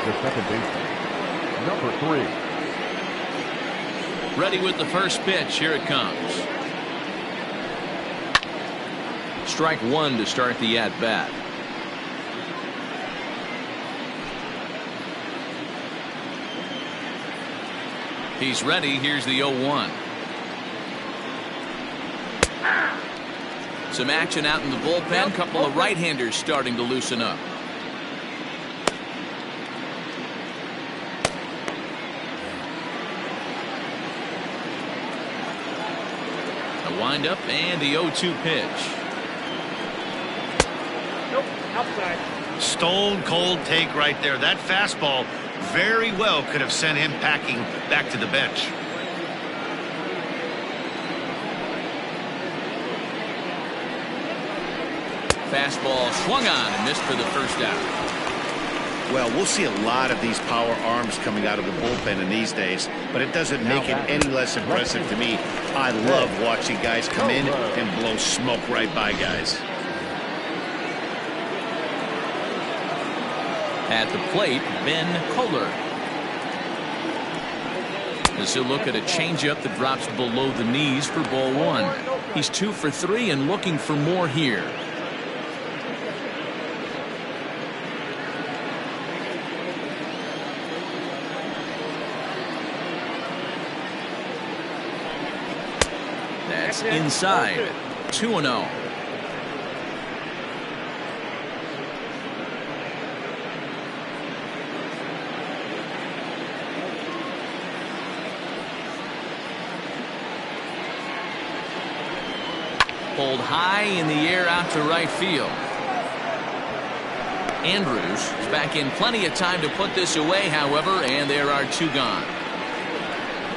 The second baseman, number 3. Ready with the first pitch. Here it comes. Strike 1 to start the at-bat. He's ready. Here's the 0-1. Some action out in the bullpen. Couple of right-handers starting to loosen up. A windup and the 0-2 pitch. Nope, outside. Stone cold take right there. That fastball very well could have sent him packing back to the bench. Fastball swung on and missed for the first out. Well, we'll see a lot of these power arms coming out of the bullpen in these days, but it doesn't make it any less impressive to me. I love watching guys come in and blow smoke right by guys. At the plate, Ben Kohler. As he'll look at a changeup that drops below the knees for ball 1. He's 2 for 3 and looking for more here. That's inside. 2-0. Pulled high in the air out to right field. Andrews is back in plenty of time to put this away, however, and there are 2 gone.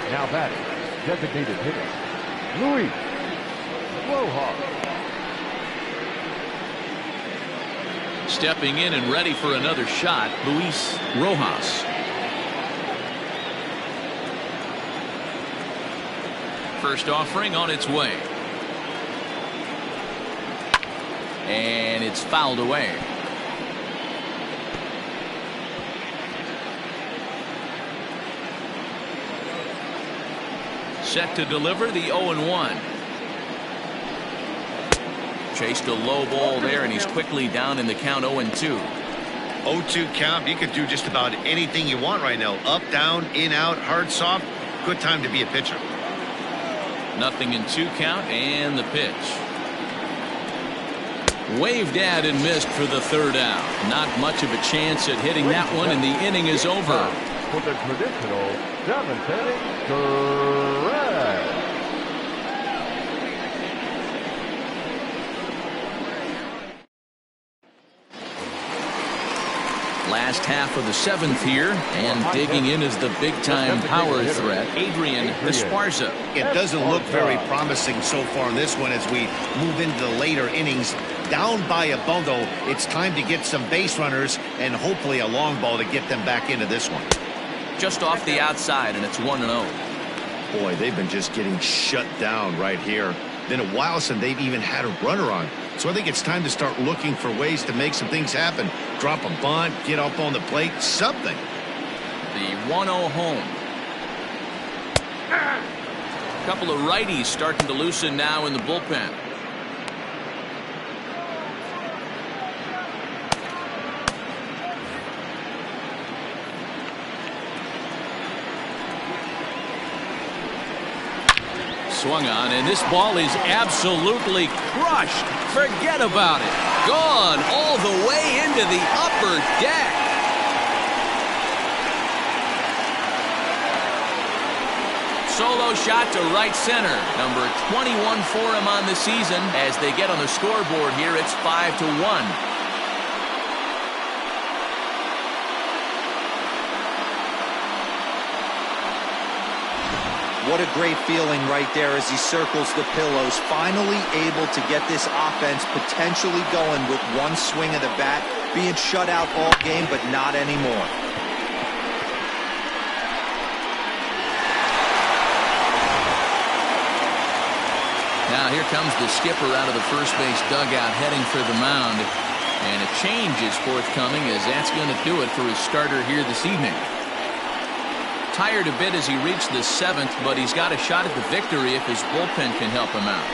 Now batting, designated hitter, Luis Rojas. Stepping in and ready for another shot, Luis Rojas. First offering on its way. And it's fouled away. Set to deliver the 0-1. Chased a low ball there, and he's quickly down in the count 0-2. 0-2 count. You could do just about anything you want right now. Up, down, in, out, hard, soft. Good time to be a pitcher. Nothing in 2 count, and the pitch. Waved at and missed for the 3rd out. Not much of a chance at hitting that one, and the inning is over. For the traditional 7th inning, correct. Last half of the 7th here, and digging in is the big-time power threat, Adrian Esparza. It doesn't look very promising so far in this one as we move into the later innings. Down by a bundle, it's time to get some base runners and hopefully a long ball to get them back into this one. Just off the outside, and it's 1-0. Boy, they've been just getting shut down right here. Been a while since they've even had a runner on. So I think it's time to start looking for ways to make some things happen. Drop a bunt, get up on the plate, something. The 1-0 home. A couple of righties starting to loosen now in the bullpen. swung on, and this ball is absolutely crushed. Forget about it. Gone all the way into the upper deck. Solo shot to right center. Number 21 for him on the season. As they get on the scoreboard here, it's 5-1. What a great feeling right there as he circles the pillows. Finally able to get this offense potentially going with one swing of the bat. Being shut out all game, but not anymore. Now here comes the skipper out of the first base dugout heading for the mound. And a change is forthcoming, as that's going to do it for his starter here this evening. Tired a bit as he reached the 7th, but he's got a shot at the victory if his bullpen can help him out.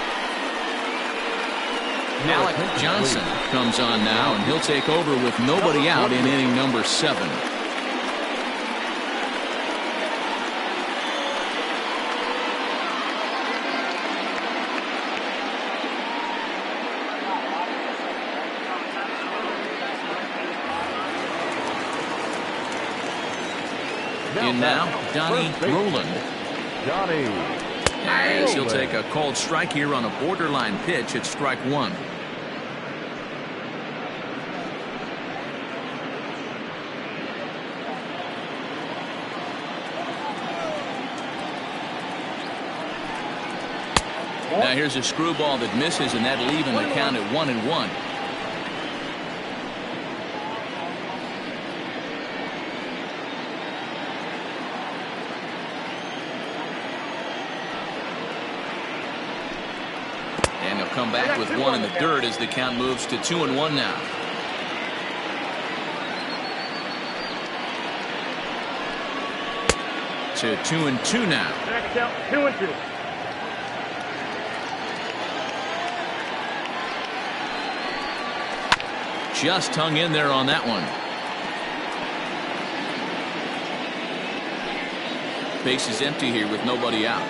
Alec Johnson comes on now, and he'll take over with nobody out in inning number 7. In now, Donnie Roland. As he'll take a called strike here on a borderline pitch at strike 1. Now here's a screwball that misses, and that'll even the count at 1-1. Come back with one in the dirt as the count moves to 2-1 now. To 2-2 now. 2-2. Just hung in there on that one. Base is empty here with nobody out.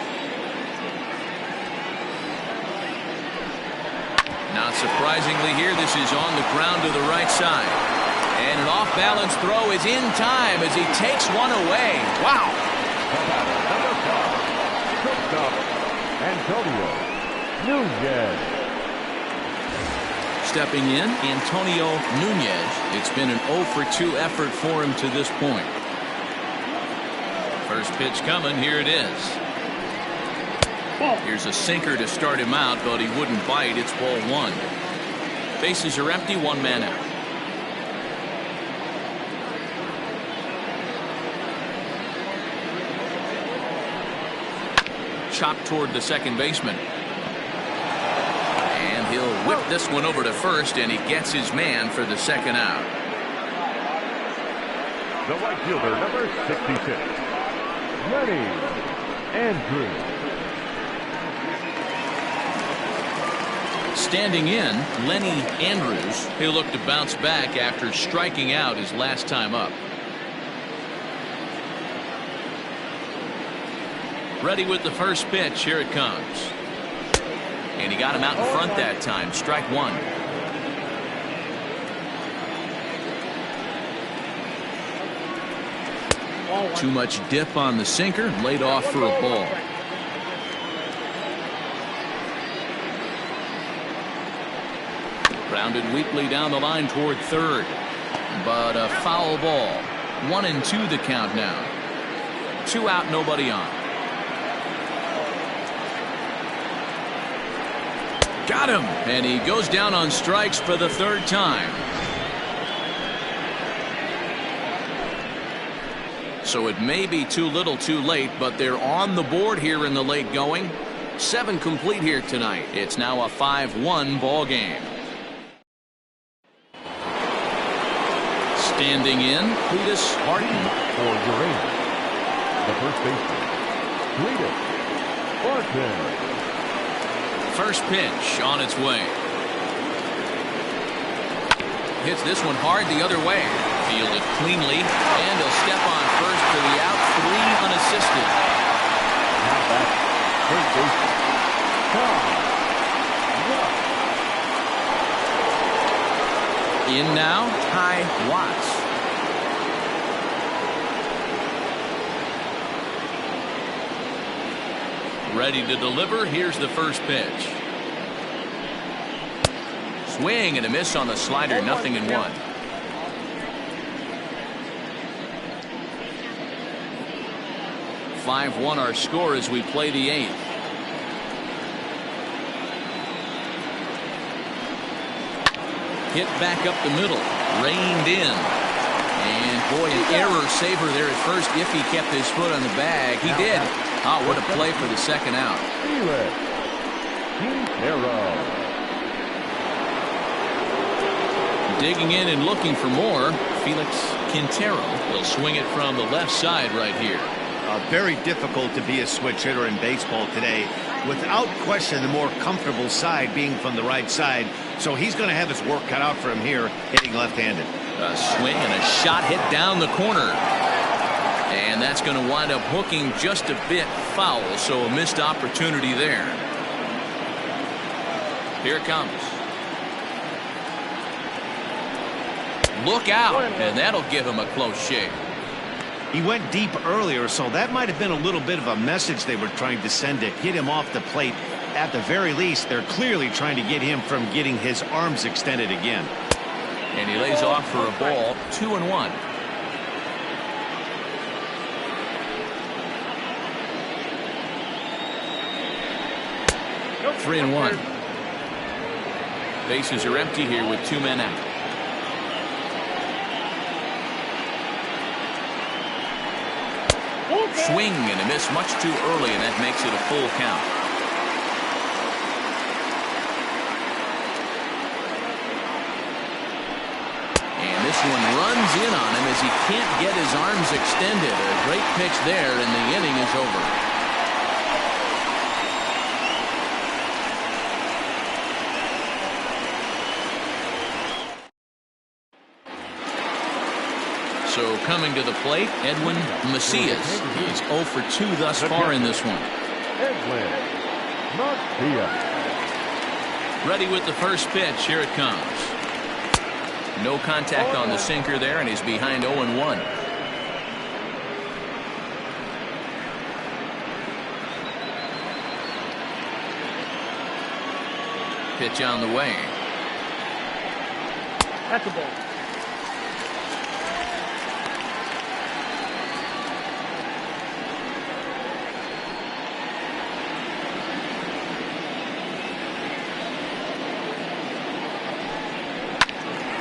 Not surprisingly here, this is on the ground to the right side. And an off-balance throw is in time as he takes one away. Wow. Antonio Nunez. Stepping in, Antonio Nunez. It's been an 0-for-2 effort for him to this point. First pitch coming, here it is. Here's a sinker to start him out, but he wouldn't bite. It's ball 1. Bases are empty, 1 man out. Chopped toward the second baseman. And he'll whip this one over to first, and he gets his man for the second out. The right fielder, number 66, Lenny Andrews. Standing in, Lenny Andrews. He'll look to bounce back after striking out his last time up. Ready with the first pitch. Here it comes. And he got him out in front that time. Strike 1. Too much dip on the sinker. Laid off for a ball. Grounded weakly down the line toward third. But a foul ball. 1-2 the count now. 2 out, nobody on. Got him. And he goes down on strikes for the 3rd time. So it may be too little too late, but they're on the board here in the late going. 7 complete here tonight. It's now a 5-1 ball game. Standing in, Cletus Barton for Uranus. The first baseman, Cletus Barton. First pitch on its way. Hits this one hard the other way. Fielded cleanly, and he'll step on first for the out. 3 unassisted. Now back, third baseman, In now, Ty Watts. Ready to deliver. Here's the first pitch. Swing and a miss on the slider. 0-1. (5-1) our score as we play the 8th. Hit back up the middle. Reined in. And boy, an error saver there at first if he kept his foot on the bag. He did. Oh, what a play for the second out. Digging in and looking for more. Felix Quintero will swing it from the left side right here. Very difficult to be a switch hitter in baseball today. Without question, the more comfortable side being from the right side. So he's going to have his work cut out for him here, hitting left-handed. A swing and a shot hit down the corner. And that's going to wind up hooking just a bit foul, so a missed opportunity there. Here it comes. Look out, and that'll give him a close shave. He went deep earlier, so that might have been a little bit of a message they were trying to send to hit him off the plate. At the very least, they're clearly trying to get him from getting his arms extended again. And he lays off for a ball. 2-1. Nope. 3-1. Bases are empty here with 2 men out. Swing and a miss much too early, and that makes it a full count. And this one runs in on him as he can't get his arms extended. A great pitch there, and the inning is over. So coming to the plate, Edwin Macias. He's 0 for 2 thus far in this one. Edwin Macias. Ready with the first pitch. Here it comes. No contact on the sinker there, and he's behind 0-1. Pitch on the way. That's a ball.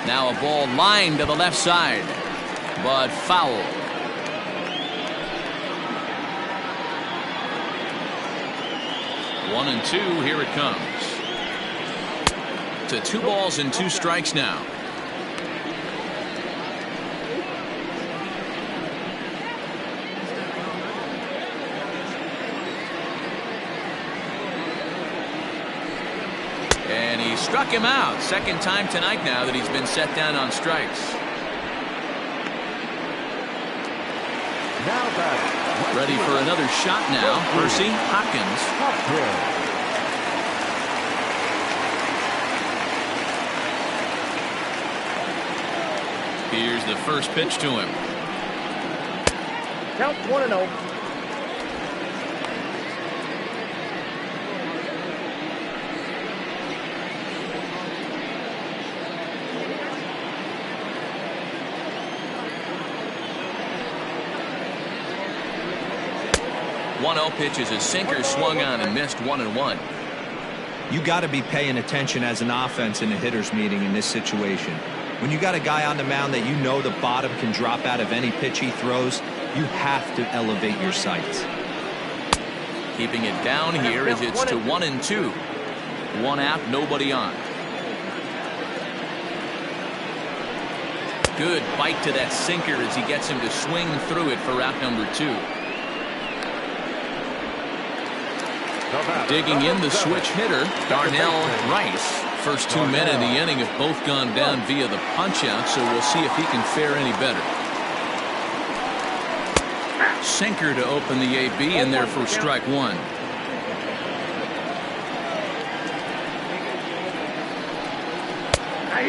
Now a ball lined to the left side, but foul. One and two. Here it comes. To 2 balls and 2 strikes now. And he struck him out. Second time tonight now that he's been set down on strikes. Now back. Ready for another shot now. Percy Hopkins. Here's the first pitch to him. Count 1-0. Pitch is a sinker swung on and missed. 1-1. You got to be paying attention as an offense in a hitter's meeting in this situation. When you got a guy on the mound that you know the bottom can drop out of any pitch he throws, you have to elevate your sights. Keeping it down here as it's to 1-2. 1 out, nobody on. Good bite to that sinker as he gets him to swing through it for out number 2. Digging in the switch hitter, Darnell Rice. First 2 men in the inning have both gone down via the punch-out, so we'll see if he can fare any better. Sinker to open the AB, and there for strike 1.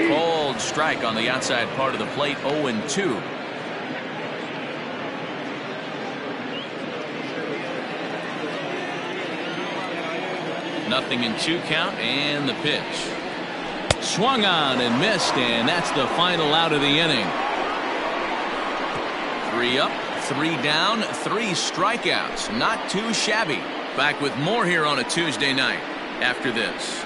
Cold strike on the outside part of the plate. 0-2. Nothing in 2 count, and the pitch. Swung on and missed, and that's the final out of the inning. 3 up, 3 down, 3 strikeouts. Not too shabby. Back with more here on a Tuesday night after this.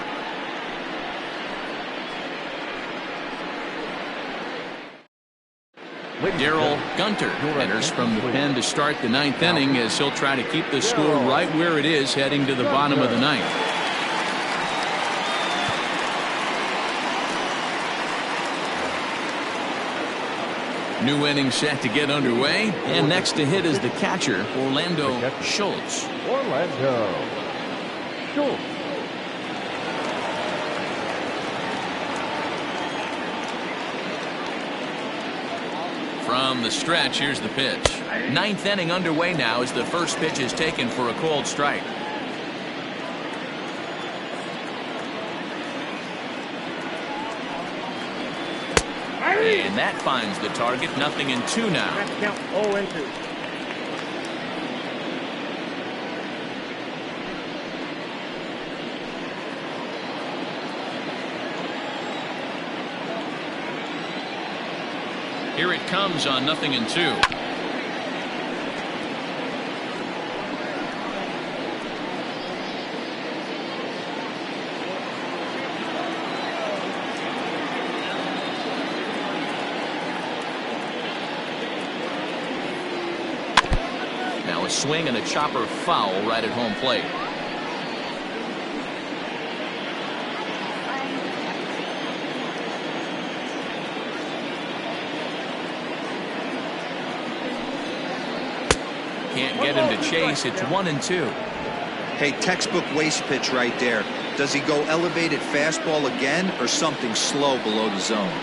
Daryl Gunter enters from the pen to start the 9th inning as he'll try to keep the score right where it is heading to the bottom of the 9th. New inning set to get underway, and next to hit is the catcher, Orlando Schultz. Orlando Schultz. From the stretch, here's the pitch. 9th inning underway now as the first pitch is taken for a cold strike. And that finds the target. Nothing in 2 now. Count 0-2. Here it comes on 0-2. Now a swing and a chopper foul right at home plate. Can't get him to chase. It's 1-2. Hey, textbook waste pitch right there. Does he go elevated fastball again or something slow below the zone?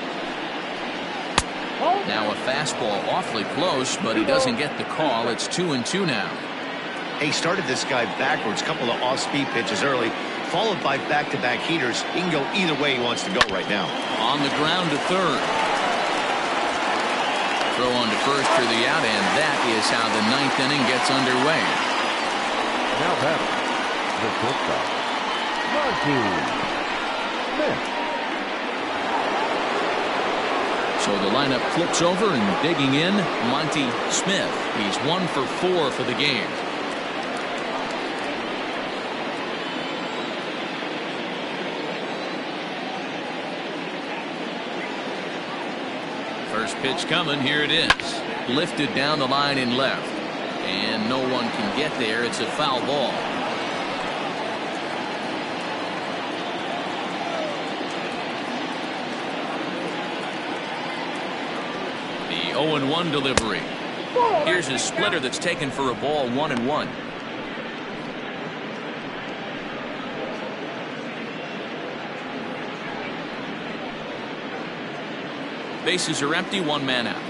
Now a fastball awfully close, but he doesn't get the call. It's 2-2 now. He started this guy backwards, couple of off-speed pitches early, followed by back-to-back heaters. He can go either way he wants to go right now. On the ground to third. Throw on to first for the out, and that is how the 9th inning gets underway. Now batting, the shortstop, Monty Smith. So the lineup flips over, and digging in, Monty Smith. He's 1 for 4 for the game. First pitch coming. Here it is. Lifted down the line in left. And no one can get there. It's a foul ball. The 0-1 delivery. Here's his splitter that's taken for a ball. 1-1. Bases are empty, 1 man out.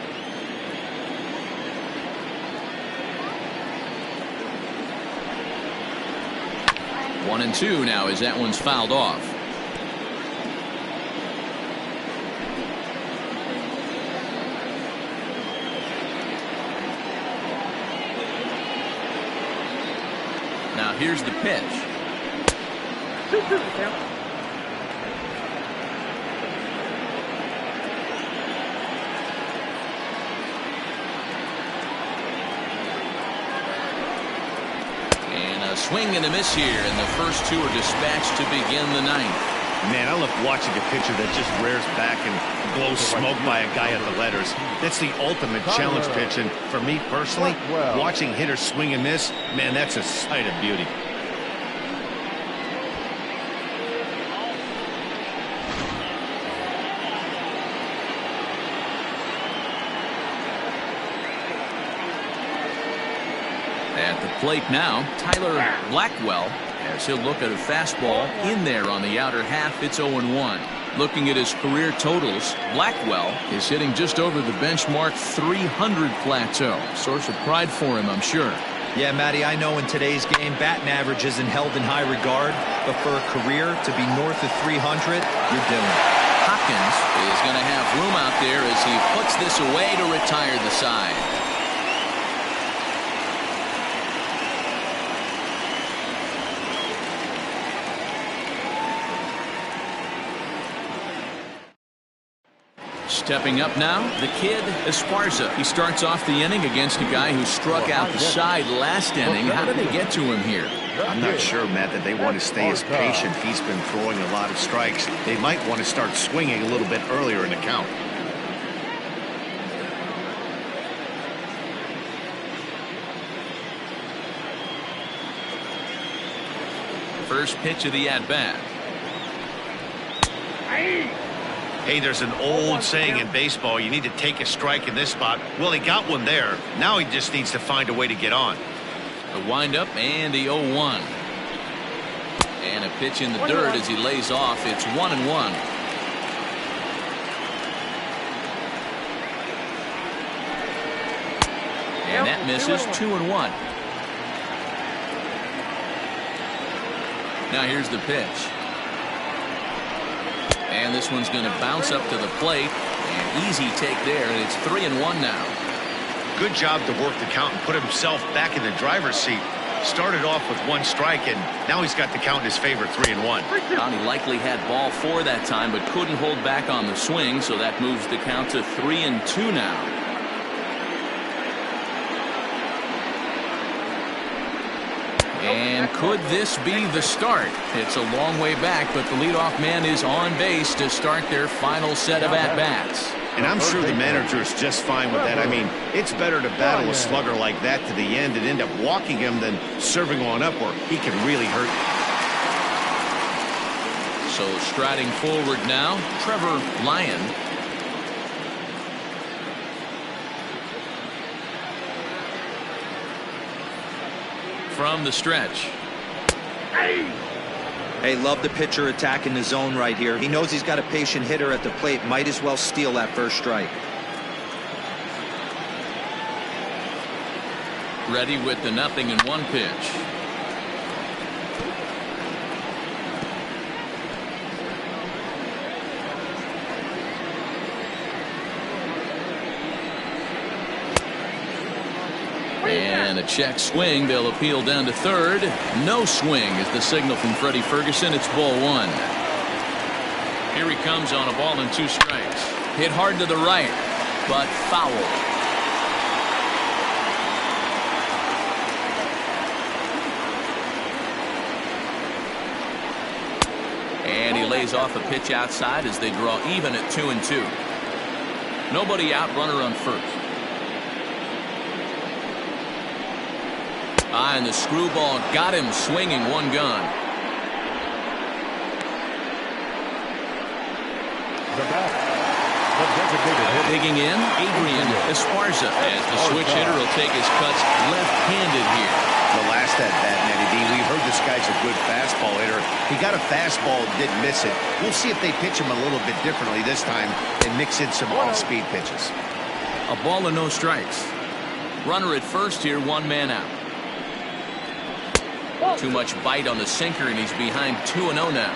One and 2 now as that one's fouled off. Now here's the pitch. 2-2 count. Swing and a miss here, and the first 2 are dispatched to begin the 9th. Man, I love watching a pitcher that just rears back and blows smoke by a guy at the letters. That's the ultimate challenge pitch, and for me personally, watching hitters swing and miss, man, that's a sight of beauty. At the plate now, Tyler Blackwell, as he'll look at a fastball in there on the outer half. It's 0-1. Looking at his career totals, Blackwell is hitting just over the benchmark 300 plateau. Source of pride for him, I'm sure. Yeah, Matty, I know in today's game, batting average isn't held in high regard, but for a career to be north of 300, you're doing it. Hot Hopkins is going to have room out there as he puts this away to retire the side. Stepping up now, the kid Esparza. He starts off the inning against a guy who struck out the side last inning. How did they get to him here? I'm not sure, Matt, that they want to stay as patient. He's been throwing a lot of strikes. They might want to start swinging a little bit earlier in the count. First pitch of the at-bat. Hey, there's an old saying in baseball, you need to take a strike in this spot. Well, he got one there. Now he just needs to find a way to get on. A windup and the 0-1. And a pitch in the dirt as he lays off. It's 1-1. And that misses. 2-1. Now here's the pitch. And this one's going to bounce up to the plate. An easy take there, and it's 3-1 now. Good job to work the count and put himself back in the driver's seat. Started off with one strike, and now he's got the count in his favor, 3-1. He likely had ball 4 that time, but couldn't hold back on the swing, so that moves the count to 3-2 now. And could this be the start? It's a long way back, but the leadoff man is on base to start their final set of at-bats. And I'm sure the manager's just fine with that. I mean, it's better to battle a slugger like that to the end and end up walking him than serving on up where he can really hurt you. So striding forward now, Trevor Lyon. From the stretch. Hey, love the pitcher attacking the zone right here. He knows he's got a patient hitter at the plate. Might as well steal that first strike. Ready with the 0-1 pitch. And a check swing. They'll appeal down to third. No swing is the signal from Freddie Ferguson. It's ball 1. Here he comes on a ball and 2 strikes. Hit hard to the right, but foul. And he lays off a pitch outside as they draw even at 2-2. Nobody out, runner on first. And the screwball got him swinging, 1 gone. Digging in, Adrian Esparza as the switch hitter will take his cuts left-handed here. The last at-bat, Matty D, we heard this guy's a good fastball hitter. He got a fastball, didn't miss it. We'll see if they pitch him a little bit differently this time and mix in some off-speed pitches. A ball and no strikes. Runner at first here, 1 man out. Too much bite on the sinker, and he's behind 2-0 now.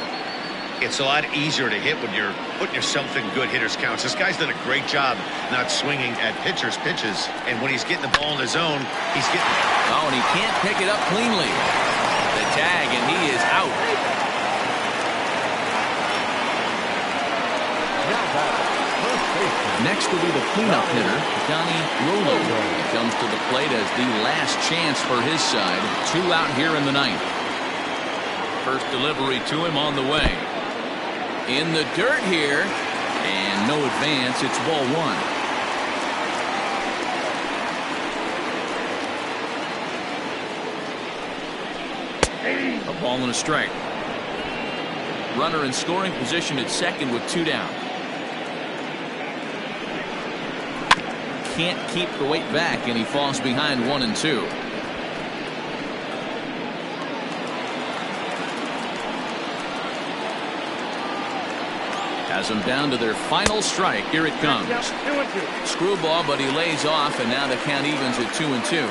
It's a lot easier to hit when you're putting yourself in good hitters' counts. This guy's done a great job not swinging at pitchers' pitches, and when he's getting the ball in his zone, he's getting... Oh, and he can't pick it up cleanly. The tag, and he is out. Next will be the cleanup hitter, Johnny Rolo. He comes to the plate as the last chance for his side. 2 out here in the 9th. First delivery to him on the way. In the dirt here, and no advance. It's ball 1. A ball and a strike. Runner in scoring position at second with 2 down. Can't keep the weight back, and he falls behind 1-2. Has them down to their final strike. Here it comes. Screwball, but he lays off, and now the count evens at 2-2.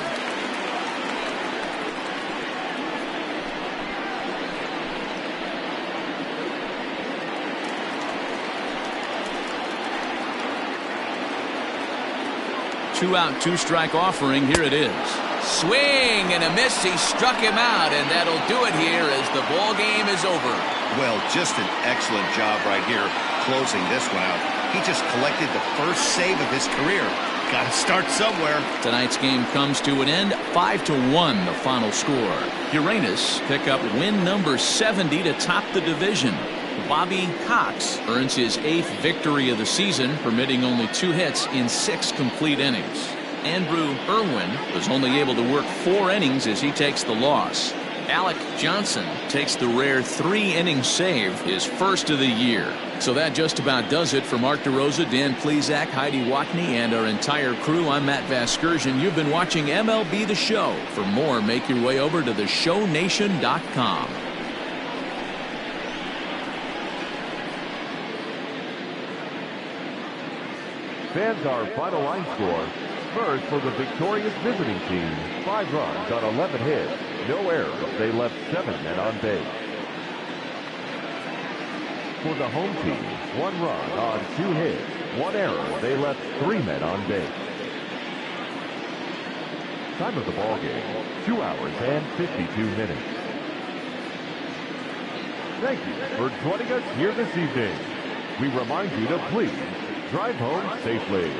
2-out, 2-strike offering. Here it is. Swing and a miss. He struck him out, and that'll do it here as the ball game is over. Well, just an excellent job right here closing this one out. He just collected the first save of his career. Got to start somewhere. Tonight's game comes to an end. 5-1 the final score. Uranus pick up win number 70 to top the division. Bobby Cox earns his 8th victory of the season, permitting only 2 hits in 6 complete innings. Andrew Irwin was only able to work 4 innings as he takes the loss. Alec Johnson takes the rare 3-inning save, his first of the year. So that just about does it for Mark DeRosa, Dan Plesac, Heidi Watney, and our entire crew. I'm Matt Vasgersian. You've been watching MLB The Show. For more, make your way over to theshownation.com. Fans, our final line score. First, for the victorious visiting team, 5 runs on 11 hits, no errors. They left 7 men on base. For the home team, 1 run on 2 hits, 1 error. They left 3 men on base. Time of the ball game, 2 hours and 52 minutes. Thank you for joining us here this evening. We remind you to please drive home safely.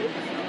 Oops.